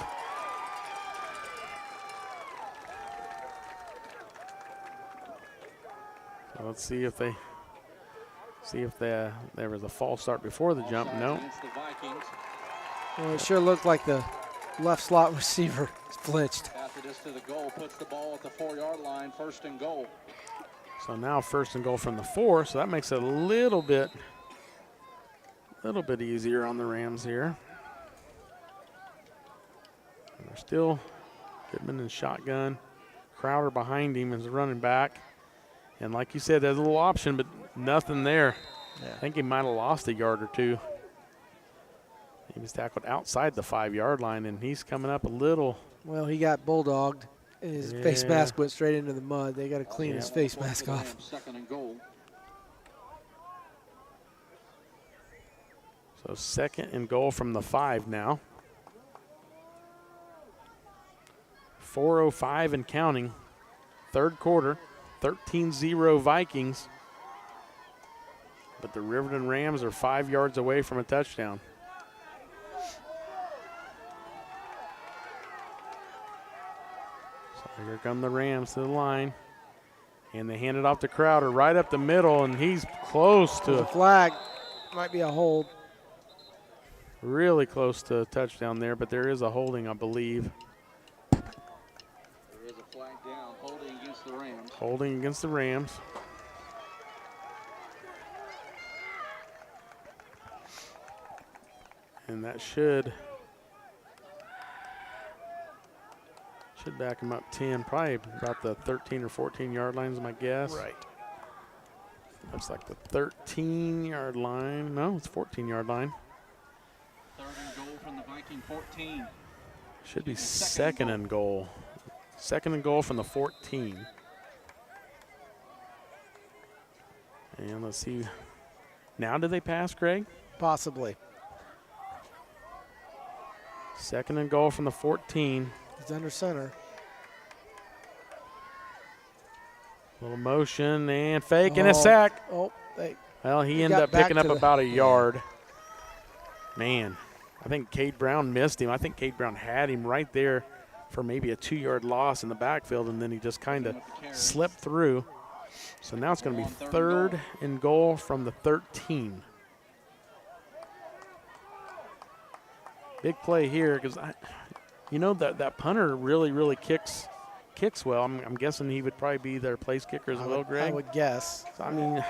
So let's see if there was a false start before the jump. No. Well, it sure looked like the left slot receiver flinched. After this to the goal, puts the ball at the 4-yard line, 1st and goal. So now 1st and goal from the 4, so that makes it a little bit easier on the Rams here. And they're still Goodman in shotgun. Crowder behind him is running back. And like you said, there's a little option, but nothing there. Yeah. I think he might have lost a yard or two. He was tackled outside the 5-yard line, and he's coming up a little. Well, he got bulldogged, and his face mask went straight into the mud. They got to clean his face mask off. 2nd and goal. So 2nd and goal from the 5 now. 4:05 and counting. 3rd quarter, 13-0 Vikings. But the Riverton Rams are 5 yards away from a touchdown. So here come the Rams to the line. And they hand it off to Crowder right up the middle, and he's close to a flag. Might be a hold. Really close to a touchdown there, but there is a holding, I believe. There is a flag down, holding against the Rams. Holding against the Rams. And that should back him up 10, probably about the 13 or 14-yard line is my guess. Right. Looks like the 13-yard line. No, it's 14-yard line. 3rd and goal from the Viking 14. Should be 2nd and goal. 2nd and goal from the 14. And let's see. Now do they pass, Greg? Possibly. 2nd and goal from the 14. He's under center. Little motion and fake and a sack. Well, he ended up picking up about a yard. Man, I think Cade Brown missed him. I think Cade Brown had him right there for maybe a 2-yard loss in the backfield, and then he just kind of slipped through. So now it's going to be 3rd and goal from the 13. Big play here because you know that punter really kicks well. I'm guessing he would probably be their place kicker as well, Greg. I would guess. So, I mean,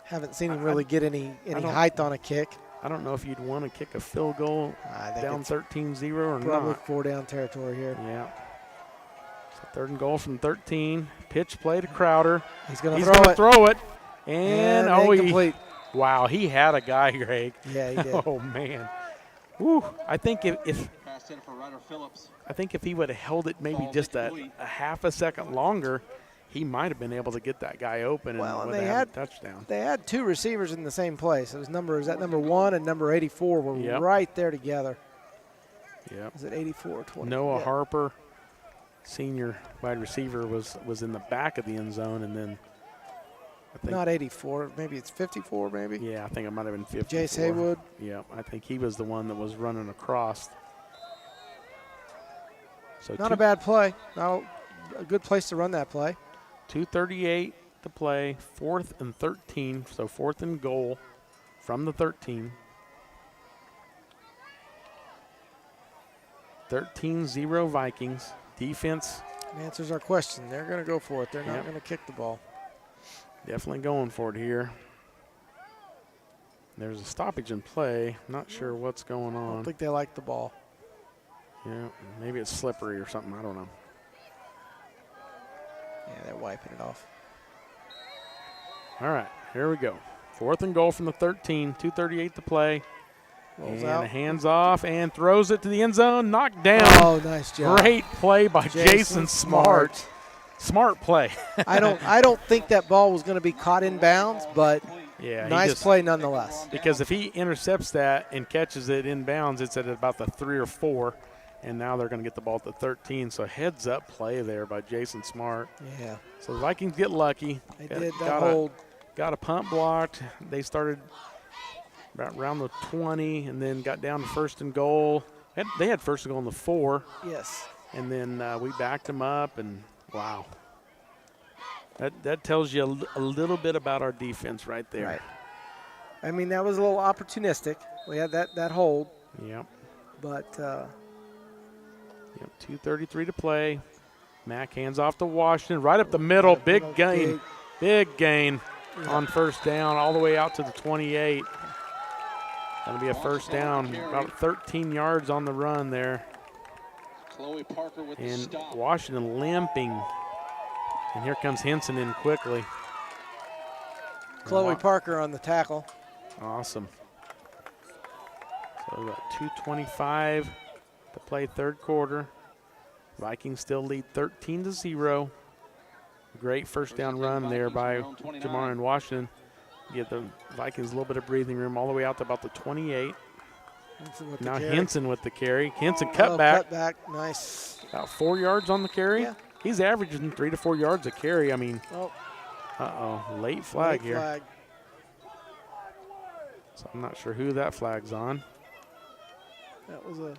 haven't seen him really get any height on a kick. I don't know if you'd want to kick a field goal down 13-0 or not. Probably 4-down territory here. Yeah. So 3rd and goal from 13. Pitch play to Crowder. He's going to throw it. And incomplete. Wow, he had a guy, Greg. Yeah, he did. Oh, man. Woo, I think if for Ryder Phillips. I think if he would have held it maybe just a half a second longer, he might have been able to get that guy open and they had a touchdown. They had 2 receivers in the same place. It was number 1 and number 84 were right there together. Yep. Is it 84 or 20? Noah Harper, senior wide receiver, was in the back of the end zone, and then I think not 84, maybe it's 54 maybe? Yeah, I think it might have been 54. Jace Haywood. Yeah, I think he was the one that was running across. So not a bad play. Now a good place to run that play. 2:38 to play, 4th and 13, so 4th and goal from the 13. 13-0 Vikings. Defense answers our question. They're going to go for it. They're not going to kick the ball. Definitely going for it here. There's a stoppage in play. Not sure what's going on. I don't think they like the ball. Yeah, maybe it's slippery or something. I don't know. Yeah, they're wiping it off. All right, here we go. 4th and goal from the 13, 2:38 to play. Rolls and out. Hands off and throws it to the end zone. Knocked down. Oh, nice job. Great play by Jason Smart. Smart play. I don't think that ball was going to be caught in bounds, but yeah, nice play nonetheless. Because if he intercepts that and catches it in bounds, it's at about the 3 or 4. And now they're going to get the ball at the 13. So heads up play there by Jason Smart. Yeah. So the Vikings get lucky. They did that hold. Got a punt blocked. They started about around the 20 and then got down to 1st and goal. They had 1st and goal in the 4. Yes. And then we backed them up, and wow. That tells you a little bit about our defense right there. Right. I mean, that was a little opportunistic. We had that hold. Yep. But 2:33 to play. Mack hands off to Washington. Right up the middle. Big gain. Big gain on 1st down all the way out to the 28. That'll be a 1st down. About 13 yards on the run there. Chloe Parker with and the stop. Washington limping. And here comes Henson in quickly. Chloe Parker on the tackle. Awesome. So about 2:25 to play 3rd quarter. Vikings still lead 13-0. Great 1st down run there by Jamar in Washington. Give the Vikings a little bit of breathing room all the way out to about the 28. Now Henson with the carry. Henson cut back. Cut back, nice. About 4 yards on the carry. Yeah. He's averaging 3 to 4 yards a carry. I mean, oh, late flag late here. flag. So I'm not sure who that flag's on. That was a.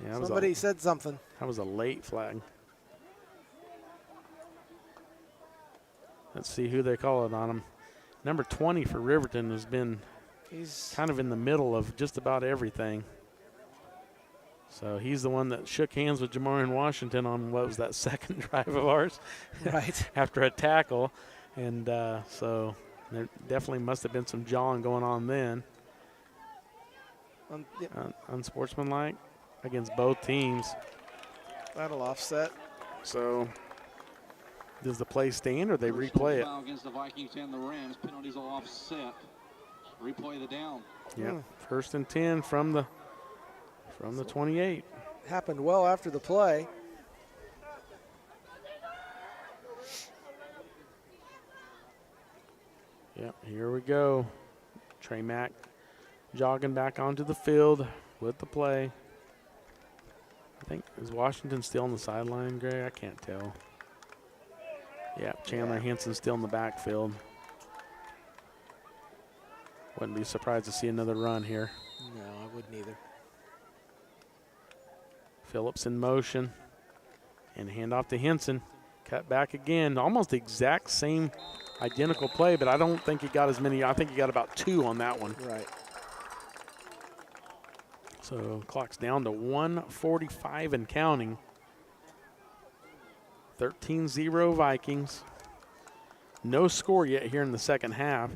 Yeah, somebody said something. That was a late flag. Let's see who they call it on him. Number 20 for Riverton has been kind of in the middle of just about everything. So he's the one that shook hands with Jamarian Washington on what was that second drive of ours? Right. After a tackle. And so there definitely must have been some jawing going on then. Unsportsmanlike against both teams. That'll offset. So does the play stand or they replay it? Against the Vikings and the Rams, penalties will offset. Replay the down. Yeah, 1st and 10 from the 28. Happened well after the play. Yep, here we go. Trey Mack jogging back onto the field with the play. I think, is Washington still on the sideline, Greg? I can't tell. Yeah, Chandler Henson still in the backfield. Wouldn't be surprised to see another run here. No, I wouldn't either. Phillips in motion. And handoff to Henson. Cut back again. Almost the exact same identical play, but I don't think he got as many. I think he got about 2 on that one. Right. So clock's down to 1:45 and counting. 13-0 Vikings. No score yet here in the second half.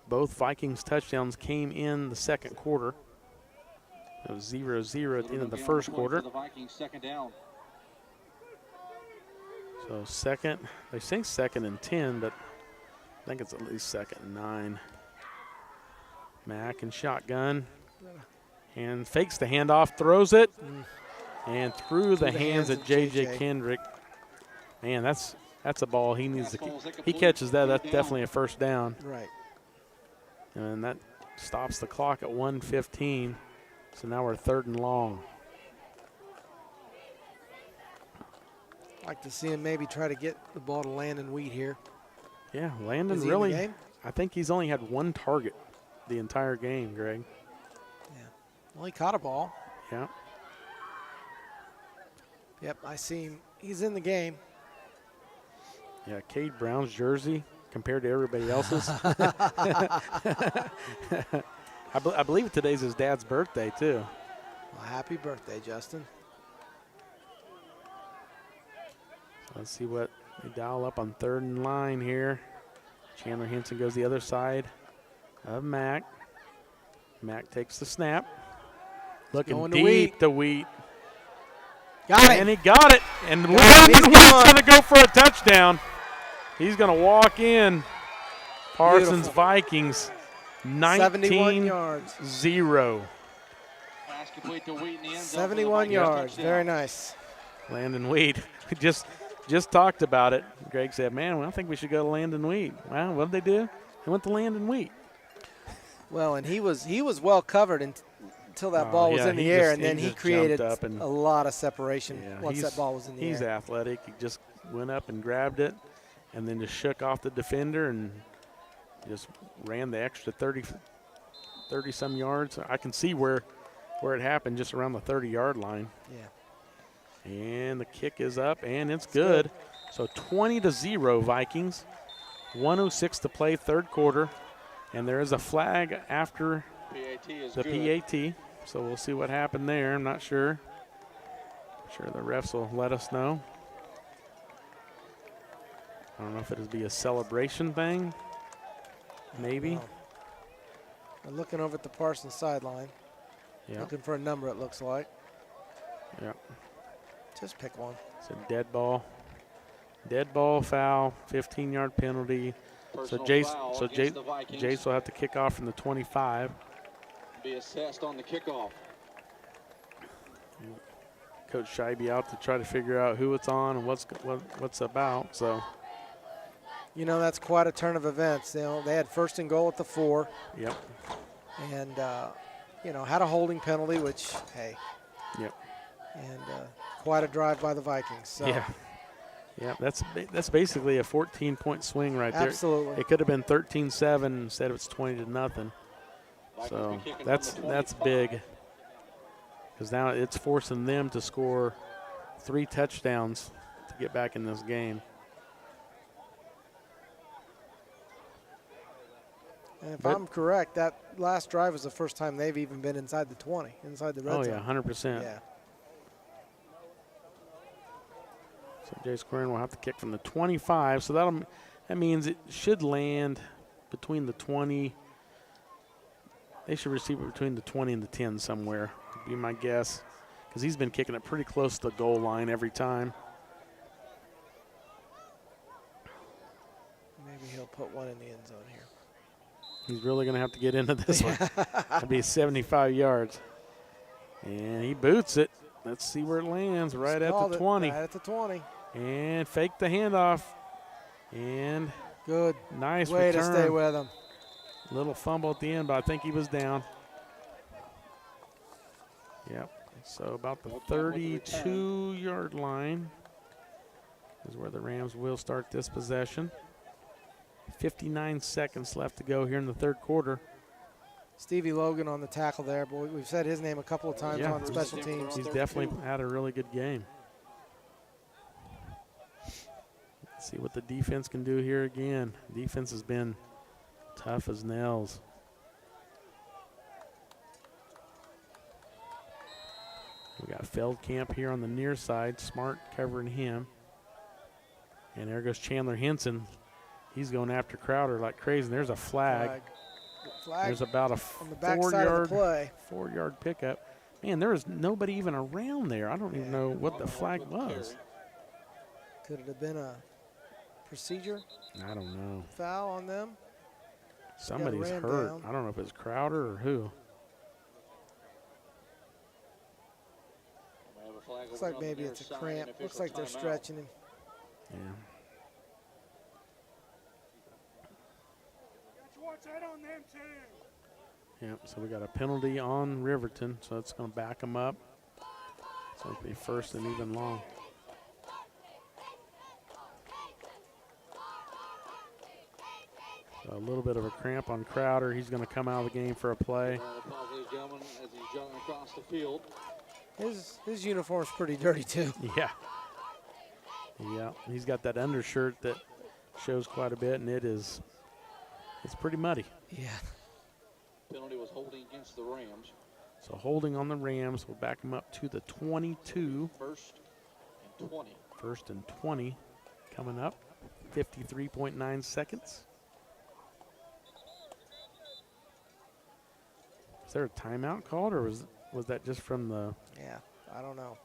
Both Vikings touchdowns came in the second quarter. It was 0-0 at the end of the first quarter. The Vikings second down. So second, they say 2nd and 10, but I think it's at least 2nd and 9. Mack and shotgun. And fakes the handoff, throws it, and through the hands of J.J. Kendrick. Man, that's a ball he needs to keep. He catches that, that's definitely a first down. Right. And that stops the clock at 1:15. So now we're 3rd and long. Like to see him maybe try to get the ball to Landon Wheat here. Yeah, Landon really, I think he's only had 1 target the entire game, Greg. Yeah. Well, he caught a ball. Yeah. Yep, I see him. He's in the game. Yeah, Cade Brown's jersey compared to everybody else's. I believe today's his dad's birthday, too. Well, happy birthday, Justin. So let's see what they dial up on 3rd and line here. Chandler Henson goes the other side of Mack. Mack takes the snap. Looking deep to Wheat. Got it. And he got it. And Landon Wheat's going to go for a touchdown. He's going to walk in. Parsons Beautiful. Vikings 19 yards. 0. 71 yards. Very nice. Landon Wheat. Just talked about it. Greg said, man, well, I think we should go to Landon Wheat. Well, what did they do? They went to Landon Wheat. Well, and he was well covered until that ball was in the air, and then he created a lot of separation once that ball was in the air. He's athletic. He just went up and grabbed it and then just shook off the defender and just ran the extra 30-some yards. I can see where it happened, just around the 30-yard line. Yeah. And the kick is up, and it's good. So 20-0 Vikings. 1:06 to play, 3rd quarter. And there is a flag after the PAT. So we'll see what happened there. I'm not sure. I'm sure the refs will let us know. I don't know if it'll be a celebration thing. Maybe. I'm looking over at the Parsons sideline. Yeah. Looking for a number, it looks like. Yeah. Just pick one. It's a dead ball. Dead ball foul, 15-yard penalty. So Jace will have to kick off from the 25. Be assessed on the kickoff. Coach Scheibe out to try to figure out who it's on and what's about. So You know, that's quite a turn of events. You know, they had first and goal at the 4. Yep. And, you know, had a holding penalty, which, hey. Yep. And quite a drive by the Vikings. So. Yeah. Yeah, that's basically a 14-point swing right there. Absolutely. It could have been 13-7 instead of it's 20-0. So that's big, because now it's forcing them to score 3 touchdowns to get back in this game. And if I'm correct, that last drive was the first time they've even been inside the 20, inside the red zone. Oh, yeah, 100%. Yeah. So Jace Quinn will have to kick from the 25. So that means it should land between the 20. They should receive it between the 20 and the 10 somewhere, would be my guess, because he's been kicking it pretty close to the goal line every time. Maybe he'll put one in the end zone here. He's really going to have to get into this one. That'd be 75 yards. And he boots it. Let's see where it lands, right at the 20. Right at the 20. And fake the handoff. And good. Nice way return. To stay with him. Little fumble at the end, but I think he was down. Yep. So about the 32-yard line is where the Rams will start this possession. 59 seconds left to go here in the third quarter. Stevie Logan on the tackle there, but we've said his name a couple of times on special teams. He's definitely had a really good game. Let's see what the defense can do here again. Defense has been tough as nails. We got Feldkamp here on the near side. Smart covering him. And there goes Chandler Henson. He's going after Crowder like crazy. And there's a flag. There's about a 4-yard pickup. Man, there was nobody even around there. I don't even know what the flag was. Could it have been a procedure? I don't know. Foul on them? Somebody's hurt. Down. I don't know if it's Crowder or who. Looks like maybe it's a cramp. Looks like they're stretching him. Yeah. Yep, so we got a penalty on Riverton, so it's going to back them up. So it'll be first and even long. So a little bit of a cramp on Crowder. He's going to come out of the game for a play. His uniform's pretty dirty too. Yeah. Yeah, he's got that undershirt that shows quite a bit, and it's pretty muddy. Yeah. Penalty was holding against the Rams. So holding on the Rams will back them up to the 22. First and 20. First and 20 coming up. 53.9 seconds. Is there a timeout called, or was that just from the? Yeah, I don't know.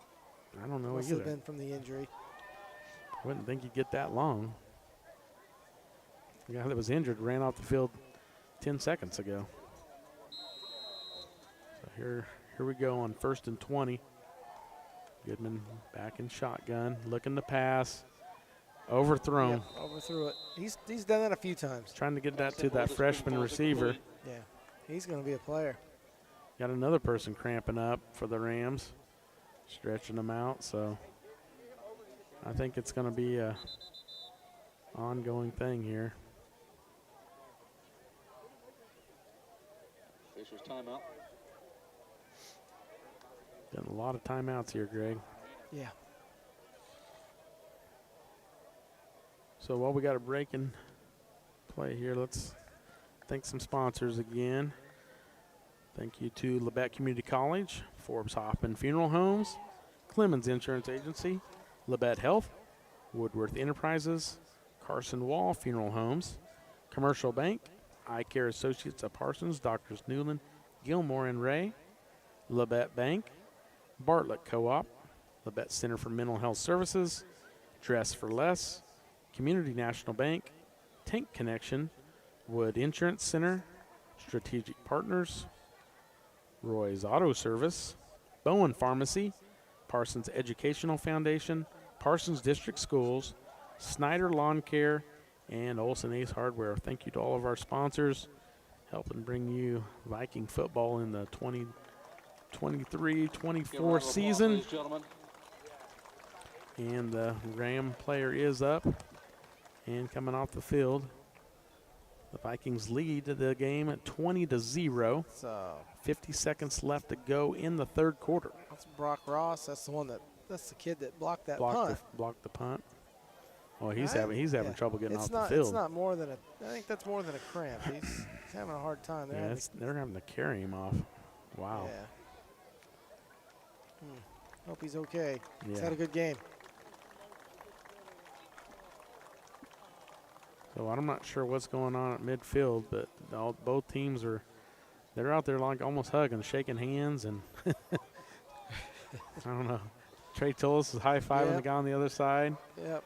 I don't know Must either. have been from the injury. Wouldn't think you'd get that long. The guy that was injured ran off the field 10 seconds ago. So here we go on first and 20. Goodman back in shotgun, looking to pass. Overthrown. Yep, overthrew it. He's done that a few times. Trying to get that to that freshman receiver. Yeah, he's going to be a player. Got another person cramping up for the Rams, stretching them out. So I think it's going to be a ongoing thing here. Fisher's timeout. Getting a lot of timeouts here, Greg. Yeah. So while we got a break and play here, let's thank some sponsors again. Thank you to Labette Community College, Forbes Hoffman Funeral Homes, Clemens Insurance Agency, Leet Health, Woodworth Enterprises, Carson Wall Funeral Homes, Commercial Bank, Eye Care Associates of Parsons, Doctors Newland, Gilmore and Ray, Labette Bank, Bartlett Co-op, Labette Center for Mental Health Services, Dress for Less, Community National Bank, Tank Connection, Wood Insurance Center, Strategic Partners, Roy's Auto Service, Bowen Pharmacy, Parsons Educational Foundation, Parsons District Schools, Snyder Lawn Care, and Olsen Ace Hardware. Thank you to all of our sponsors helping bring you Viking football in the 2023-24 season. And the Ram player is up and coming off the field. The Vikings lead the game at 20-0. 50 seconds left to go in the third quarter. That's Brock Ross. That's the kid that blocked that punt. Blocked the punt. Oh, he's having trouble getting off the field. It's not more than I think that's more than a cramp. He's having a hard time. They're having to carry him off. Wow. Yeah. Hope he's okay. Yeah. He's had a good game. So I'm not sure what's going on at midfield, but both teams they're out there like almost hugging, shaking hands, and I don't know. Trey Tillis is high-fiving the guy on the other side. Yep.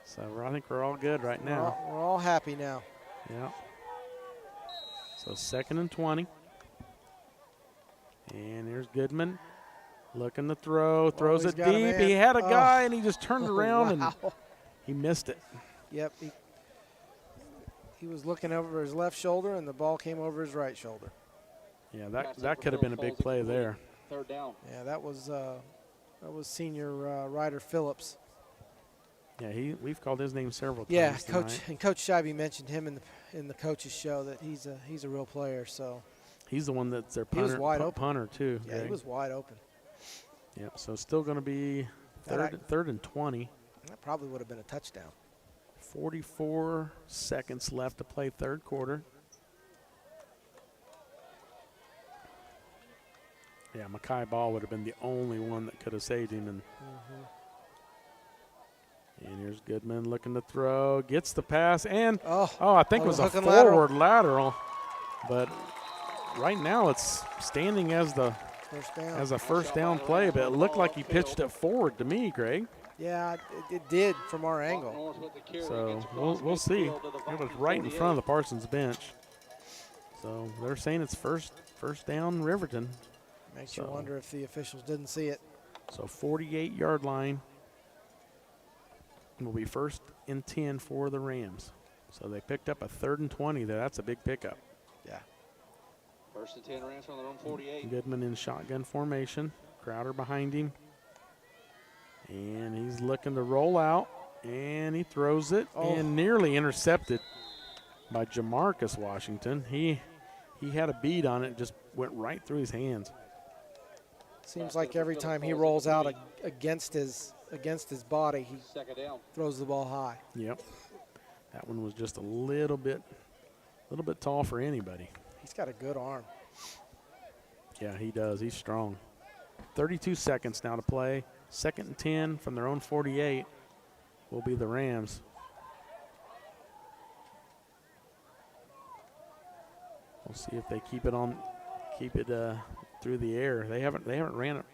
So I think we're all good right now. We're all happy now. Yeah. So 2nd and 20. And here's Goodman looking to throw. Throws it deep. He had a guy, and he just turned around, and he missed it. Yep. He was looking over his left shoulder, and the ball came over his right shoulder. Yeah, that could have been a big play there. Third down. Yeah, that was senior Ryder Phillips. Yeah, we've called his name several times. Yeah, tonight. Coach Scheibe mentioned him in the coach's show that he's a real player. So he's the one that's their punter too. Yeah, he was wide open. Yep. So still going to be third and 20. That probably would have been a touchdown. 44 seconds left to play third quarter. Yeah, Makai Ball would have been the only one that could have saved him. And here's Goodman looking to throw. Gets the pass. And, I think it was a forward lateral. But right now it's standing as a first down play. But it looked like he pitched it forward to me, Greg. Yeah, it did from our angle. So we'll see. It was right in front of the Parsons bench. So they're saying it's first down Riverton. Makes you wonder if the officials didn't see it. So 48-yard line will be 1st and 10 for the Rams. So they picked up a 3rd and 20 there. That's a big pickup. Yeah. 1st and 10 Rams on their own 48. Goodman in shotgun formation. Crowder behind him. And he's looking to roll out, and he throws it, and nearly intercepted by Jamarcus Washington. He had a bead on it, just went right through his hands. Seems like every time he rolls out against his body, he throws the ball high. Yep. That one was just a little bit tall for anybody. He's got a good arm. Yeah, he does. He's strong. 32 seconds now to play. 2nd and 10 from their own 48 will be the Rams. We'll see if they keep it through the air. They haven't ran it,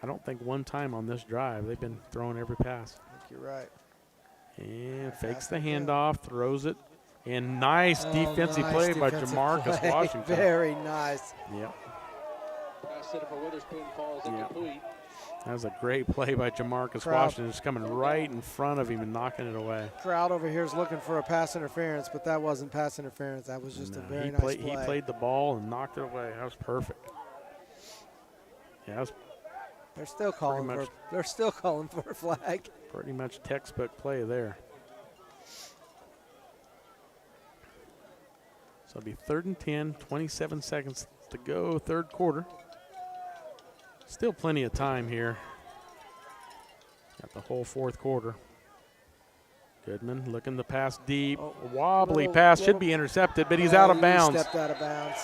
I don't think, one time on this drive. They've been throwing every pass. I think you're right. And fakes the handoff, throws it, and nice defensive play by Jamarcus Washington. Very nice. Yep. Pass it for Witherspoon falls incomplete. That was a great play by Jamarcus Washington, just coming right in front of him and knocking it away. Crowd over here is looking for a pass interference, but that wasn't pass interference. That was just a very nice play. He played the ball and knocked it away. That was perfect. Yeah, they're still calling for a flag. Pretty much textbook play there. So it'll be 3rd and 10, 27 seconds to go, third quarter. Still plenty of time here. Got the whole fourth quarter. Goodman looking to pass deep. Wobbly pass, should be intercepted, but he's out of bounds. Stepped out of bounds.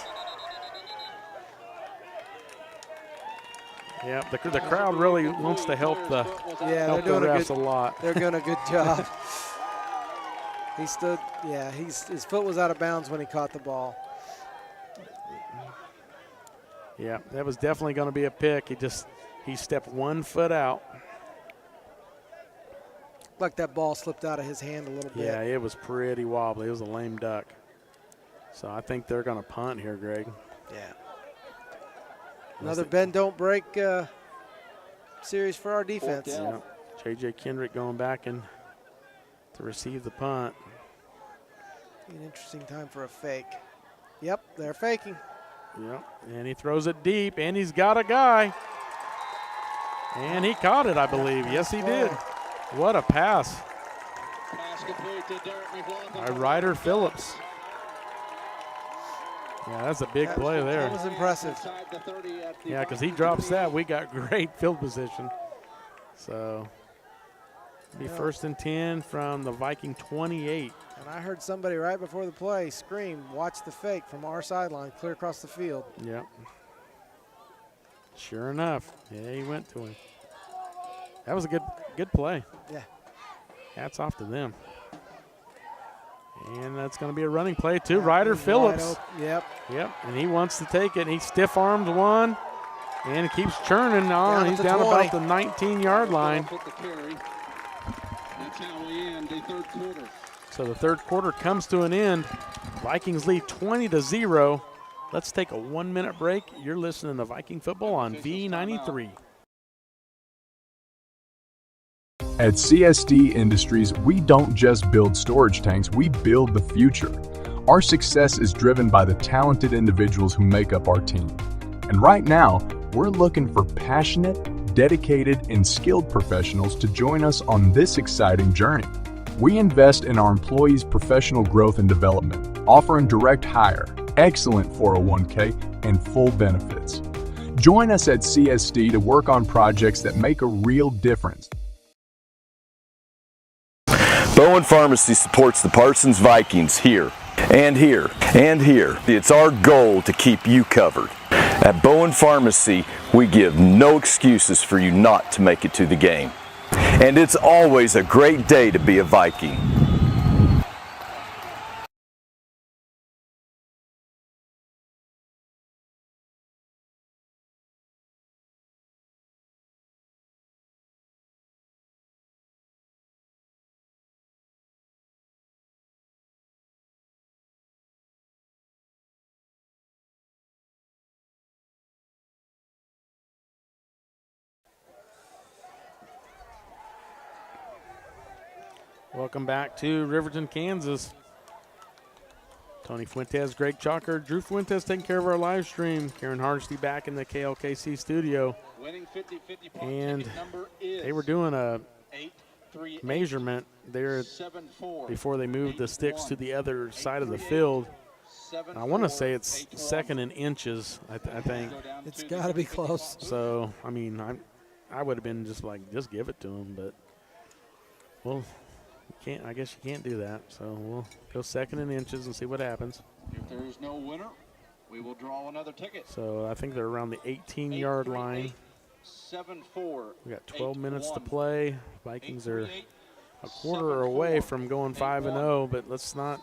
Yeah, the crowd really wants to help the refs a lot. They're doing a good job. He stood, his foot was out of bounds when he caught the ball. Yeah, that was definitely going to be a pick. He stepped 1 foot out. Like that ball slipped out of his hand a little bit. Yeah, it was pretty wobbly. It was a lame duck. So I think they're going to punt here, Greg. Yeah. Another bend, don't break series for our defense. Yeah. J.J. Kendrick going back and to receive the punt. An interesting time for a fake. Yep, they're faking. Yep, and he throws it deep, and he's got a guy. And he caught it, I believe. Yes, he did. What a pass by Ryder Phillips. Yeah, that's a big play there. That was impressive. Yeah, because he drops that. We got great field position. So, be first and 10 from the Viking 28. And I heard somebody right before the play scream, "Watch the fake," from our sideline, clear across the field. Yep. Sure enough. Yeah, he went to him. That was a good play. Yeah. Hats off to them. And that's going to be a running play too. Ryder Phillips. Yep. Yep. And he wants to take it. And he stiff-armed one. And he keeps churning on. He's down about the 19-yard line. That's how we end the third quarter. So the third quarter comes to an end. Vikings lead 20-0. Let's take a 1-minute break. You're listening to Viking football on V93. At CSD Industries, we don't just build storage tanks, we build the future. Our success is driven by the talented individuals who make up our team. And right now, we're looking for passionate, dedicated, and skilled professionals to join us on this exciting journey. We invest in our employees' professional growth and development, offering direct hire, excellent 401k, and full benefits. Join us at CSD to work on projects that make a real difference. Bowen Pharmacy supports the Parsons Vikings here, and here, and here. It's our goal to keep you covered. At Bowen Pharmacy, we give no excuses for you not to make it to the game. And it's always a great day to be a Viking. Welcome back to Riverton, Kansas. Tony Fuentes, Greg Chalker, Drew Fuentes taking care of our live stream. Karen Hardesty back in the KLKC studio. And they were doing a measurement there before they moved the sticks to the other side of the field. I want to say it's second in inches, I think. It's got to be close. So, I mean, I would have been just give it to them, but, well, I guess you can't do that. So we'll go second in inches and see what happens. If there is no winner, we will draw another ticket. So I think they're around the 18-yard line. 7-4. We got 12 minutes to play. Vikings are a quarter away from going 5-0, but let's not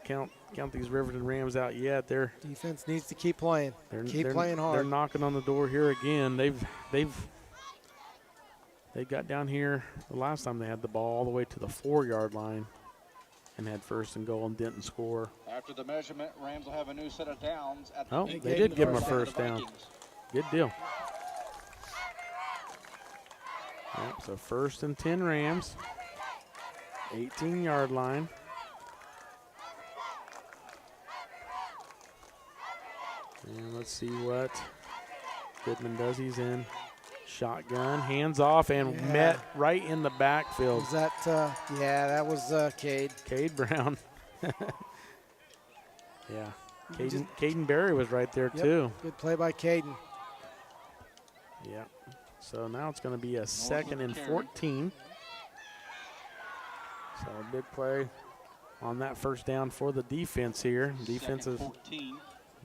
count these Riverton Rams out yet. Their defense needs to keep playing. Keep playing hard. They're knocking on the door here again. They got down here the last time they had the ball all the way to the 4-yard line and had first and goal and didn't score. After the measurement, Rams will have a new set of downs. They did give them a first down. Good deal. Yep, so first and 10 Rams, 18-yard line. And let's see what Goodman does. He's in shotgun, hands off, and met right in the backfield. Was that, that was Cade. Cade Brown. Yeah. Caden Berry was right there, too. Good play by Caden. Yeah. So now it's going to be a second and 14. So a big play on that first down for the defense here. Defense is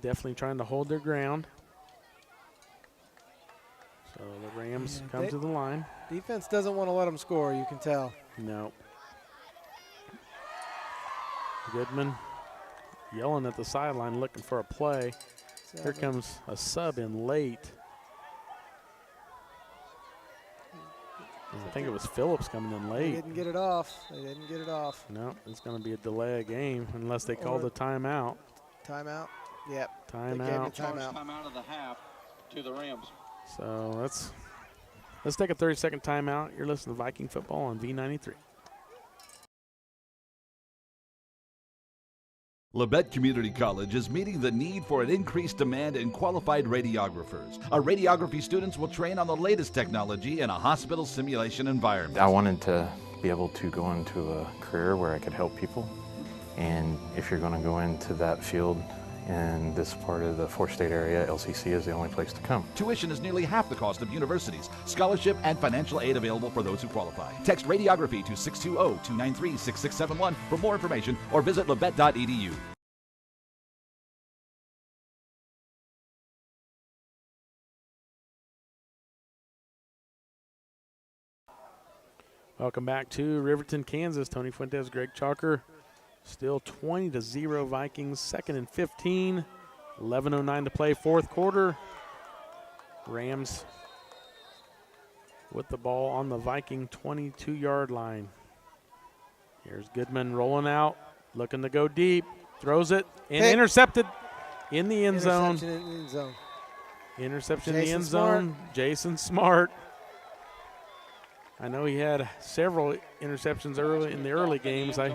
definitely trying to hold their ground. So the Rams come to the line. Defense doesn't want to let them score, you can tell. No. Goodman yelling at the sideline looking for a play. Here comes a sub in late. I think it was Phillips coming in late. They didn't get it off. No, it's going to be a delay of game unless they call the timeout. Timeout? Yep. Timeout. Timeout of the half to the Rams. So let's take a 30-second timeout. You're listening to Viking football on V93. Labette Community College is meeting the need for an increased demand in qualified radiographers. Our radiography students will train on the latest technology in a hospital simulation environment. I wanted to be able to go into a career where I could help people. And if you're going to go into that field in this part of the four-state area, LCC is the only place to come. Tuition is nearly half the cost of universities. Scholarship and financial aid available for those who qualify. Text radiography to 620-293-6671 for more information or visit labette.edu. Welcome back to Riverton, Kansas. Tony Fuentes, Greg Chalker. Still 20-0 Vikings, 2nd and 15. 11:09 to play, fourth quarter. Rams with the ball on the Viking 22-yard line. Here's Goodman rolling out, looking to go deep. Throws it and intercepted in the end zone. Interception in the end zone. Interception in the end zone. Jason Smart. I know he had several interceptions early in the early games. I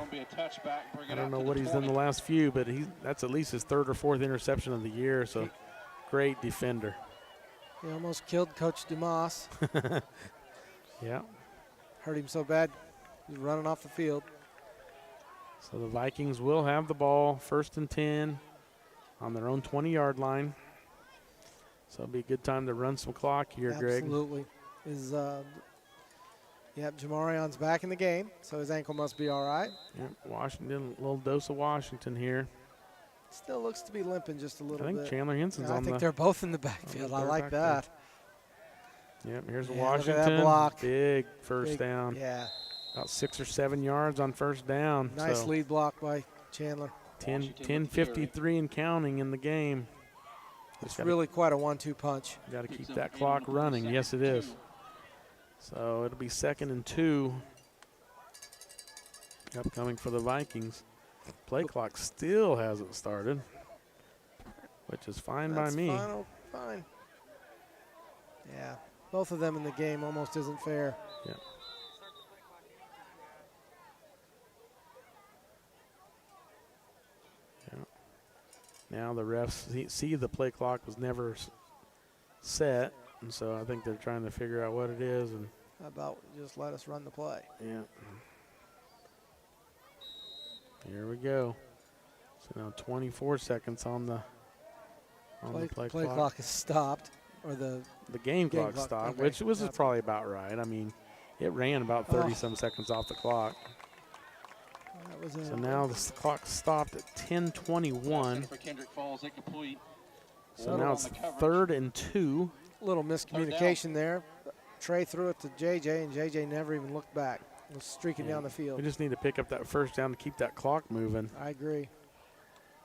don't know what he's done the last few, but that's at least his third or fourth interception of the year, so great defender. He almost killed Coach Dumas. Yeah. Hurt him so bad, he's running off the field. So the Vikings will have the ball, 1st and 10 on their own 20-yard line. So it'll be a good time to run some clock here, Greg. Absolutely. Yep, Jamarion's back in the game, so his ankle must be all right. Yep, Washington, a little dose of Washington here. Still looks to be limping just a little bit. I think Chandler Henson's on the. I think they're both in the backfield. I like that. Yep, here's Look Washington. at that block. Big first down. Yeah. About 6 or 7 yards on first down. Nice lead block by Chandler. 10:53 and counting in the game. It's really quite a 1-2 punch. Got to keep that clock running. Yes, it is. So it'll be 2nd and 2 upcoming for the Vikings. Play clock still hasn't started, which is fine by me. Fine. Yeah, both of them in the game almost isn't fair. Yeah. Now the refs see the play clock was never set, and so I think they're trying to figure out what it is. And how about just let us run the play? Yeah. Here we go. So now 24 seconds on the play clock is stopped, or the game clock stopped, okay. which was probably about right. I mean, it ran about 30-some seconds off the clock. So now the clock stopped at 10:21. So now it's 3rd and 2. A little miscommunication there. Trey threw it to JJ, and JJ never even looked back. He was streaking down the field. We just need to pick up that first down to keep that clock moving. I agree.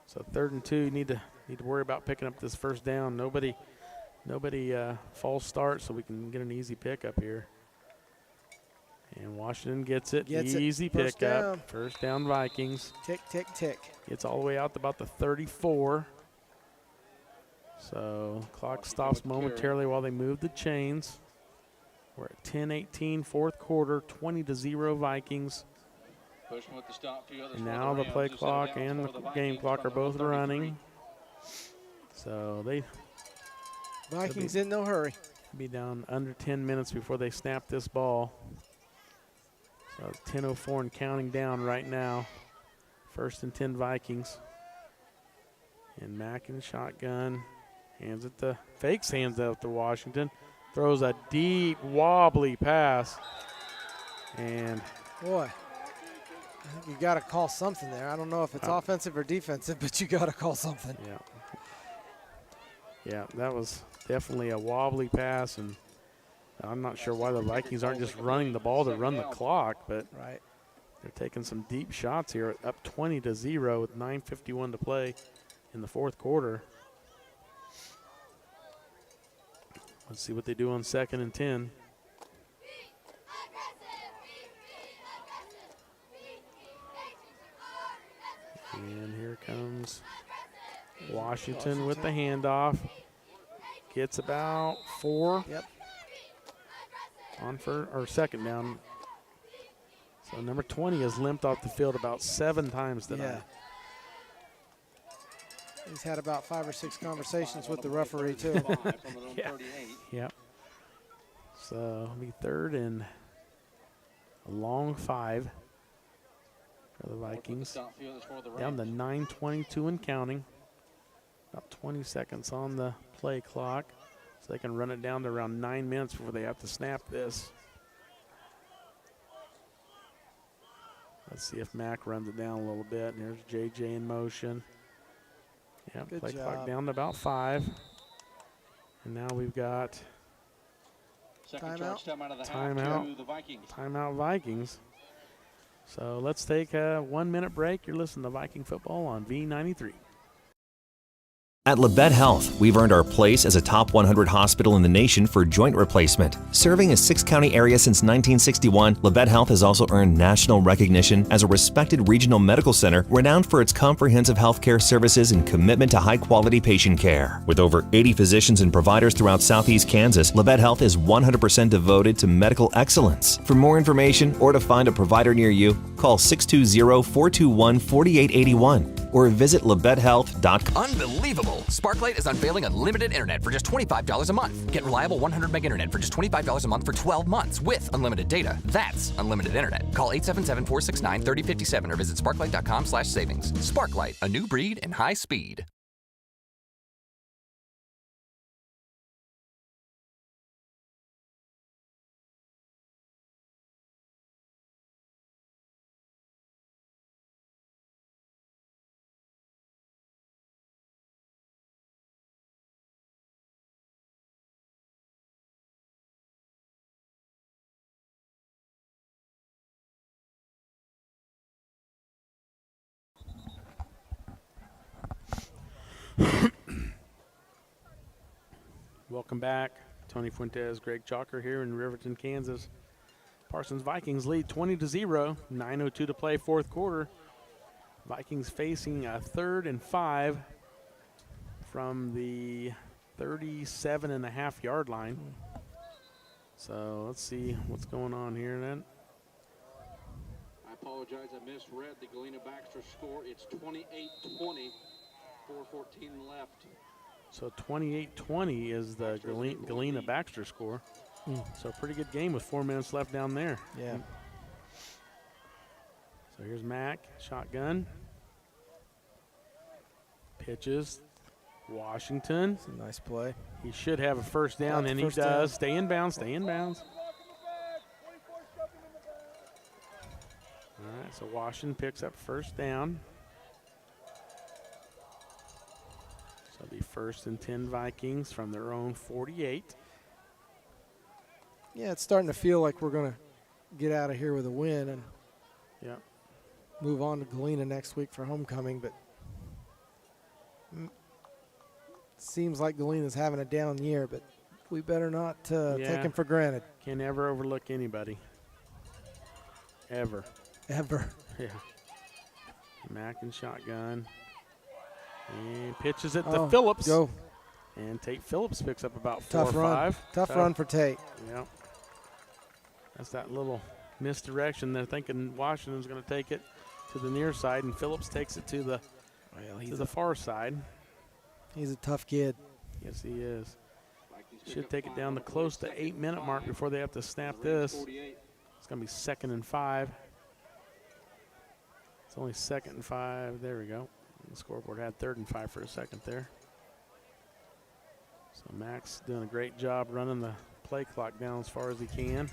So 3rd and 2, need to worry about picking up this first down. Nobody false start, so we can get an easy pickup here. And Washington gets it. Easy pickup. First down Vikings. Tick, tick, tick. Gets all the way out to about the 34. So clock stops momentarily while they move the chains. We're at 10:18, fourth quarter, 20-0 Vikings. And now the play clock and the game clock are both running. So Vikings in no hurry. Be down under 10 minutes before they snap this ball. So it's 10:04 and counting down right now. 1st and 10 Vikings. And Mack in shotgun. Hands it out to Washington. Throws a deep, wobbly pass. And boy, I think you got to call something there. I don't know if it's offensive or defensive, but you got to call something. Yeah. Yeah, that was definitely a wobbly pass, and I'm not sure why the Vikings aren't just running the ball to run the clock, but they're taking some deep shots here, up 20-0 with 9:51 to play in the fourth quarter. Let's see what they do on 2nd and 10. And here comes Washington with the handoff. Gets about 4. Yep. On second down. So number 20 has limped off the field about 7 times tonight. He's had about 5 or 6 conversations with the referee, too. Yeah. Yep. So it'll be 3rd and a long 5 for the Vikings. Down to 9:22 and counting. About 20 seconds on the play clock. So they can run it down to around 9 minutes before they have to snap this. Let's see if Mac runs it down a little bit. And there's JJ in motion. Yep, Good play job. clock down to about 5. And now we've got Timeout. Timeout Vikings. So let's take a 1-minute break. You're listening to Viking football on V93. At Leet Health, we've earned our place as a top 100 hospital in the nation for joint replacement. Serving a 6-county area since 1961, Leet Health has also earned national recognition as a respected regional medical center renowned for its comprehensive healthcare services and commitment to high-quality patient care. With over 80 physicians and providers throughout southeast Kansas, Leet Health is 100% devoted to medical excellence. For more information or to find a provider near you, call 620-421-4881 or visit lebethealth.com. Unbelievable! Sparklight is unveiling unlimited internet for just $25 a month. Get reliable 100 meg internet for just $25 a month for 12 months with unlimited data. That's unlimited internet. Call 877-469-3057 or visit sparklight.com/savings. Sparklight, a new breed in high speed. Welcome back. Tony Fuentes, Greg Chalker here in Riverton, Kansas. Parsons Vikings lead 20-0. 9:02 to play, 4th quarter. Vikings facing a 3rd and 5 from the 37.5-yard line. So let's see what's going on here then. I apologize, I misread the Galena Baxter score. It's 28-20, 4:14 left. So 28-20 is the Galena Baxter score. So pretty good game with 4 minutes left down there. Yeah. So here's Mac, shotgun. Pitches. Washington. It's a nice play. He should have a first down, Got and the he first does. down. Stay in bounds, stay in bounds. All right, so Washington picks up first down. So it'll be 1st and 10 Vikings from their own 48. Yeah, it's starting to feel like we're going to get out of here with a win and move on to Galena next week for homecoming, but it seems like Galena's having a down year, but we better not take them for granted. Can never overlook anybody. Ever. Ever. Yeah. Mac and shotgun. And pitches it to Phillips. Go. And Tate Phillips picks up about 4 Tough or run. 5. Tough run for Tate. Yep. That's that little misdirection. They're thinking Washington's going to take it to the near side, and Phillips takes it to the far side. He's a tough kid. Yes, he is. Should take it down to close to 8-minute mark before they have to snap this. It's going to be 2nd and 5. It's only 2nd and 5. There we go. The scoreboard had 3rd and 5 for a second there. So Max doing a great job running the play clock down as far as he can.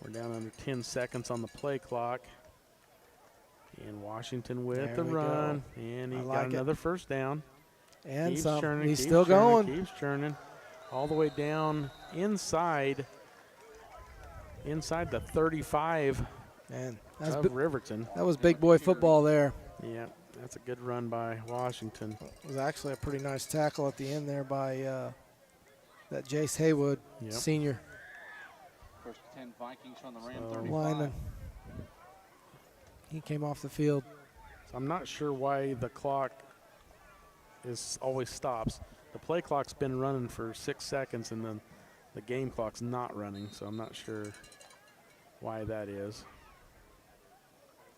We're down under 10 seconds on the play clock. And Washington with the run. Go. And he got another first down. And keeps some. churning, He's keeps still churning, going. Keeps churning. All the way down inside the 35 of Riverton. That was big boy football there. Yeah, that's a good run by Washington. It was actually a pretty nice tackle at the end there by that Jace Haywood, senior. First 10 Vikings from the Ram 35. Lineman. He came off the field. So I'm not sure why the clock always stops. The play clock's been running for 6 seconds, and then the game clock's not running, so I'm not sure why that is.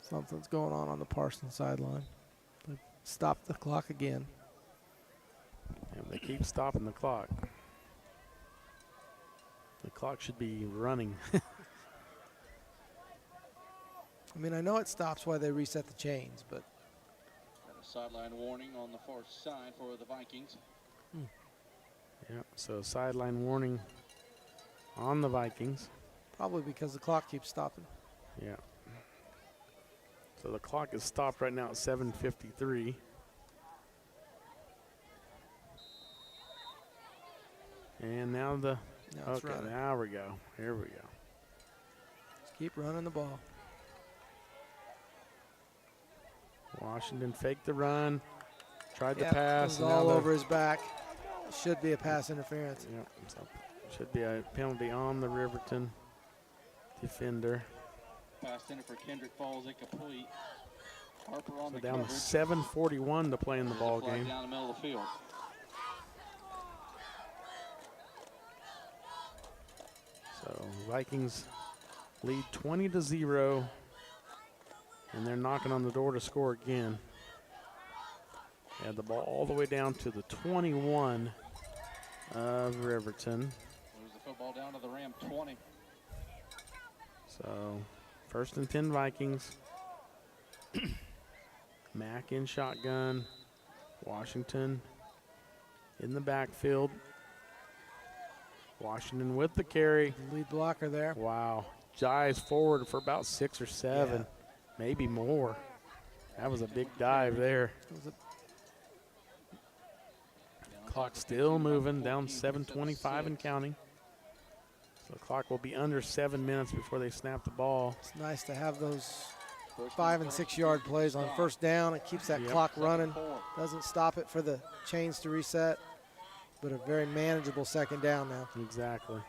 Something's going on the Parsons sideline. Stop the clock again. And they keep stopping the clock. The clock should be running. I mean, I know it stops while they reset the chains, but. Got a sideline warning on the far side for the Vikings. Yeah, so sideline warning on the Vikings. Probably because the clock keeps stopping. Yeah. So the clock is stopped right now at 7:53. And now the it's running. now we go. Here we go. Just keep running the ball. Washington faked the run, tried the Yep, pass. it was all over his back. Should be a pass interference. Yep, so should be a penalty on the Riverton defender. Pass center for Kendrick falls incomplete. Harper on So the down to coverage. 7:41 to play in the ball Flag game. down the middle of the field. So Vikings lead 20-0, and they're knocking on the door to score again. They had the ball all the way down to the 21 of Riverton. Moves the football down to the Ram 20. So 1st and 10 Vikings. Mack in shotgun. Washington in the backfield. Washington with the carry. Lead blocker there. Wow. Dives forward for about 6 or 7, maybe more. That was a big dive there. Clock still moving, down 7:25 and counting. So the clock will be under 7 minutes before they snap the ball. It's nice to have those 5- and 6-yard plays on first down. It keeps that clock running. Doesn't stop it for the chains to reset, but a very manageable second down now. Exactly.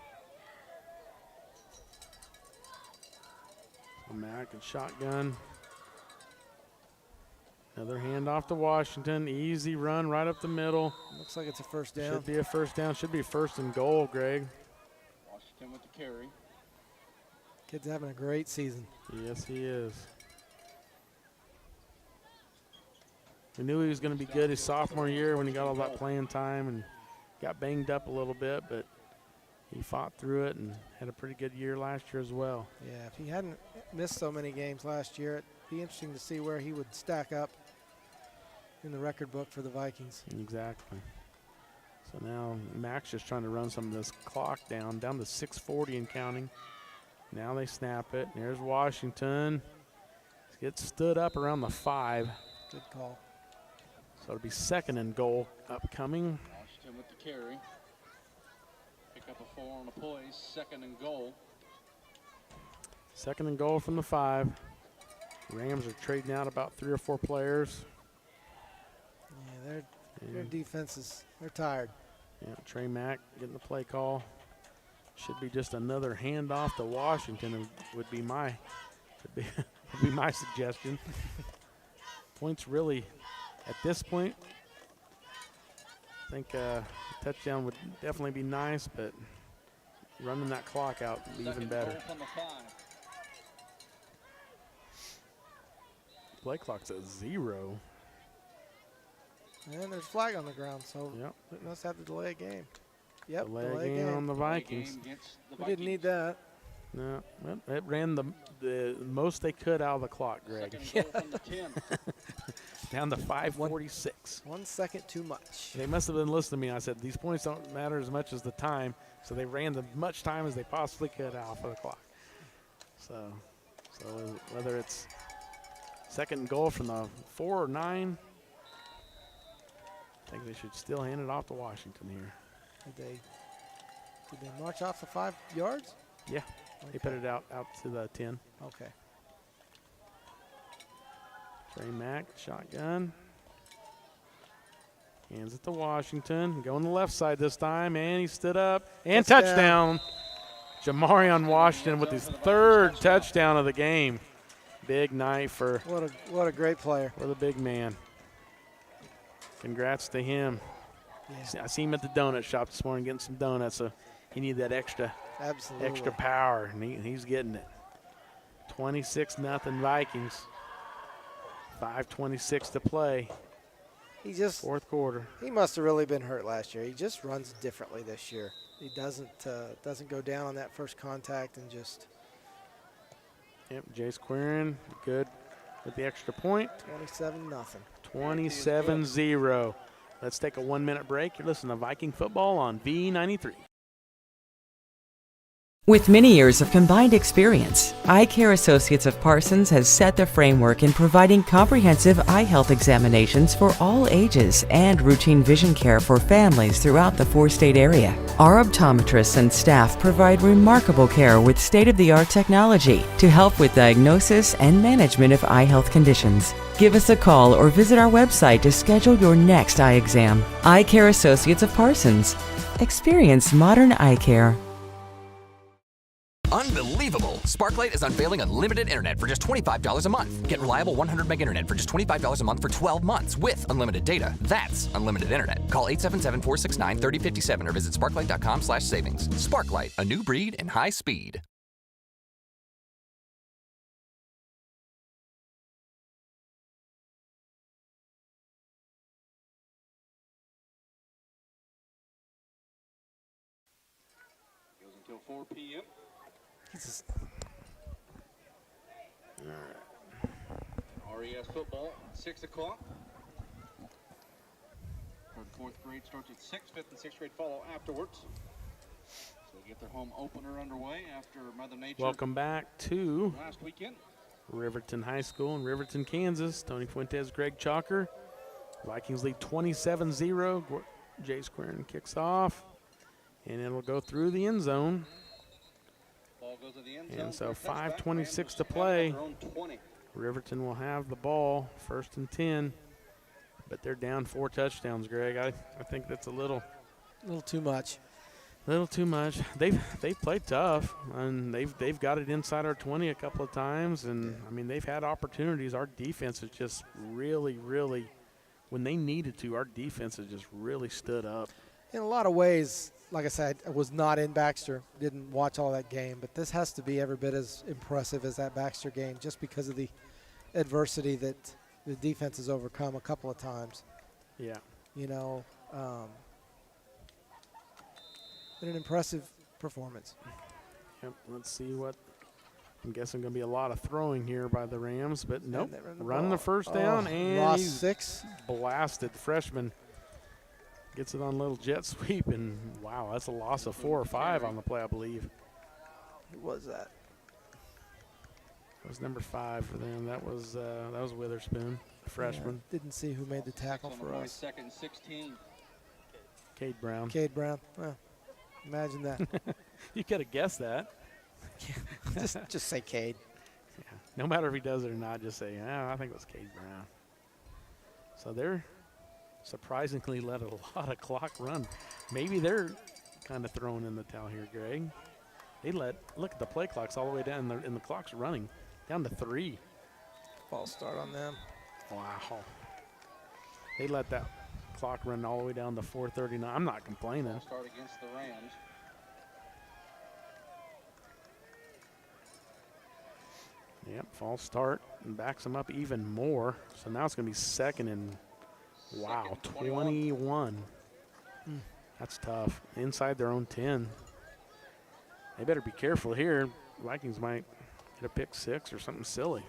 So Mack and shotgun. Another handoff to Washington. Easy run right up the middle. Looks like it's a first down. Should be a first down. Should be 1st and goal, Greg. Washington with the carry. Kid's having a great season. Yes, he is. We knew he was going to be good his sophomore year when he got all that playing time and got banged up a little bit, but he fought through it and had a pretty good year last year as well. Yeah, if he hadn't missed so many games last year, it'd be interesting to see where he would stack up in the record book for the Vikings. Exactly. So now Mack's just trying to run some of this clock down to 6:40 and counting. Now they snap it. There's Washington. Gets stood up around the 5. Good call. So it'll be 2nd and goal upcoming. Washington with the carry. Pick up a 4 on a play. 2nd and goal. 2nd and goal from the 5. Rams are trading out about 3 or 4 players. Yeah, their defense is, they're tired. Yeah, Trey Mack getting the play call. Should be just another handoff to Washington would be my suggestion. Points really, at this point, I think a touchdown would definitely be nice, but running that clock out would be even better. Play clock's at 0. And there's a flag on the ground, so we must have to delay a game. Yep, delay a game on the Vikings. We didn't need that. No, well, it ran the most they could out of the clock, Greg. Down to 5:46. 1 second too much. They must have been listening to me. I said, these points don't matter as much as the time, so they ran as much time as they possibly could out of the clock. So whether it's 2nd and goal from the 4 or 9, I think they should still hand it off to Washington here. Did they march off the 5 yards? Yeah, they put it out to the 10. Okay. Trey Mack, shotgun. Hands it to Washington. Going the left side this time, and he stood up. And touchdown. Jamarion Washington with his 3rd touchdown of the game. Big night for what a great player. For the big man. Congrats to him. Yeah. I see him at the donut shop this morning getting some donuts, so he needed that extra power, and he's getting it. 26-0 Vikings. 5:26 to play. He just fourth quarter. He must have really been hurt last year. He just runs differently this year. He doesn't go down on that first contact and just. Yep, Jace Quirin, good with the extra point. 27-0. 27-0. Let's take a 1-minute break. You're listening to Viking football on V93. With many years of combined experience, Eye Care Associates of Parsons has set the framework in providing comprehensive eye health examinations for all ages and routine vision care for families throughout the 4-state area. Our optometrists and staff provide remarkable care with state-of-the-art technology to help with diagnosis and management of eye health conditions. Give us a call or visit our website to schedule your next eye exam. Eye Care Associates of Parsons. Experience modern eye care. Unbelievable! Sparklight is unveiling unlimited internet for just $25 a month. Get reliable 100 meg internet for just $25 a month for 12 months with unlimited data. That's unlimited internet. Call 877-469-3057 or visit sparklight.com/savings. Sparklight, a new breed in high speed. Goes until 4 p.m. RES football, 6 o'clock. Third and fourth grade starts at 6. Fifth and sixth grade follow afterwards. So we get their home opener underway after Mother Nature. Welcome back to last weekend. Riverton High School in Riverton, Kansas. Tony Fuentes, Greg Chalker. Vikings lead 27-0. Jace Quirin kicks off, and it'll go through the end zone. Ball goes to the end zone. And so 5:26 to play. Riverton will have the ball, 1st and 10, but they're down 4 touchdowns, Greg. I think that's a little too much. A little too much. They've played tough, and they've got it inside our 20 a couple of times, and I mean they've had opportunities. Our defense has just really, when they needed to, our defense has just really stood up. In a lot of ways, like I said, I was not in Baxter, didn't watch all that game, but this has to be every bit as impressive as that Baxter game just because of the adversity that the defense has overcome a couple of times. Yeah. You know, been an impressive performance. Yep, let's see what – I'm guessing going to be a lot of throwing here by the Rams, but nope. Run the first down, and lost he's 6. Blasted. Freshman gets it on a little jet sweep, and wow, that's a loss of 4 or 5 on the play, I believe. Who was that? That was number 5 for them. That was Witherspoon, the freshman. Yeah, didn't see who made the tackle for us. 2nd 16. Cade Brown. Cade Brown. Well, imagine that. You could have guessed that. just say Cade. Yeah. No matter if he does it or not, just say, I think it was Cade Brown. So they're surprisingly let a lot of clock run. Maybe they're kind of throwing in the towel here, Greg. They look at the play clocks all the way down, and the clock's running down to 3. False start on them. Wow. They let that clock run all the way down to 4:39. I'm not complaining. False start against the Rams. Yep, false start and backs them up even more. So now it's going to be 2nd and, wow, 21. That's tough. Inside their own 10. They better be careful here. Vikings might get a pick 6 or something silly.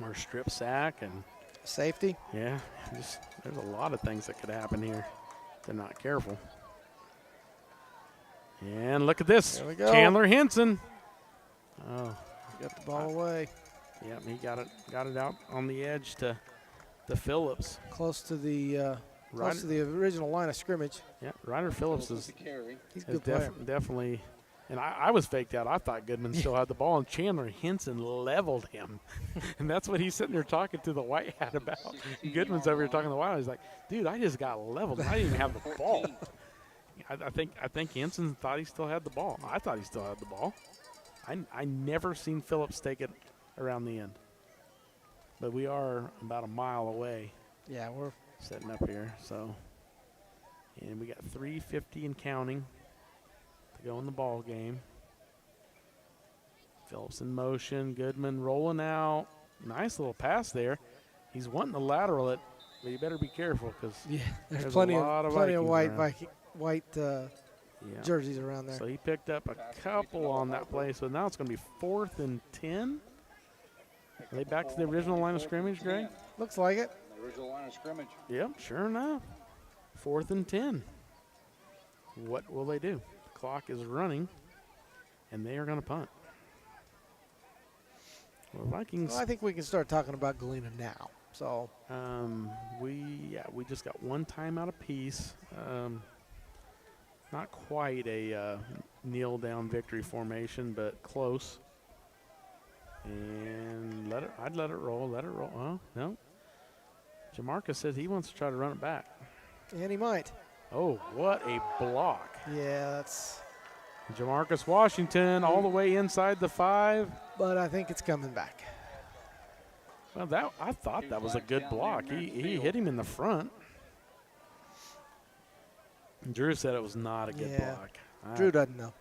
Or a strip sack and safety. Yeah, there's a lot of things that could happen here if they're not careful. And look at this. There we go. Chandler Henson. Oh, got the ball away. Yep, he got it out on the edge to Phillips. Close to the original line of scrimmage. Yeah, Ryder Phillips is he's a good player. Definitely. And I was faked out. I thought Goodman still had the ball, and Chandler Henson leveled him. And that's what he's sitting there talking to the white hat about. Goodman's over here talking to the white hat. He's like, dude, I just got leveled. I didn't even have the ball. I think Henson thought he still had the ball. I thought he still had the ball. I never seen Phillips take it around the end. But we are about a mile away. Yeah, we're setting up here. So, and we got 3:50 and counting to go in the ball game. Phillips in motion. Goodman rolling out. Nice little pass there. He's wanting to lateral it, but you better be careful because there's plenty a lot of Vikings white around. white jerseys around there. So he picked up a couple on that play. So now it's going to be 4th and 10. Are they back to the original line of scrimmage, Greg? Looks like it. The original line of scrimmage. Yep, sure enough. 4th and 10. What will they do? The clock is running, and they are going to punt. Well, Vikings. Well, I think we can start talking about Galena now. So we just got one timeout apiece. Not quite a kneel down victory formation, but close. And I'd let it roll. Let it roll. Oh no. Jamarcus says he wants to try to run it back. And he might. Oh, what a block! Yeah, that's Jamarcus Washington all the way inside the 5. But I think it's coming back. Well, I thought that was a good block. He hit him in the front. Drew said it was not a good block. Drew doesn't know.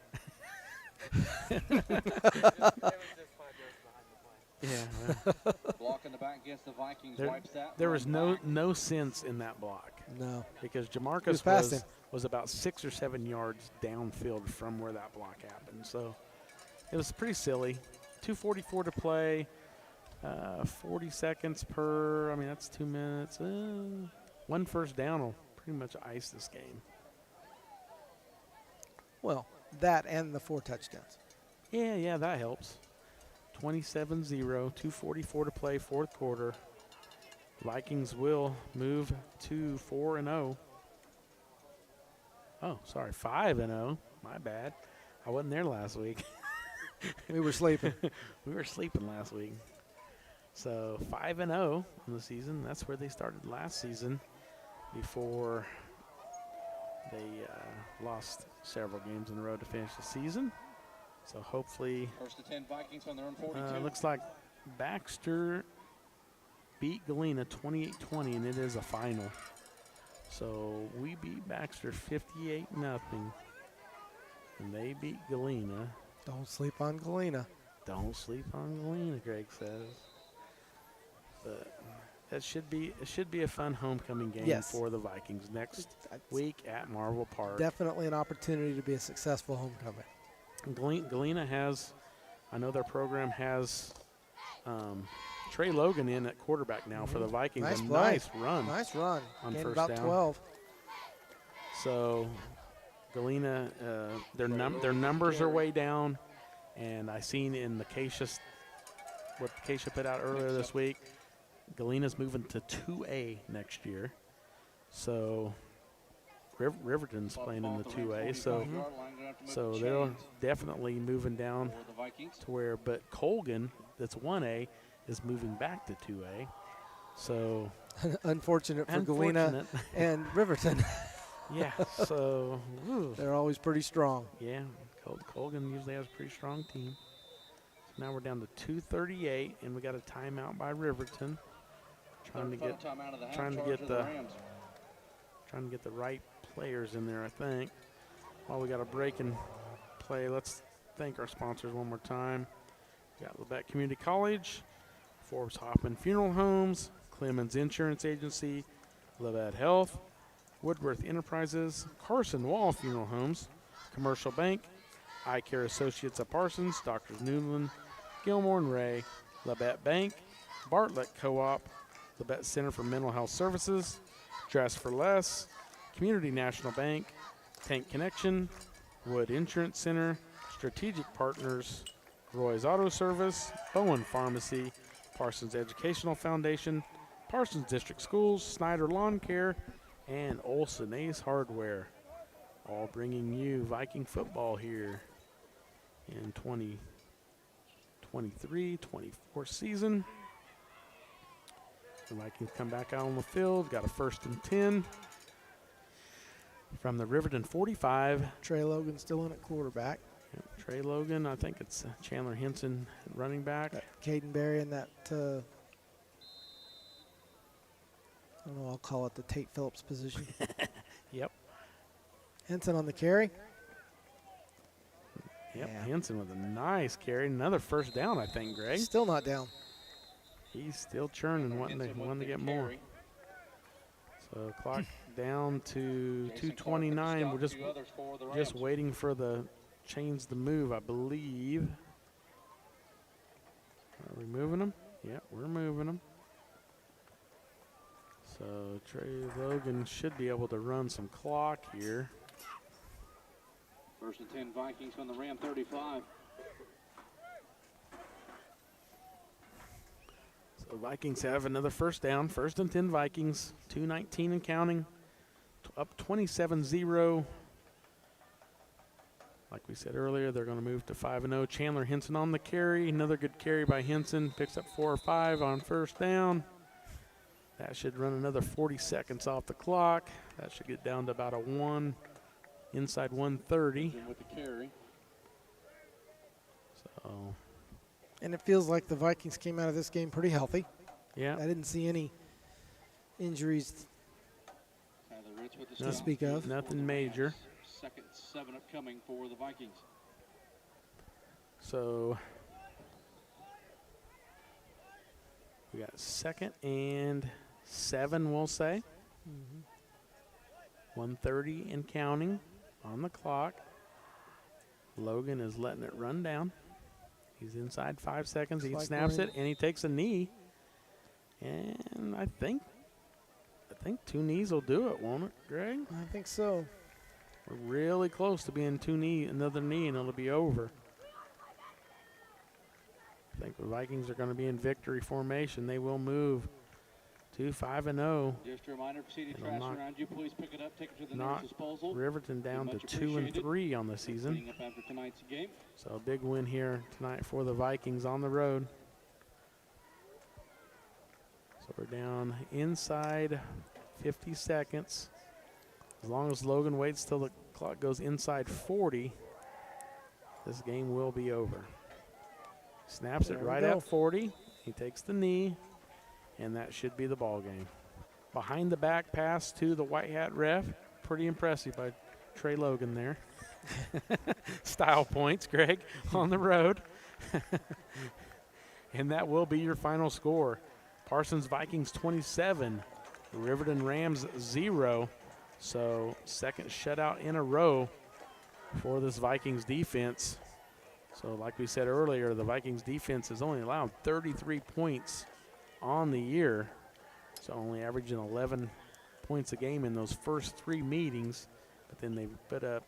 Block in the back against the Vikings wipes that. There was no sense in that block. No. Because Jamarcus was about 6 or 7 yards downfield from where that block happened. So it was pretty silly. 2:44 to play. 40 seconds per. I mean, that's 2 minutes. One first down will pretty much ice this game. Well, that and the 4 touchdowns. Yeah, that helps. 27-0, 2:44 to play, 4th quarter. Vikings will move to 4-0. Oh, sorry, 5-0. My bad. I wasn't there last week. We were sleeping. We were sleeping last week. So 5-0 in the season. That's where they started last season before they lost several games in a row to finish the season. So hopefully, 1st to 10 Vikings on their own 42. Looks like Baxter beat Galena 28-20, and it is a final. So we beat Baxter 58-0, and they beat Galena. Don't sleep on Galena. Don't sleep on Galena, Greg says. But it should be a fun homecoming game for the Vikings next week at Marvel Park. Definitely an opportunity to be a successful homecoming. Galena has, I know their program has Trey Logan in at quarterback now for the Vikings. Nice play. Nice run. Nice run. On Gained first about down. 12. So Galena, their numbers are way down, and I seen in the what Acacia put out earlier this week, Galena's moving to 2A next year. So Riverton's playing in the 2A, so they're definitely moving down to where. But Colgan, that's 1A, is moving back to 2A. So unfortunate for Galena and Riverton. Yeah, so they're always pretty strong. Yeah, Colgan usually has a pretty strong team. So now we're down to 2:38, and we got a timeout by Riverton. Trying to get the right players in there, I think. While we got a break and play, let's thank our sponsors one more time. We got Labette Community College, Forbes Hoffman Funeral Homes, Clemens Insurance Agency, Leet Health, Woodworth Enterprises, Carson Wall Funeral Homes, Commercial Bank, Eye Care Associates at Parsons, Doctors Newland, Gilmore and Ray, Labette Bank, Bartlett Co-op, Labette Center for Mental Health Services, Dress for Less, Community National Bank, Tank Connection, Wood Insurance Center, Strategic Partners, Roy's Auto Service, Bowen Pharmacy, Parsons Educational Foundation, Parsons District Schools, Snyder Lawn Care, and Olson Ace Hardware, all bringing you Viking football here in 2023-24 season. The Vikings come back out on the field, got a 1st and 10 from the Riverton 45. Trey Logan still in at quarterback. Yep, Trey Logan, I think it's Chandler Henson running back. Caden Berry in that, I don't know, I'll call it the Tate Phillips position. Yep. Henson on the carry. Yep, yeah. Henson with a nice carry. Another 1st down, I think, Greg. Still not down. He's still churning, wanting to get more. So clock down to 2:29. We're just waiting for the chains to move, I believe. Are we moving them? Yeah, we're moving them. So Trey Logan should be able to run some clock here. 1st and 10 Vikings from the Ram 35. So Vikings have another first down. 1st and 10 Vikings. 2:19 and counting. Up 27-0. Like we said earlier, they're going to move to 5-0. Chandler Henson on the carry. Another good carry by Henson. Picks up 4 or 5 on first down. That should run another 40 seconds off the clock. That should get down to about a 1, inside 1:30. With the carry. So. And it feels like the Vikings came out of this game pretty healthy. Yeah. I didn't see any injuries to speak of. Nothing major. 2nd 7 upcoming for the Vikings. So we got 2nd and 7, we'll say. 1:30 and counting on the clock. Logan is letting it run down. He's inside 5 seconds. He snaps it, and he takes a knee. And I think 2 knees will do it, won't it, Greg? I think so. We're really close to being another knee, and it'll be over. I think the Vikings are going to be in victory formation. They will move to 5-0. Just a reminder, proceeding trash around you. Please pick it up, take it to the knock disposal. Riverton down to 2-3 on the season. Up after tonight's game. So a big win here tonight for the Vikings on the road. So we're down inside 50 seconds. As long as Logan waits till the clock goes inside 40, this game will be over. Snaps it right at 40. He takes the knee, and that should be the ball game. Behind the back pass to the white hat ref. Pretty impressive by Trey Logan there. Style points, Greg, on the road. And that will be your final score. Parsons Vikings 27, Riverton Rams 0. So 2nd shutout in a row for this Vikings defense. So like we said earlier, the Vikings defense has only allowed 33 points on the year. So only averaging 11 points a game in those first 3 meetings. But then they put up,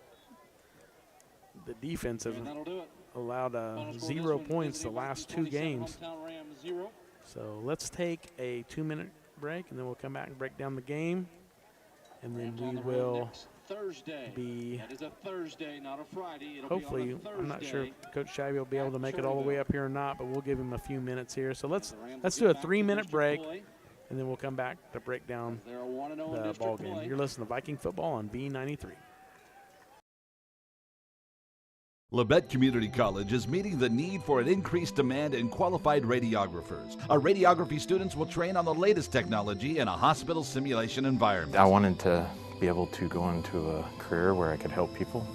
the defense have allowed 0 points the last 2 games. So let's take a 2-minute break, and then we'll come back and break down the game. And then we will be, that is a Thursday, not a Friday. hopefully, I'm not sure if Coach Shabby will be able to make it all the way up here or not, but we'll give him a few minutes here. So let's do a 3-minute break, and then we'll come back to break down the ball game. You're listening to Viking Football on B93. Labette Community College is meeting the need for an increased demand in qualified radiographers. Our radiography students will train on the latest technology in a hospital simulation environment. I wanted to be able to go into a career where I could help people.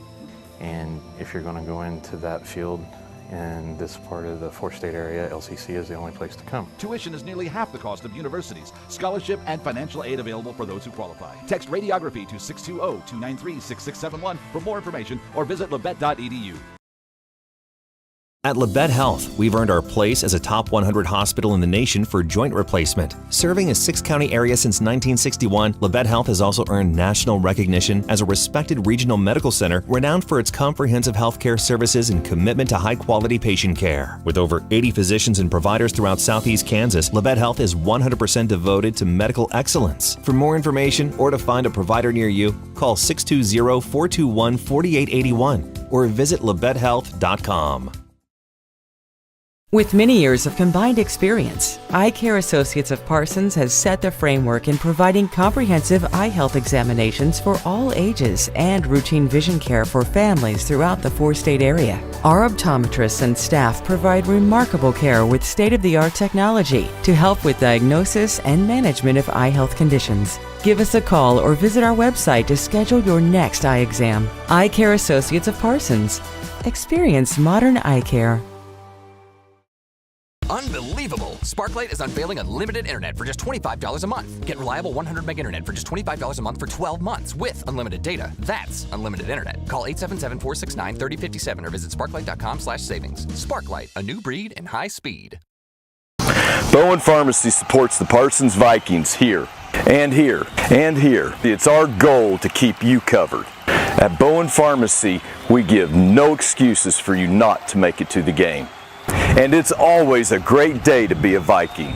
And if you're going to go into that field in this part of the 4-state area, LCC is the only place to come. Tuition is nearly half the cost of universities. Scholarship and financial aid available for those who qualify. Text radiography to 620-293-6671 for more information or visit labette.edu. At Leet Health, we've earned our place as a top 100 hospital in the nation for joint replacement. Serving a 6-county area since 1961, Leet Health has also earned national recognition as a respected regional medical center renowned for its comprehensive healthcare services and commitment to high-quality patient care. With over 80 physicians and providers throughout Southeast Kansas, Leet Health is 100% devoted to medical excellence. For more information or to find a provider near you, call 620-421-4881 or visit LeBetHealth.com. With many years of combined experience, Eye Care Associates of Parsons has set the framework in providing comprehensive eye health examinations for all ages and routine vision care for families throughout the 4-state area. Our optometrists and staff provide remarkable care with state-of-the-art technology to help with diagnosis and management of eye health conditions. Give us a call or visit our website to schedule your next eye exam. Eye Care Associates of Parsons. Experience modern eye care. Unbelievable! Sparklight is unveiling unlimited internet for just $25 a month. Get reliable 100 meg internet for just $25 a month for 12 months with unlimited data. That's unlimited internet. Call 877-469-3057 or visit sparklight.com/savings. Sparklight, a new breed in high speed. Bowen Pharmacy supports the Parsons Vikings here, and here, and here. It's our goal to keep you covered. At Bowen Pharmacy, we give no excuses for you not to make it to the game. And it's always a great day to be a Viking.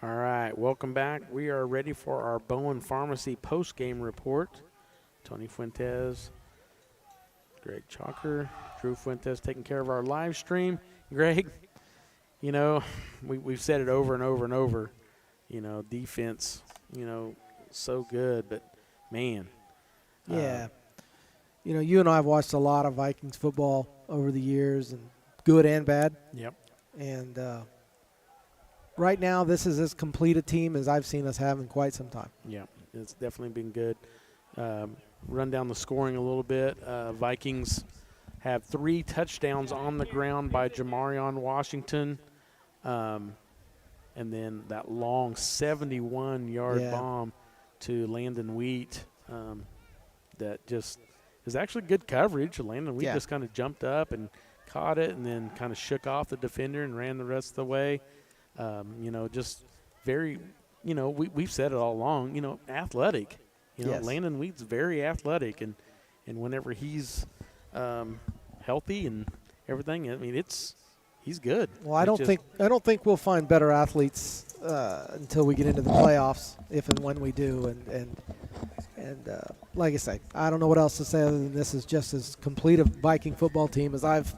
All right, welcome back. We are ready for our Bowen Pharmacy post-game report. Tony Fuentes, Greg Chalker, Drew Fuentes taking care of our live stream. Greg, you know, we've said it over and over and over, you know, defense, you know, so good, but man. Yeah. You know, you and I have watched a lot of Vikings football over the years, and good and bad. Yep. And right now, this is as complete a team as I've seen us have in quite some time. Yeah, it's definitely been good. Run down the scoring a little bit. Vikings have 3 touchdowns on the ground by Jamarion Washington. And then that long 71-yard bomb to Landon Wheat that just is actually good coverage. Landon Wheat just kind of jumped up and caught it and then kind of shook off the defender and ran the rest of the way. You know, just very, you know, we've said it all along, you know, athletic. You know, Landon Wheat's very athletic, and whenever he's healthy and everything, I mean, he's good. Well, I don't think we'll find better athletes until we get into the playoffs, if and when we do. And like I say, I don't know what else to say other than this is just as complete a Viking football team as I've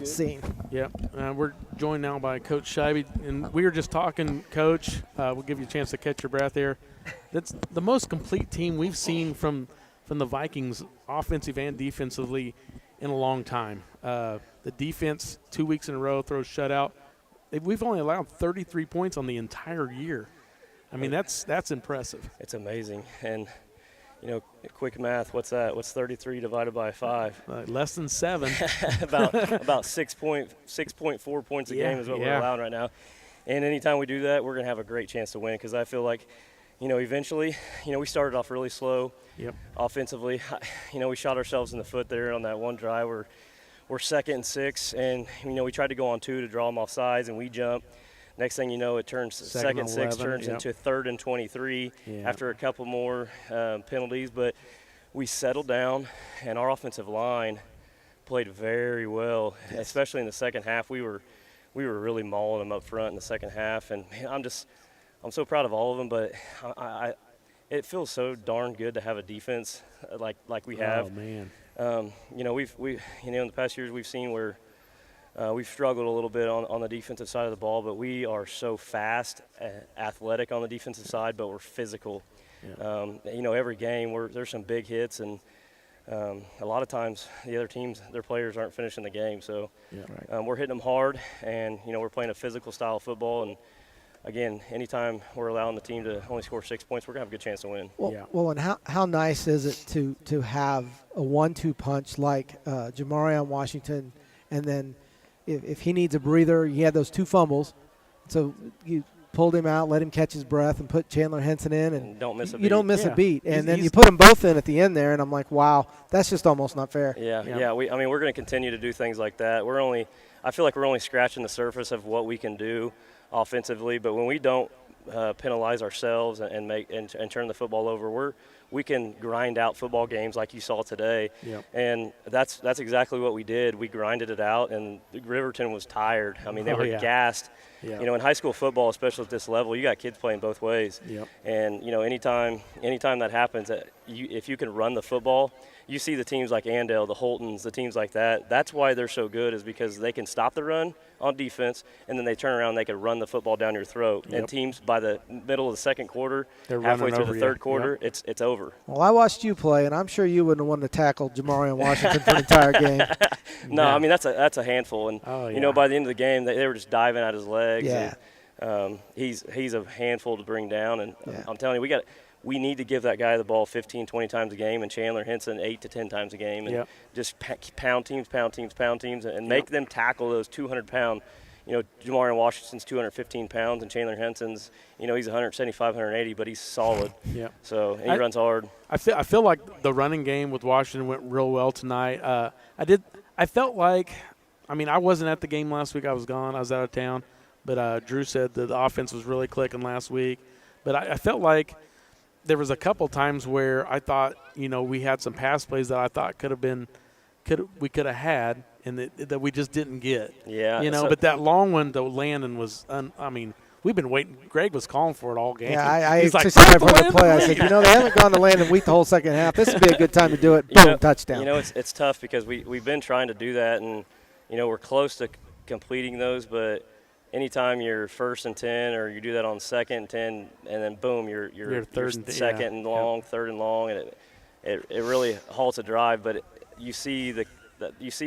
seen. Yep. We're joined now by Coach Scheibe, and we were just talking, Coach. We'll give you a chance to catch your breath there. That's the most complete team we've seen from the Vikings, offensive and defensively, in a long time. The defense, 2 weeks in a row, throws shutout. We've only allowed 33 points on the entire year. I mean, that's impressive. It's amazing. And you know, quick math, what's that? What's 33 divided by 5? Less than 7. about 6.4 points a game is what we're allowing right now. And anytime we do that, we're going to have a great chance to win, because I feel like, you know, eventually, you know, we started off really slow offensively. You know, we shot ourselves in the foot there on that one drive. We're 2nd and 6, and, you know, we tried to go on 2 to draw them off sides, and we jump. Next thing you know, it turns 2nd and 6 turns into 3rd and 23 after a couple more penalties. But we settled down, and our offensive line played very well, especially in the second half. We were really mauling them up front in the second half, and man, I'm so proud of all of them. But it feels so darn good to have a defense like we have. Oh man. You know, we you know, in the past years we've seen where we've struggled a little bit on the defensive side of the ball, but we are so fast, athletic on the defensive side, but we're physical. Yeah. You know, every game there's some big hits, and a lot of times the other teams, their players aren't finishing the game. So we're hitting them hard, and, you know, we're playing a physical style of football. And, again, anytime we're allowing the team to only score 6 points, we're going to have a good chance to win. Well, and how nice is it to have a 1-2 punch like Jamarion Washington, and then if he needs a breather, he had those 2 fumbles. So you pulled him out, let him catch his breath, and put Chandler Henson in, and don't miss a beat. You don't miss a beat. And then you put them both in at the end there, and I'm like, wow, that's just almost not fair. Yeah. We're going to continue to do things like that. I feel like we're only scratching the surface of what we can do offensively, but when we don't penalize ourselves and turn the football over, we can grind out football games like you saw today. Yep. And that's exactly what we did. We grinded it out, and Riverton was tired. I mean, they were gassed. Yeah. You know, in high school football, especially at this level, you got kids playing both ways. Yep. And, you know, anytime that happens, if you can run the football, you see the teams like Andale, the Holtons, the teams like that. That's why they're so good, is because they can stop the run on defense, and then they turn around and they can run the football down your throat. Yep. And teams, by the middle of the second quarter, They're halfway running through the over third quarter, it's over. Well, I watched you play, and I'm sure you wouldn't have wanted to tackle Jamarian Washington for the entire game. No, I mean, that's a handful. And, you know, by the end of the game, they were just diving at his legs. Yeah. And, he's a handful to bring down. And I'm telling you, we need to give that guy the ball 15, 20 times a game, and Chandler Henson 8 to 10 times a game, and just pound teams, and make them tackle those 200-pound. You know, Jamarian Washington's 215 pounds, and Chandler Henson's, you know, he's 175, 180, but he's solid. Yeah. So and he runs hard. I feel like the running game with Washington went real well tonight. I felt like, I mean, I wasn't at the game last week. I was gone. I was out of town. But Drew said that the offense was really clicking last week. But I felt like there was a couple times where I thought, you know, we had some pass plays that I thought we could have had, and that we just didn't get. Yeah. You know, but that long one to Landon was, I mean, we've been waiting. Greg was calling for it all game. Yeah, He's like, said for the play. I said, you know, they haven't gone to Landon Wheat the whole second half. This would be a good time to do it. Boom, touchdown. You know, it's tough because we've been trying to do that, and, you know, we're close to completing those, but anytime you're 1st and 10, or you do that on 2nd and 10, and then boom, you're second and long, 3rd and long, and it really halts a drive. But you see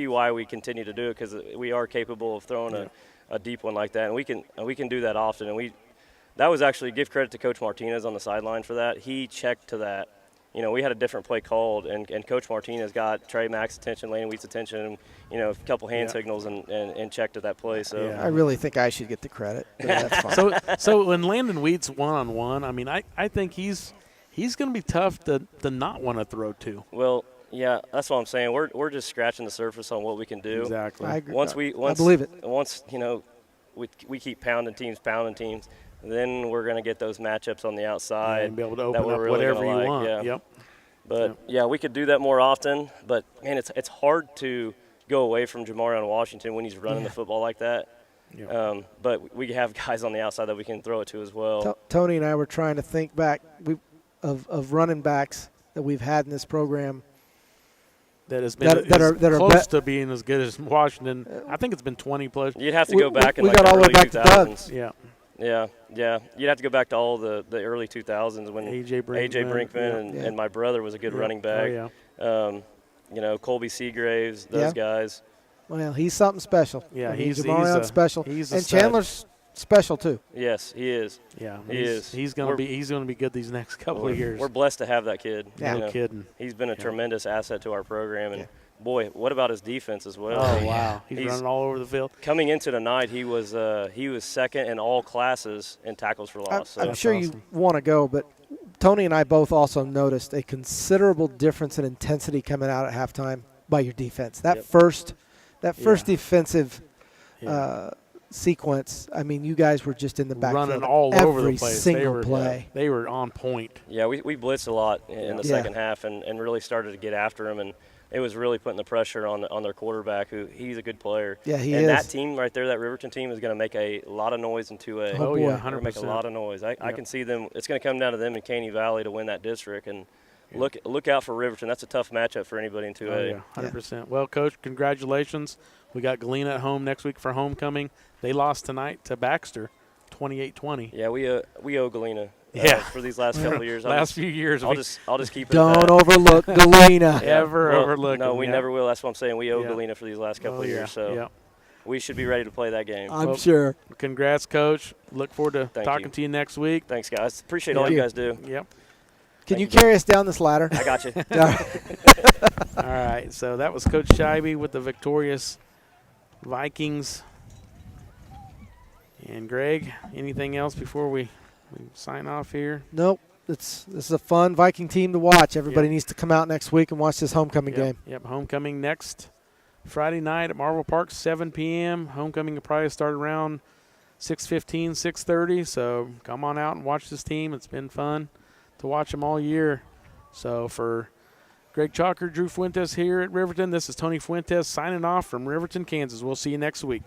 why we continue to do it, because we are capable of throwing a deep one like that, and we can do that often. And that was actually, give credit to Coach Martinez on the sideline for that. He checked to that. You know, we had a different play called, and Coach Martinez got Trey Mack's attention, Landon Wheat's attention, and, you know, a couple hand signals and checked at that play. So I really think I should get the credit. That's fine. So when Landon Wheat's one-on-one, I mean, I think he's going to be tough to not want to throw to. Well, yeah, that's what I'm saying. We're just scratching the surface on what we can do. Exactly. I agree. I believe it. Once, you know, we keep pounding teams, then we're going to get those matchups on the outside and be able to open up really whatever you want. Yeah. Yep. But, we could do that more often. But, man, it's hard to go away from Jamarian Washington when he's running the football like that. Yep. But we have guys on the outside that we can throw it to as well. Tony and I were trying to think back of running backs that we've had in this program. That has been close to being as good as Washington. I think it's been 20-plus. You'd have to go back in we like got the all the way early back 2000s. to Yeah. Yeah. You'd have to go back to all the early 2000s when A.J. Brinkman and my brother was a good running back. Oh, yeah. You know, Colby Seagraves, those guys. Well, he's something special. Yeah, he's special. He's and Chandler's special too. Yes, he is. Yeah, he is. He's going to be good these next couple of years. We're blessed to have that kid. Yeah, no kidding. He's been a tremendous asset to our program, and boy, what about his defense as well? Oh wow, he's running all over the field. Coming into tonight, he was second in all classes in tackles for loss. I'm sure you want to go, but Tony and I both also noticed a considerable difference in intensity coming out at halftime by your defense. That first defensive sequence, I mean, you guys were just in the backfield running all over the place. Single play. They were on point. Yeah, we blitzed a lot in the second half and really started to get after him, and it was really putting the pressure on their quarterback, who he's a good player. Yeah, he is. And that team right there, that Riverton team, is going to make a lot of noise in 2A. Oh, yeah, 100%. Make a lot of noise. I can see them. It's going to come down to them in Caney Valley to win that district, and look out for Riverton. That's a tough matchup for anybody in 2A. Oh, yeah, 100%. Well, Coach, congratulations. We got Galena at home next week for homecoming. They lost tonight to Baxter, 28-20. Yeah, we owe Galena. For these last couple of years. Few years. I'll just keep it. Don't overlook Galena. Overlook. No, we never will. That's what I'm saying. We owe Galena for these last couple of years. So we should be ready to play that game. I'm sure. Congrats, Coach. Look forward to talking to you next week. Thanks, guys. Appreciate all you guys do. Yep. Can you carry us down this ladder? I got you. All right. So that was Coach Scheibe with the victorious Vikings. And Greg, anything else before we sign off here? Nope. This is a fun Viking team to watch. Everybody needs to come out next week and watch this homecoming game. Yep, homecoming next Friday night at Marvel Park, 7 p.m. Homecoming will probably start around 6:15, 6:30. So come on out and watch this team. It's been fun to watch them all year. So for Greg Chalker, Drew Fuentes here at Riverton, this is Tony Fuentes signing off from Riverton, Kansas. We'll see you next week.